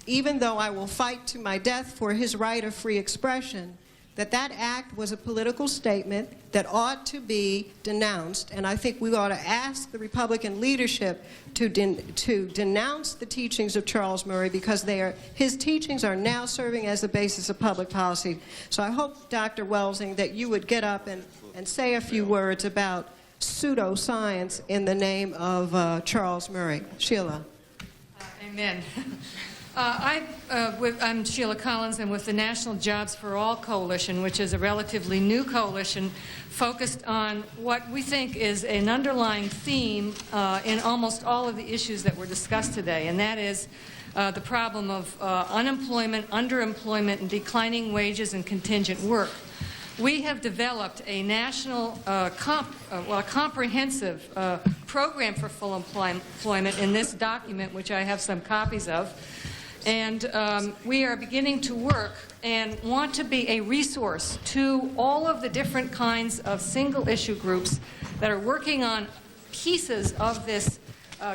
even though I will fight to my death for his right of free expression, that act was a political statement that ought to be denounced, and I think we ought to ask the Republican leadership to denounce the teachings of Charles Murray, because his teachings are now serving as the basis of public policy. So I hope, Dr. Welsing, that you would get up and say a few words about pseudoscience in the name of Charles Murray. Sheila. Amen. I'm Sheila Collins. I'm with the National Jobs for All Coalition, which is a relatively new coalition focused on what we think is an underlying theme in almost all of the issues that were discussed today, and that is the problem of unemployment, underemployment, and declining wages and contingent work. We have developed a national, a comprehensive program for full employment in this document, which I have some copies of. And we are beginning to work and want to be a resource to all of the different kinds of single-issue groups that are working on pieces of this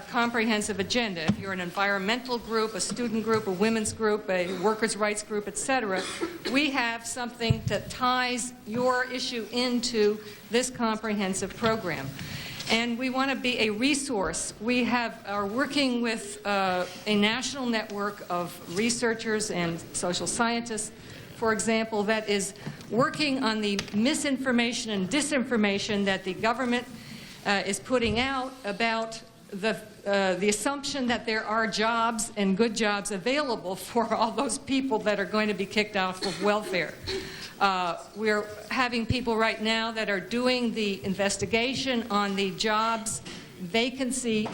comprehensive agenda. If you're an environmental group, a student group, a women's group, a workers' rights group, etc., we have something that ties your issue into this comprehensive program. And we want to be a resource. We are working with a national network of researchers and social scientists, for example, that is working on the misinformation and disinformation that the government is putting out about the assumption that there are jobs and good jobs available for all those people that are going to be kicked off of welfare. We're having people right now that are doing the investigation on the jobs vacancy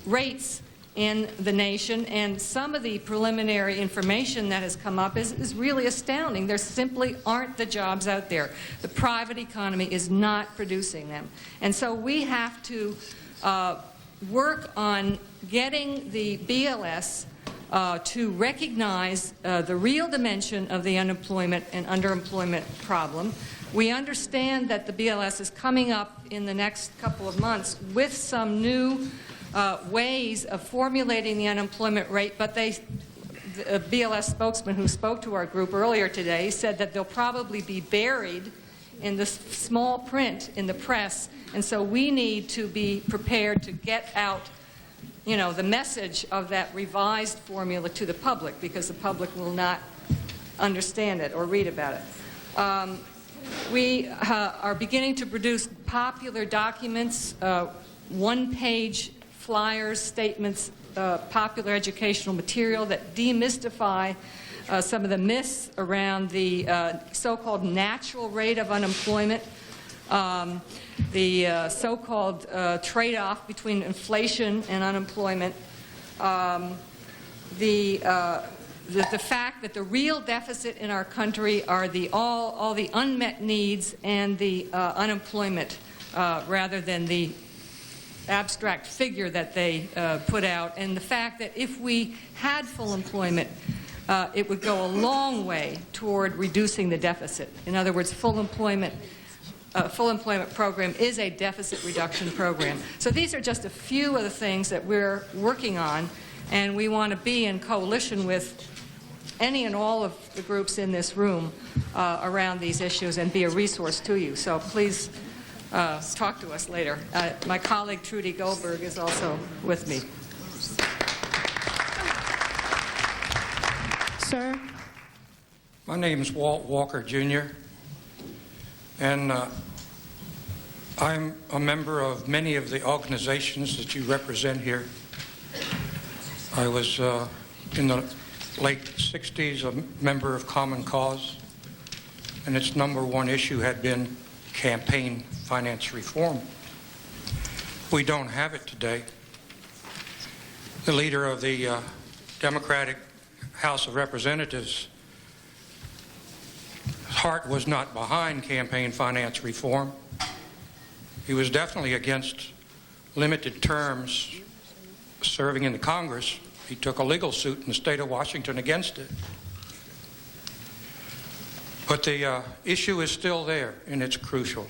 rates in the nation, and some of the preliminary information that has come up is really astounding. There simply aren't the jobs out there. The private economy is not producing them. And so we have to work on getting the BLS to recognize the real dimension of the unemployment and underemployment problem. We understand that the BLS is coming up in the next couple of months with some new ways of formulating the unemployment rate, but the BLS spokesman who spoke to our group earlier today said that they'll probably be buried in the small print in the press, and so we need to be prepared to get out, you know, the message of that revised formula to the public, because the public will not understand it or read about it. We are beginning to produce popular documents, one-page flyers, statements, popular educational material that demystify some of the myths around the so-called natural rate of unemployment, the so-called trade-off between inflation and unemployment, the fact that the real deficit in our country are all the unmet needs and the unemployment, rather than the abstract figure that they put out, and the fact that if we had full employment, it would go a long way toward reducing the deficit. In other words, full employment program is a deficit reduction program. So these are just a few of the things that we're working on, and we want to be in coalition with any and all of the groups in this room around these issues and be a resource to you. So please talk to us later. My colleague Trudy Goldberg is also with me. Sir? My name is Walt Walker, Jr., and I'm a member of many of the organizations that you represent here. I was, in the late 60s, a member of Common Cause, and its #1 issue had been campaign finance reform. We don't have it today. The leader of the Democratic House of Representatives' heart was not behind campaign finance reform. He was definitely against limited terms serving in the Congress. He took a legal suit in the state of Washington against it. But the issue is still there, and it's crucial.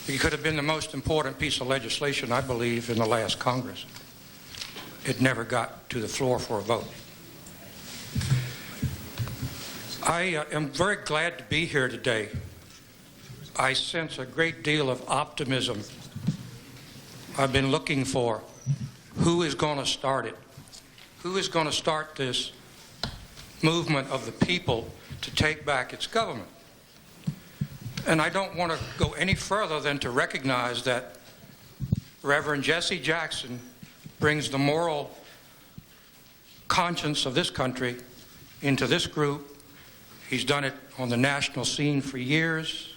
It could have been the most important piece of legislation, I believe, in the last Congress. It never got to the floor for a vote. I am very glad to be here today. I sense a great deal of optimism. I've been looking for who is going to start it. Who is going to start this movement of the people to take back its government? And I don't want to go any further than to recognize that Reverend Jesse Jackson brings the moral conscience of this country into this group. He's done it on the national scene for years.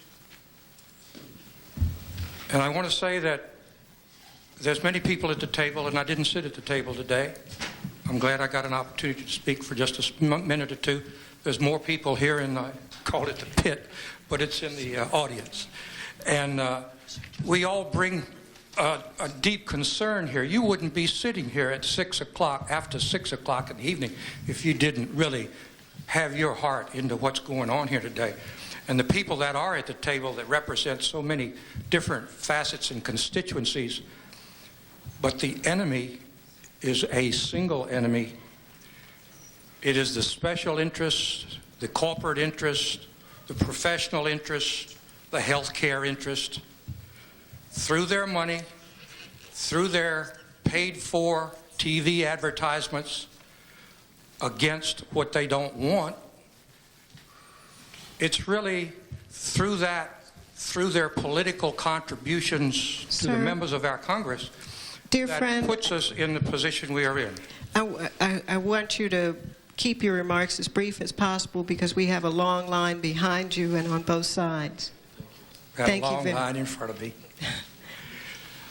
And I want to say that there's many people at the table, and I didn't sit at the table today. I'm glad I got an opportunity to speak for just a minute or two. There's more people here in, I call it the pit, but it's in the audience. And we all bring a deep concern here. You wouldn't be sitting here at 6 o'clock, after 6 o'clock in the evening, if you didn't really have your heart into what's going on here today. And the people that are at the table that represent so many different facets and constituencies, but the enemy is a single enemy. It is the special interest, the corporate interest, the professional interest, the healthcare interest. Through their money, through their paid-for TV advertisements against what they don't want, it's really through that, through their political contributions to the members of our Congress, that puts us in the position we are in. I want you to keep your remarks as brief as possible because we have a long line behind you and on both sides. Got a long line in front of me.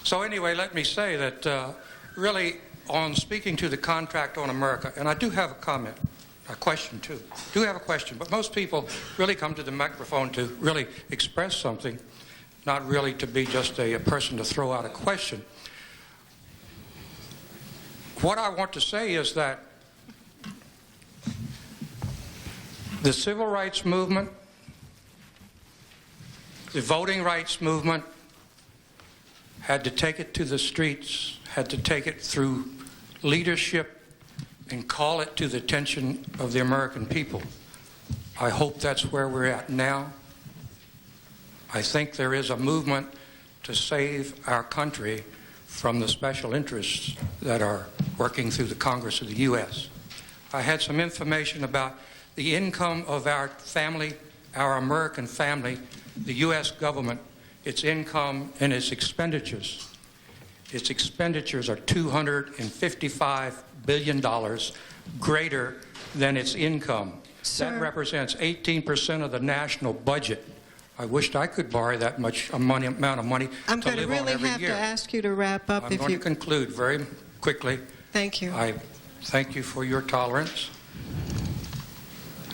So anyway, let me say that really on speaking to the contract on America, and I do have a comment, a question too. Do have a question, but most people really come to the microphone to really express something, not really to be just a person to throw out a question. What I want to say is that the civil rights movement, the voting rights movement, had to take it to the streets, had to take it through leadership and call it to the attention of the American people. I hope that's where we're at now. I think there is a movement to save our country from the special interests that are working through the Congress of the U.S. I had some information about the income of our family, our American family, the U.S. government, its income and its expenditures. Its expenditures are $255 billion greater than its income. That represents 18% of the national budget. I wished I could borrow that much amount of money I'm to going to live on really every have year. to ask you to wrap up. I'm going to conclude very quickly. Thank you. I thank you for your tolerance.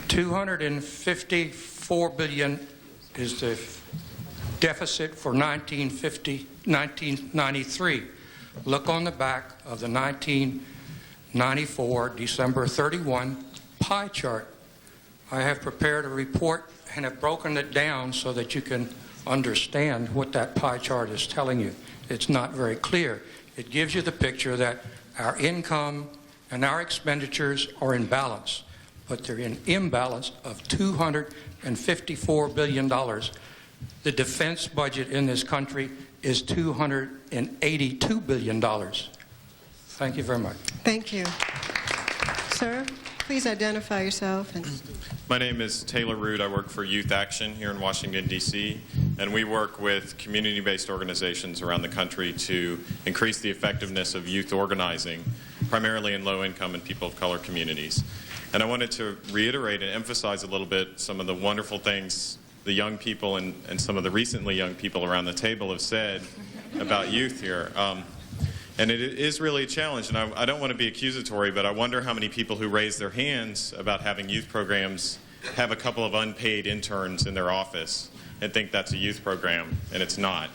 $254 billion is the deficit for 1993. Look on the back of the 1994 December 31 pie chart. I have prepared a report and have broken it down so that you can understand what that pie chart is telling you. It's not very clear. It gives you the picture that our income and our expenditures are in balance, but they're in imbalance of $254 billion. The defense budget in this country is $282 billion. Thank you very much. Thank you. Sir, please identify yourself. My name is Taylor Root. I work for Youth Action here in Washington, D.C., and we work with community-based organizations around the country to increase the effectiveness of youth organizing, primarily in low-income and people of color communities. And I wanted to reiterate and emphasize a little bit some of the wonderful things the young people and some of the recently young people around the table have said about youth here. And it is really a challenge, and I don't want to be accusatory, but I wonder how many people who raise their hands about having youth programs have a couple of unpaid interns in their office and think that's a youth program, and it's not.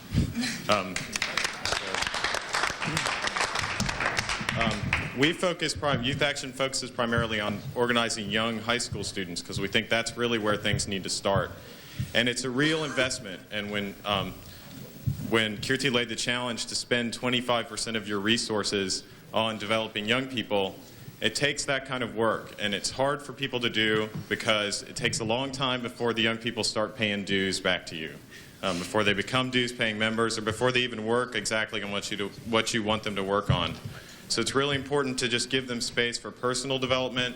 Youth Action focuses primarily on organizing young high school students because we think that's really where things need to start. And it's a real investment, and when Kirti laid the challenge to spend 25% of your resources on developing young people, it takes that kind of work, and it's hard for people to do because it takes a long time before the young people start paying dues back to you, before they become dues-paying members, or before they even work exactly on what you want them to work on. So it's really important to just give them space for personal development,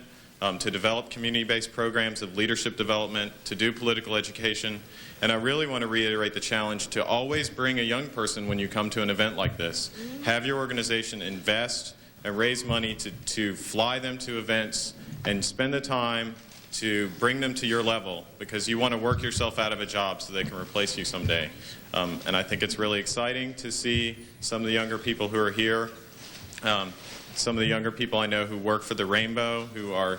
to develop community-based programs of leadership development, to do political education. And I really want to reiterate the challenge to always bring a young person when you come to an event like this. Have your organization invest and raise money to fly them to events and spend the time to bring them to your level, because you want to work yourself out of a job so they can replace you someday. And I think it's really exciting to see some of the younger people who are here. Some of the younger people I know who work for the Rainbow, who are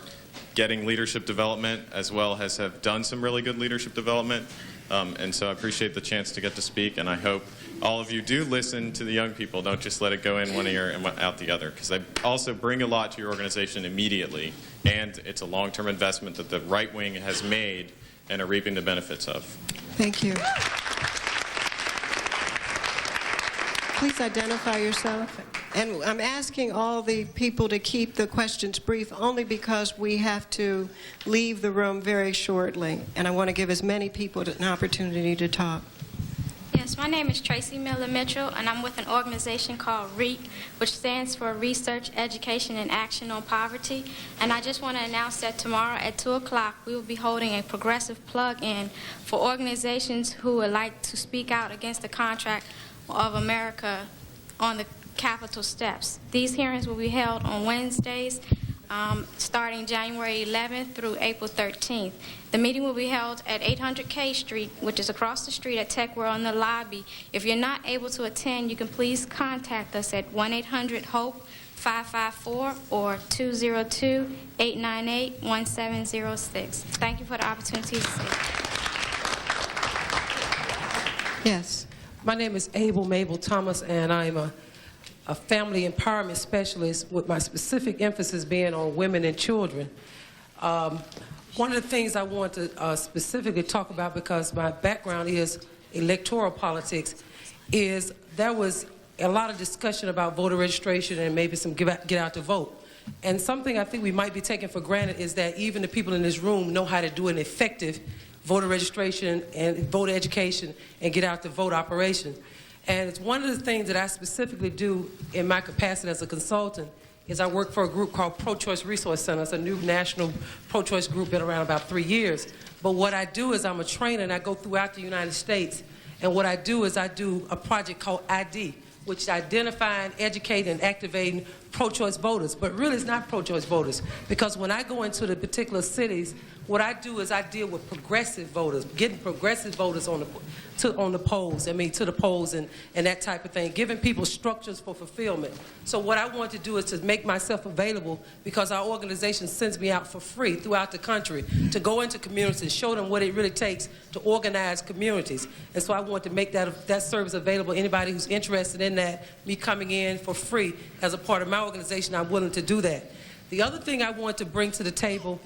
getting leadership development, as well as have done some really good leadership development. And so I appreciate the chance to get to speak, and I hope all of you do listen to the young people. Don't just let it go in one ear and out the other, because they also bring a lot to your organization immediately, and it's a long-term investment that the right wing has made and are reaping the benefits of. Thank you. Please identify yourself. And I'm asking all the people to keep the questions brief only because we have to leave the room very shortly, and I want to give as many people an opportunity to talk. Yes, my name is Tracy Miller Mitchell, and I'm with an organization called REAP, which stands for Research, Education, and Action on Poverty. And I just want to announce that tomorrow at 2 o'clock, we will be holding a progressive plug-in for organizations who would like to speak out against the contract of America on the Capitol steps. These hearings will be held on Wednesdays, starting January 11th through April 13th. The meeting will be held at 800 K Street, which is across the street at Tech World in the lobby. If you're not able to attend, you can please contact us at 1-800-HOPE-554 or 202-898-1706. Thank you for the opportunity to say that. Yes. My name is Mabel Thomas, and I'm a family empowerment specialist with my specific emphasis being on women and children. One of the things I want to specifically talk about, because my background is electoral politics, is there was a lot of discussion about voter registration and maybe some get out to vote. And something I think we might be taking for granted is that even the people in this room know how to do an effective voter registration and voter education and get out to vote operation. And it's one of the things that I specifically do in my capacity as a consultant is I work for a group called Pro-Choice Resource Center. It's a new national pro-choice group, been around about 3 years. But what I do is I'm a trainer, and I go throughout the United States. And what I do is I do a project called ID, which is identifying, educating, and activating pro-choice voters. But really it's not pro-choice voters, because when I go into the particular cities, what I do is I deal with progressive voters, getting progressive voters to the polls and that type of thing, giving people structures for fulfillment. So what I want to do is to make myself available, because our organization sends me out for free throughout the country to go into communities and show them what it really takes to organize communities. And so I want to make that service available. Anybody who's interested in that, me coming in for free as a part of my organization, I'm willing to do that. The other thing I want to bring to the table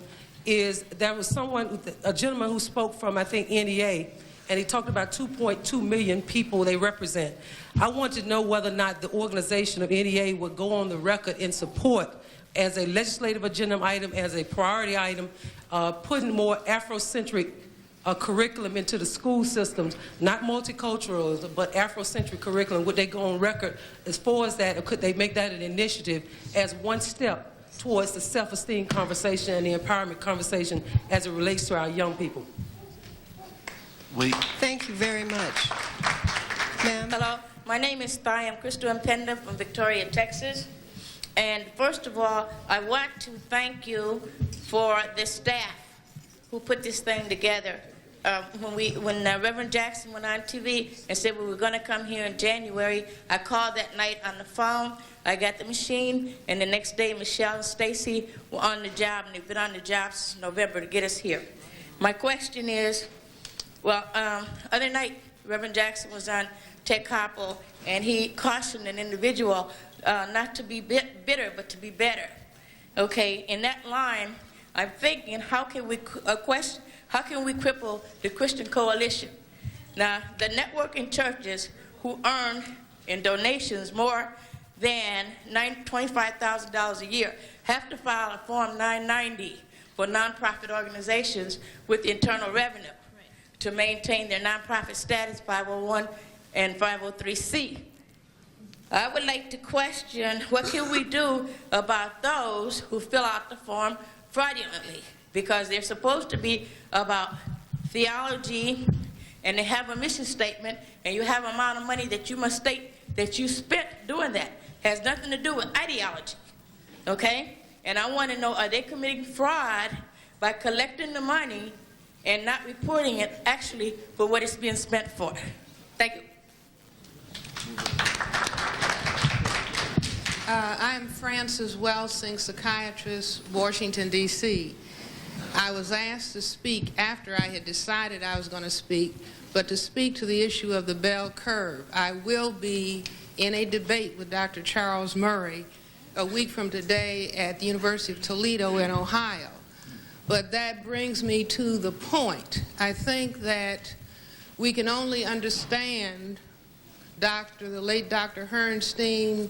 is there was a gentleman who spoke from, I think, NEA, and he talked about 2.2 million people they represent. I want to know whether or not the organization of NEA would go on the record in support as a legislative agenda item, as a priority item, putting more Afrocentric curriculum into the school systems, not multicultural, but Afrocentric curriculum. Would they go on record as far as that, or could they make that an initiative as one step towards the self-esteem conversation and the empowerment conversation as it relates to our young people? Thank you very much. Ma'am? Hello, my name is Thai. I'm Crystal Impenda from Victoria, Texas. And first of all, I want to thank you for the staff who put this thing together. When Reverend Jackson went on TV and said we were going to come here in January, I called that night on the phone. I got the machine, and the next day Michelle and Stacy were on the job, and they've been on the job since November to get us here. My question is, well, other night Reverend Jackson was on Ted Koppel, and he cautioned an individual not to be bitter, but to be better. Okay, in that line, I'm thinking, how can we cripple the Christian coalition? Now, the networking churches who earn in donations more than $25,000 a year have to file a Form 990 for nonprofit organizations with internal revenue to maintain their nonprofit status, 501 and 503C. I would like to question, what can we do about those who fill out the form fraudulently? Because they're supposed to be about theology, and they have a mission statement, and you have an amount of money that you must state that you spent doing that. Has nothing to do with ideology, okay? And I want to know, are they committing fraud by collecting the money and not reporting it actually for what it's being spent for? Thank you. I'm Frances Welsing, psychiatrist, Washington, D.C. I was asked to speak after I had decided I was going to speak But to speak to the issue of the bell curve, I will be in a debate with Dr. Charles Murray a week from today at the University of Toledo in Ohio. But that brings me to the point. I think that we can only understand the late Dr. Herrnstein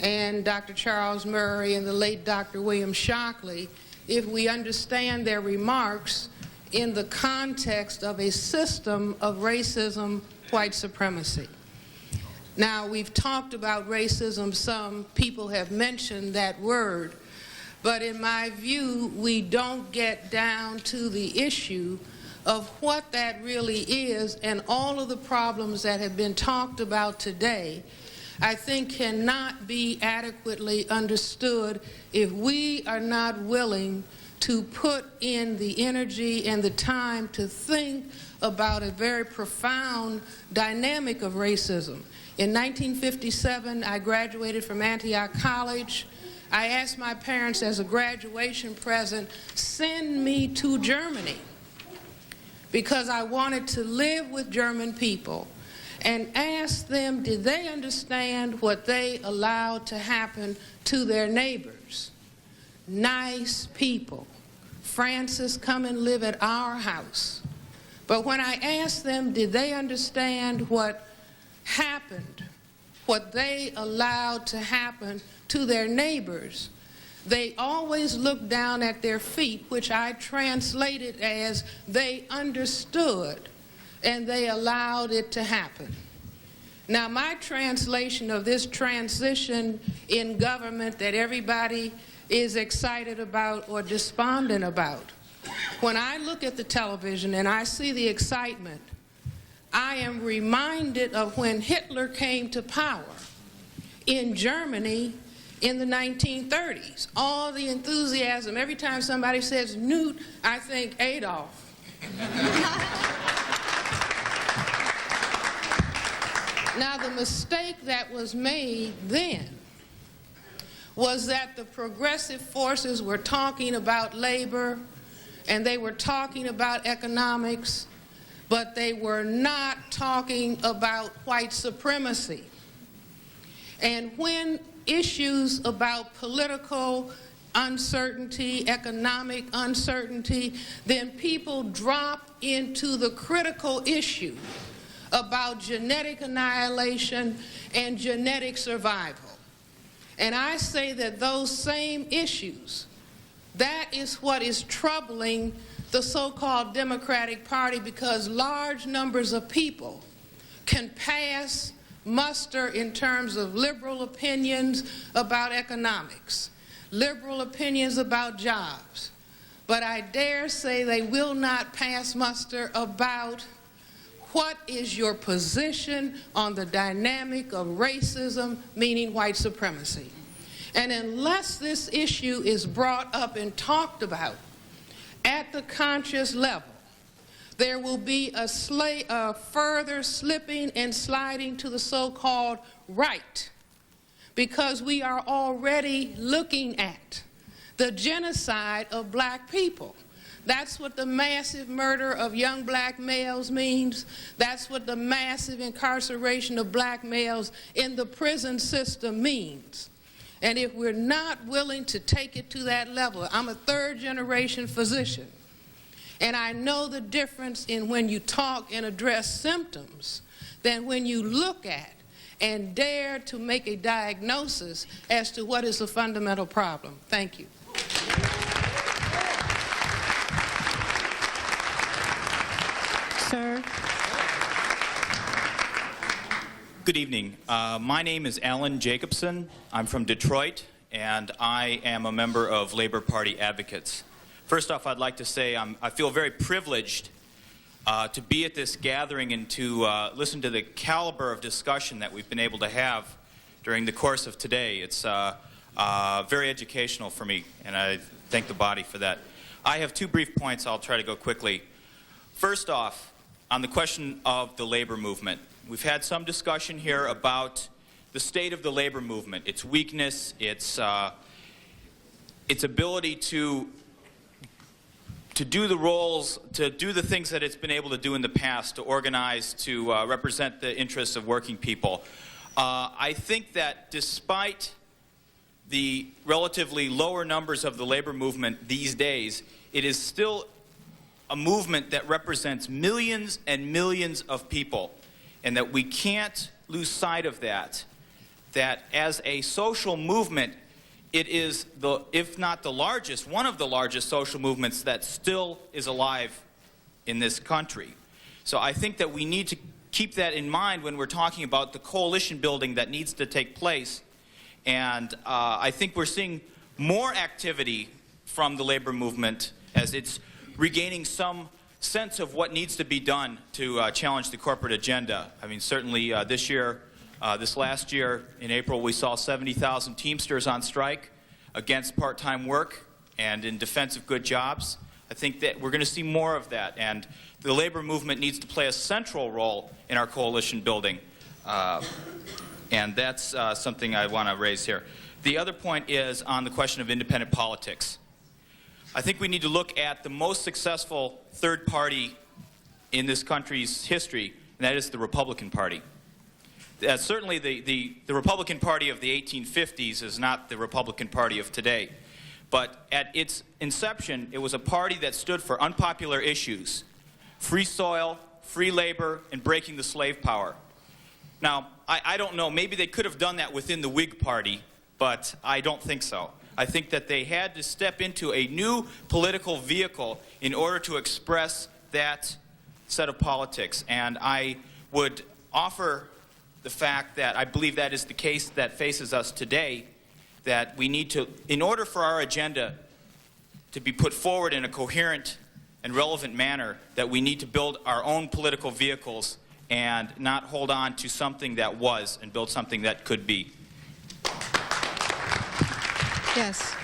and Dr. Charles Murray and the late Dr. William Shockley if we understand their remarks in the context of a system of racism, white supremacy. Now, we've talked about racism. Some people have mentioned that word. But in my view, we don't get down to the issue of what that really is, and all of the problems that have been talked about today, I think cannot be adequately understood if we are not willing to put in the energy and the time to think about a very profound dynamic of racism. In 1957, I graduated from Antioch College. I asked my parents as a graduation present, send me to Germany, because I wanted to live with German people and ask them, did they understand what they allowed to happen to their neighbors? Nice people. Francis, come and live at our house. But when I asked them, did they understand what happened, what they allowed to happen to their neighbors, they always looked down at their feet, which I translated as they understood and they allowed it to happen. Now, my translation of this transition in government that everybody is excited about or despondent about, when I look at the television and I see the excitement, I am reminded of when Hitler came to power in Germany in the 1930s. All the enthusiasm. Every time somebody says Newt, I think Adolf. Now, the mistake that was made then was that the progressive forces were talking about labor and they were talking about economics, but they were not talking about white supremacy. And when issues about political uncertainty, economic uncertainty, then people drop into the critical issue about genetic annihilation and genetic survival. And I say that those same issues, that is what is troubling the so-called Democratic Party, because large numbers of people can pass muster in terms of liberal opinions about economics, liberal opinions about jobs, but I dare say they will not pass muster about what is your position on the dynamic of racism, meaning white supremacy. And unless this issue is brought up and talked about at the conscious level, there will be a further slipping and sliding to the so-called right, because we are already looking at the genocide of black people. That's what the massive murder of young black males means. That's what the massive incarceration of black males in the prison system means. And if we're not willing to take it to that level, I'm a third-generation physician, and I know the difference in when you talk and address symptoms than when you look at and dare to make a diagnosis as to what is the fundamental problem. Thank you. Sir. Good evening. My name is Alan Jacobson. I'm from Detroit, and I am a member of Labor Party Advocates. First off, I'd like to say I feel very privileged to be at this gathering and to listen to the caliber of discussion that we've been able to have during the course of today. It's very educational for me, and I thank the body for that. I have two brief points. I'll try to go quickly. First off, on the question of the labor movement, we've had some discussion here about the state of the labor movement, its weakness, its ability to do the roles, to do the things that it's been able to do in the past, to organize, to represent the interests of working people. I think that despite the relatively lower numbers of the labor movement these days, it is still a movement that represents millions and millions of people, and that we can't lose sight of that. That as a social movement, it is, if not the largest, one of the largest social movements that still is alive in this country. So I think that we need to keep that in mind when we're talking about the coalition building that needs to take place. And I think we're seeing more activity from the labor movement as it's regaining some sense of what needs to be done to challenge the corporate agenda. I mean, certainly this last year in April, we saw 70,000 Teamsters on strike against part-time work and in defense of good jobs. I think that we're going to see more of that, and the labor movement needs to play a central role in our coalition building. And that's something I want to raise here. The other point is on the question of independent politics. I think we need to look at the most successful third party in this country's history, and that is the Republican Party. Certainly the Republican Party of the 1850s is not the Republican Party of today. But at its inception, it was a party that stood for unpopular issues: free soil, free labor, and breaking the slave power. Now, I don't know, maybe they could have done that within the Whig Party, but I don't think so. I think that they had to step into a new political vehicle in order to express that set of politics. And I would offer the fact that I believe that is the case that faces us today, that we need to, in order for our agenda to be put forward in a coherent and relevant manner, that we need to build our own political vehicles and not hold on to something that was and build something that could be. Yes.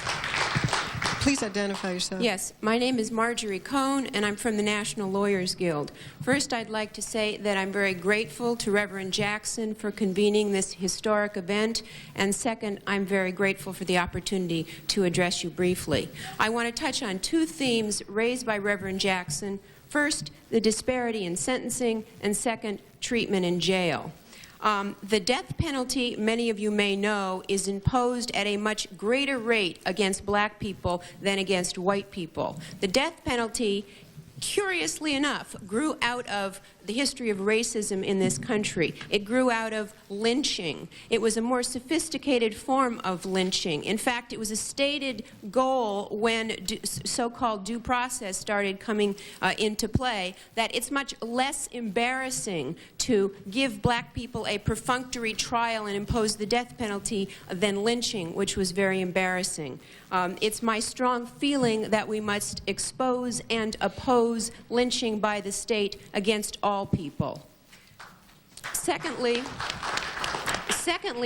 Please identify yourself. Yes, my name is Marjorie Cohn, and I'm from the National Lawyers Guild. First, I'd like to say that I'm very grateful to Reverend Jackson for convening this historic event, and second, I'm very grateful for the opportunity to address you briefly. I want to touch on two themes raised by Reverend Jackson. First, the disparity in sentencing, and second, treatment in jail. The death penalty, many of you may know, is imposed at a much greater rate against black people than against white people. The death penalty, curiously enough, grew out of the history of racism in this country. It grew out of lynching. It was a more sophisticated form of lynching. In fact, it was a stated goal when so-called due process started coming into play, that it's much less embarrassing to give black people a perfunctory trial and impose the death penalty than lynching, which was very embarrassing. It's my strong feeling that we must expose and oppose lynching by the state against all people. Secondly,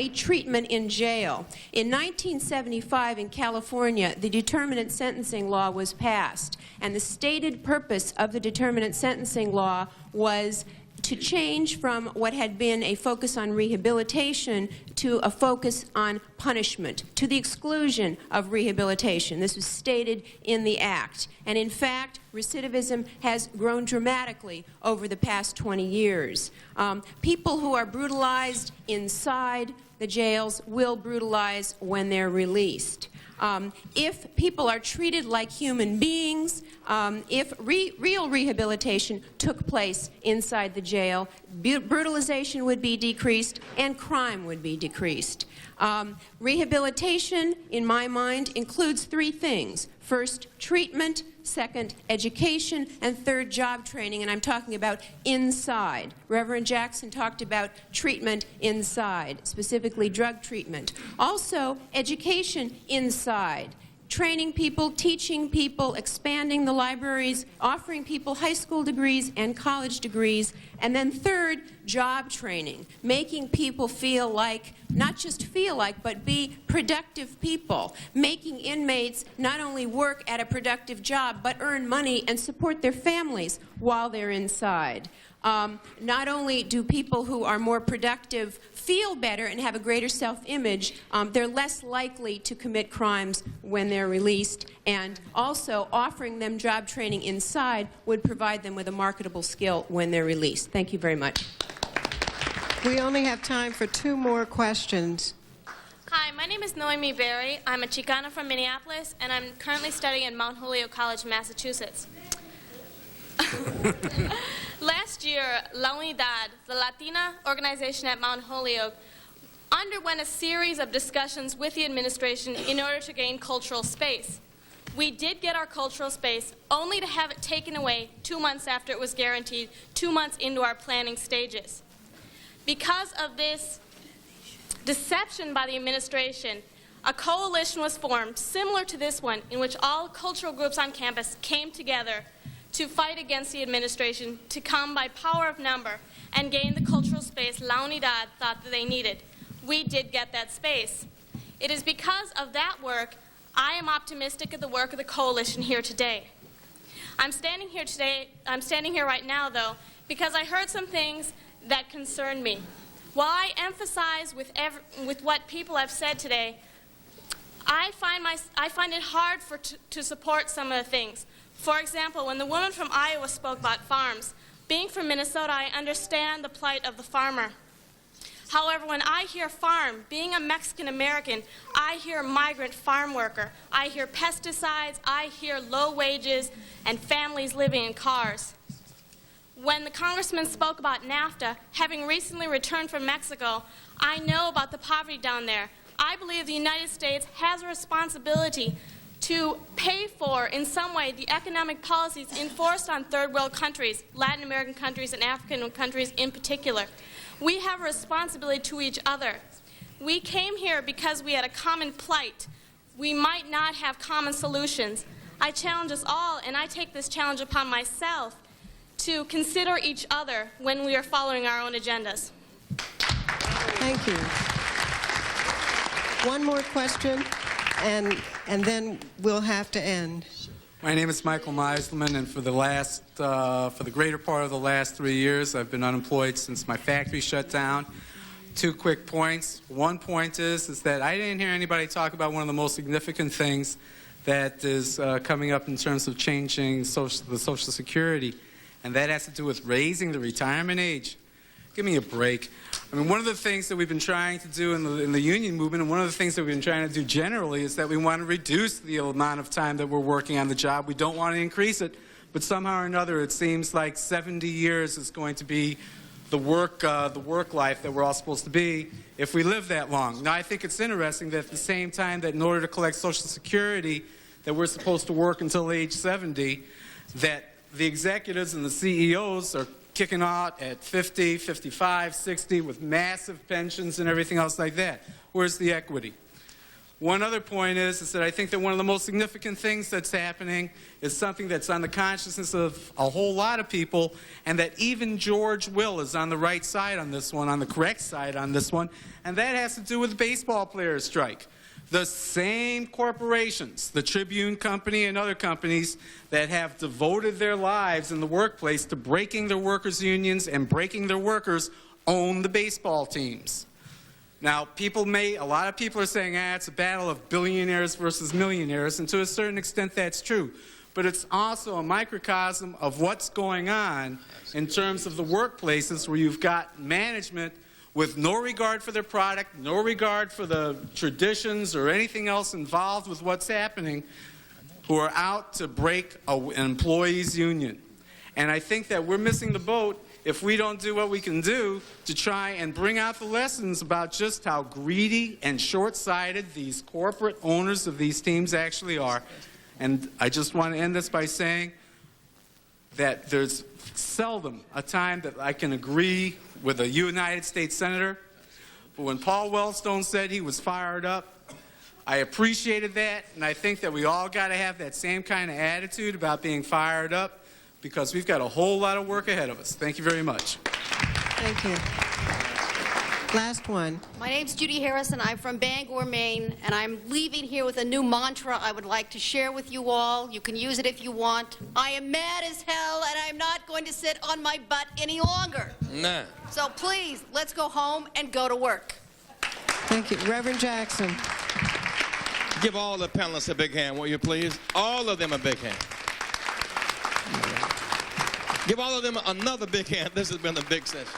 treatment in jail. In 1975 in California, the determinate sentencing law was passed, and the stated purpose of the determinate sentencing law was to change from what had been a focus on rehabilitation to a focus on punishment, to the exclusion of rehabilitation. This was stated in the Act. And in fact, recidivism has grown dramatically over the past 20 years. People who are brutalized inside the jails will brutalize when they're released. If people are treated like human beings, if real rehabilitation took place inside the jail, brutalization would be decreased and crime would be decreased. Rehabilitation, in my mind, includes three things. First, treatment. Second, education. And third, job training. And I'm talking about inside. Reverend Jackson talked about treatment inside, specifically drug treatment. Also, education inside. Training people, teaching people, expanding the libraries, offering people high school degrees and college degrees. And then third, job training, making people feel like not just feel like, but be productive people, making inmates not only work at a productive job, but earn money and support their families while they're inside. Not only do people who are more productive feel better and have a greater self-image, they're less likely to commit crimes when they're released, and also offering them job training inside would provide them with a marketable skill when they're released. Thank you very much. We only have time for 2 more questions. Hi, my name is Noemi Berry. I'm a Chicana from Minneapolis, and I'm currently studying at Mount Holyoke College, Massachusetts. Last year, La Unidad, the Latina organization at Mount Holyoke, underwent a series of discussions with the administration in order to gain cultural space. We did get our cultural space, only to have it taken away 2 months after it was guaranteed, 2 months into our planning stages. Because of this deception by the administration, a coalition was formed similar to this one, in which all cultural groups on campus came together to fight against the administration, to come by power of number and gain the cultural space La Unidad thought that they needed. We did get that space. It is because of that work I am optimistic of the work of the coalition here today. I'm standing here right now, though, because I heard some things that concern me. While I emphasize with what people have said today, I find it hard to support some of the things. For example, when the woman from Iowa spoke about farms, being from Minnesota, I understand the plight of the farmer. However, when I hear farm, being a Mexican American, I hear migrant farm worker. I hear pesticides, I hear low wages, and families living in cars. When the congressman spoke about NAFTA, having recently returned from Mexico, I know about the poverty down there. I believe the United States has a responsibility to pay for, in some way, the economic policies enforced on third world countries, Latin American countries and African countries in particular. We have a responsibility to each other. We came here because we had a common plight. We might not have common solutions. I challenge us all, and I take this challenge upon myself, to consider each other when we are following our own agendas. Thank you. One more question, and then we'll have to end. My name is Michael Meiselman, and for the greater part of the last 3 years, I've been unemployed since my factory shut down. 2 quick points. One point is that I didn't hear anybody talk about one of the most significant things that is coming up in terms of changing the Social Security, and that has to do with raising the retirement age. Give me a break. I mean, one of the things that we've been trying to do in the union movement, and one of the things that we've been trying to do generally, is that we want to reduce the amount of time that we're working on the job. We don't want to increase it, but somehow or another it seems like 70 years is going to be the work life that we're all supposed to be if we live that long. Now, I think it's interesting that at the same time that in order to collect Social Security that we're supposed to work until age 70, that the executives and the CEOs are kicking out at 50, 55, 60 with massive pensions and everything else like that. Where's the equity? One other point is that I think that one of the most significant things that's happening is something that's on the consciousness of a whole lot of people, and that even George Will is on the right side on this one, on the correct side on this one, and that has to do with the baseball players' strike. The same corporations, the Tribune Company and other companies that have devoted their lives in the workplace to breaking their workers' unions and breaking their workers, own the baseball teams. Now, a lot of people are saying, it's a battle of billionaires versus millionaires, and to a certain extent that's true. But it's also a microcosm of what's going on in terms of the workplaces where you've got management with no regard for their product, no regard for the traditions or anything else involved with what's happening, who are out to break an employees' union. And I think that we're missing the boat if we don't do what we can do to try and bring out the lessons about just how greedy and short-sighted these corporate owners of these teams actually are. And I just want to end this by saying that there's seldom a time that I can agree with a United States Senator, but when Paul Wellstone said he was fired up, I appreciated that, and I think that we all got to have that same kind of attitude about being fired up, because we've got a whole lot of work ahead of us. Thank you very much. Thank you. Last one. My name's Judy Harrison. I'm from Bangor, Maine, and I'm leaving here with a new mantra I would like to share with you all. You can use it if you want. I am mad as hell, and I'm not going to sit on my butt any longer. Nah. So please, let's go home and go to work. Thank you. Reverend Jackson. Give all the panelists a big hand, will you please? All of them a big hand. Give all of them another big hand. This has been a big session.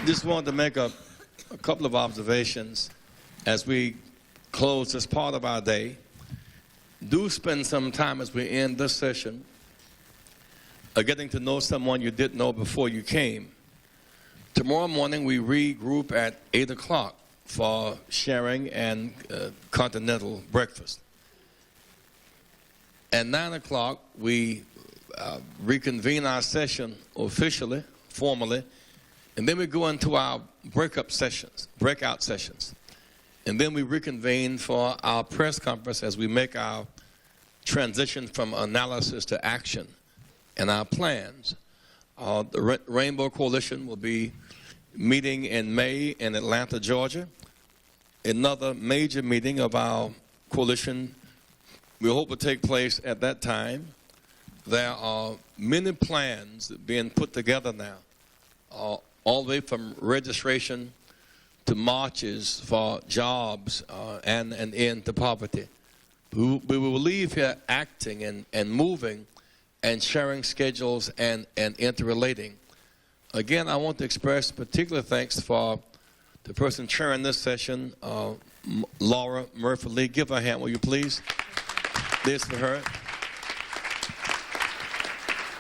Just wanted to make a couple of observations as we close this part of our day. Do spend some time as we end this session getting to know someone you didn't know before you came. Tomorrow morning we regroup at 8 o'clock for sharing and continental breakfast. At 9 o'clock we reconvene our session officially, formally, and then we go into our breakout sessions. And then we reconvene for our press conference as we make our transition from analysis to action and our plans. The Rainbow Coalition will be meeting in May in Atlanta, Georgia. Another major meeting of our coalition we hope will take place at that time. There are many plans being put together now, all the way from registration to marches for jobs and an end to poverty. We will leave here acting and moving and sharing schedules and interrelating. Again, I want to express particular thanks for the person chairing this session, Laura Murphy-Lee. Give her a hand, will you please? This for her.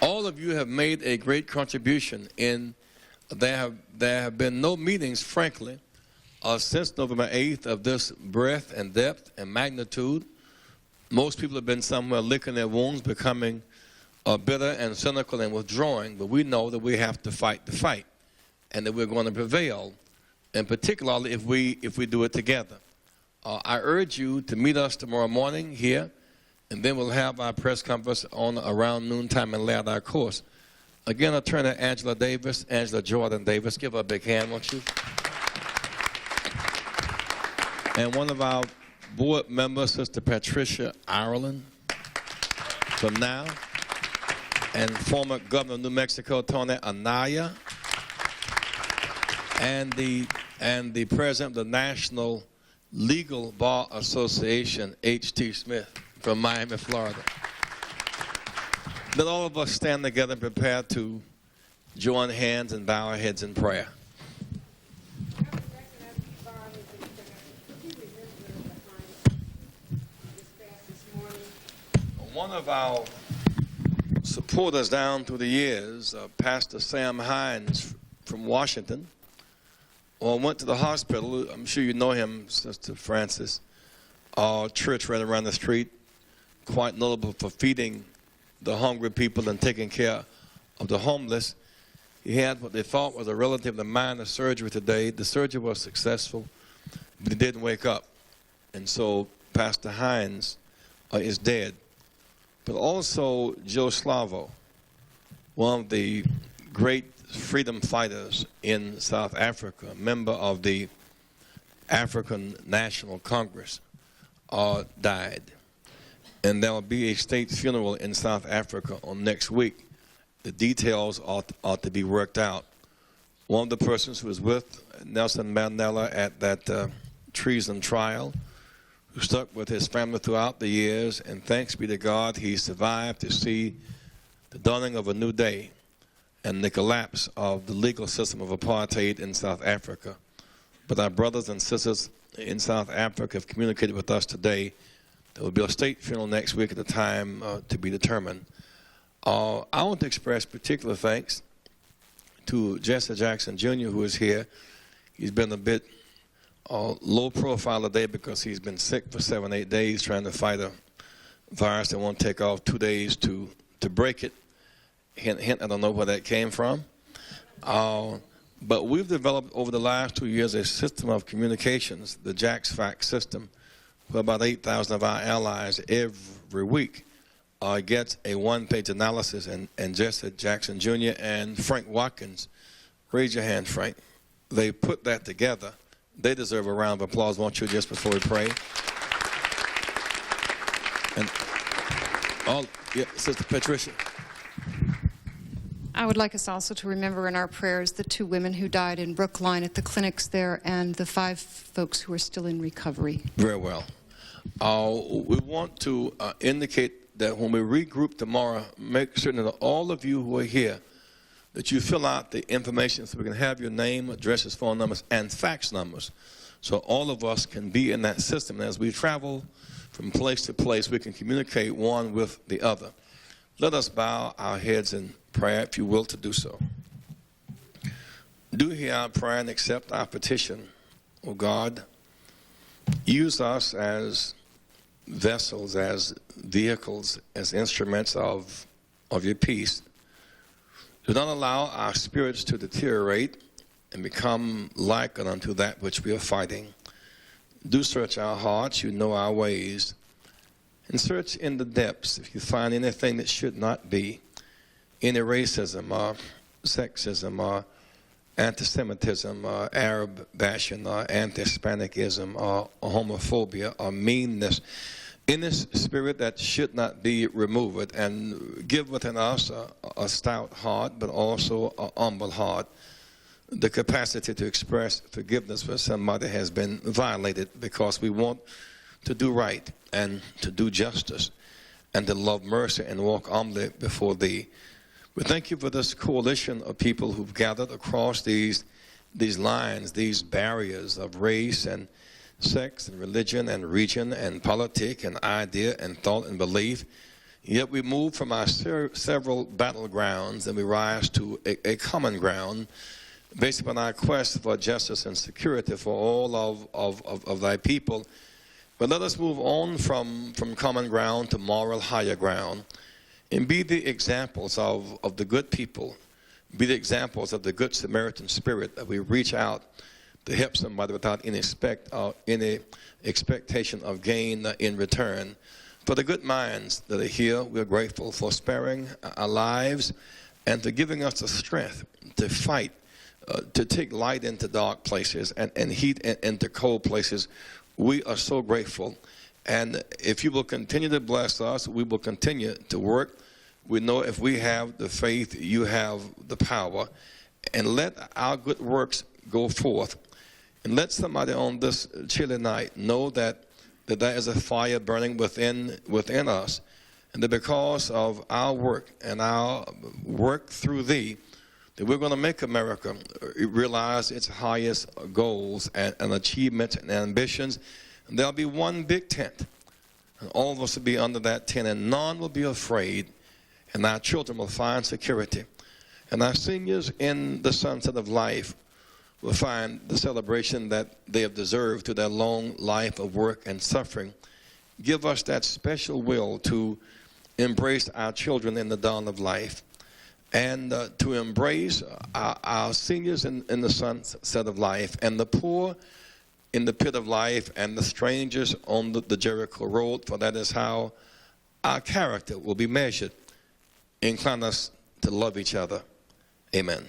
All of you have made a great contribution in there have been no meetings, frankly, since November 8th of this breadth and depth and magnitude. Most people have been somewhere licking their wounds, becoming bitter and cynical and withdrawing, but we know that we have to fight the fight and that we're going to prevail, and particularly if we do it together. I urge you to meet us tomorrow morning here, and then we'll have our press conference on around noontime and lay out our course. Again, Attorney Angela Jordan Davis, give her a big hand, won't you? And one of our board members, Sister Patricia Ireland, from now, and former Governor of New Mexico, Tony Anaya, and the President of the National Legal Bar Association, H.T. Smith, from Miami, Florida. Let all of us stand together and prepare to join hands and bow our heads in prayer. One of our supporters down through the years, Pastor Sam Hines from Washington, went to the hospital. I'm sure you know him, Sister Francis. Our church right around the street, quite notable for feeding the hungry people and taking care of the homeless. He had what they thought was a relatively minor surgery today. The surgery was successful, but he didn't wake up. And so Pastor Hines is dead. But also Joe Slavo, one of the great freedom fighters in South Africa, a member of the African National Congress, died. And there will be a state funeral in South Africa on next week. The details ought to be worked out. One of the persons who was with Nelson Mandela at that treason trial, who stuck with his family throughout the years, and thanks be to God, he survived to see the dawning of a new day and the collapse of the legal system of apartheid in South Africa. But our brothers and sisters in South Africa have communicated with us today. There will be a state funeral next week at a time to be determined. I want to express particular thanks to Jesse Jackson Jr., who is here. He's been a bit low profile today because he's been sick for 7-8 days trying to fight a virus that won't take off 2 days to break it. Hint, hint, I don't know where that came from. But we've developed over the last 2 years a system of communications, the JaxFax system, where about 8,000 of our allies every week gets a one-page analysis, and Jesse Jackson Jr. and Frank Watkins Raise your hand, Frank. They put that together. They deserve a round of applause, won't you, just before we pray? And Sister Patricia. I would like us also to remember in our prayers the 2 women who died in Brookline at the clinics there and the 5 folks who are still in recovery. Very well. We want to indicate that when we regroup tomorrow, make certain that all of you who are here, that you fill out the information so we can have your name, addresses, phone numbers, and fax numbers, so all of us can be in that system. And as we travel from place to place, we can communicate one with the other. Let us bow our heads in prayer, if you will, to do so. Do hear our prayer and accept our petition. O God, use us as vessels, as vehicles, as instruments of your peace. Do not allow our spirits to deteriorate and become likened unto that which we are fighting. Do search our hearts, you know our ways, and search in the depths if you find anything that should not be, any racism or sexism or anti-Semitism or Arab bashing or anti-Hispanicism or homophobia or meanness, in this spirit that should not be removed, and give within us a stout heart, but also a humble heart, the capacity to express forgiveness for somebody has been violated, because we want to do right and to do justice and to love mercy and walk humbly before thee. We thank you for this coalition of people who've gathered across these lines, these barriers of race and sex and religion and region and politic and idea and thought and belief. Yet we move from our several battlegrounds and we rise to a common ground based upon our quest for justice and security for all of thy people. But let us move on from common ground to moral higher ground and be the examples of the good people, be the examples of the good Samaritan spirit, that we reach out to help somebody without any expectation of gain in return. For the good minds that are here, we are grateful for sparing our lives and for giving us the strength to fight, to take light into dark places and heat into cold places. We are so grateful. And if you will continue to bless us, we will continue to work. We know if we have the faith, you have the power. And let our good works go forth. And let somebody on this chilly night know that there is a fire burning within us. And that because of our work and our work through thee, that we're going to make America realize its highest goals and achievements and ambitions. And there'll be one big tent. And all of us will be under that tent, and none will be afraid. And our children will find security. And our seniors in the sunset of life will find the celebration that they have deserved through their long life of work and suffering. Give us that special will to embrace our children in the dawn of life, and to embrace our seniors in the sunset of life, and the poor in the pit of life, and the strangers on the Jericho road, for that is how our character will be measured. Incline us to love each other. Amen.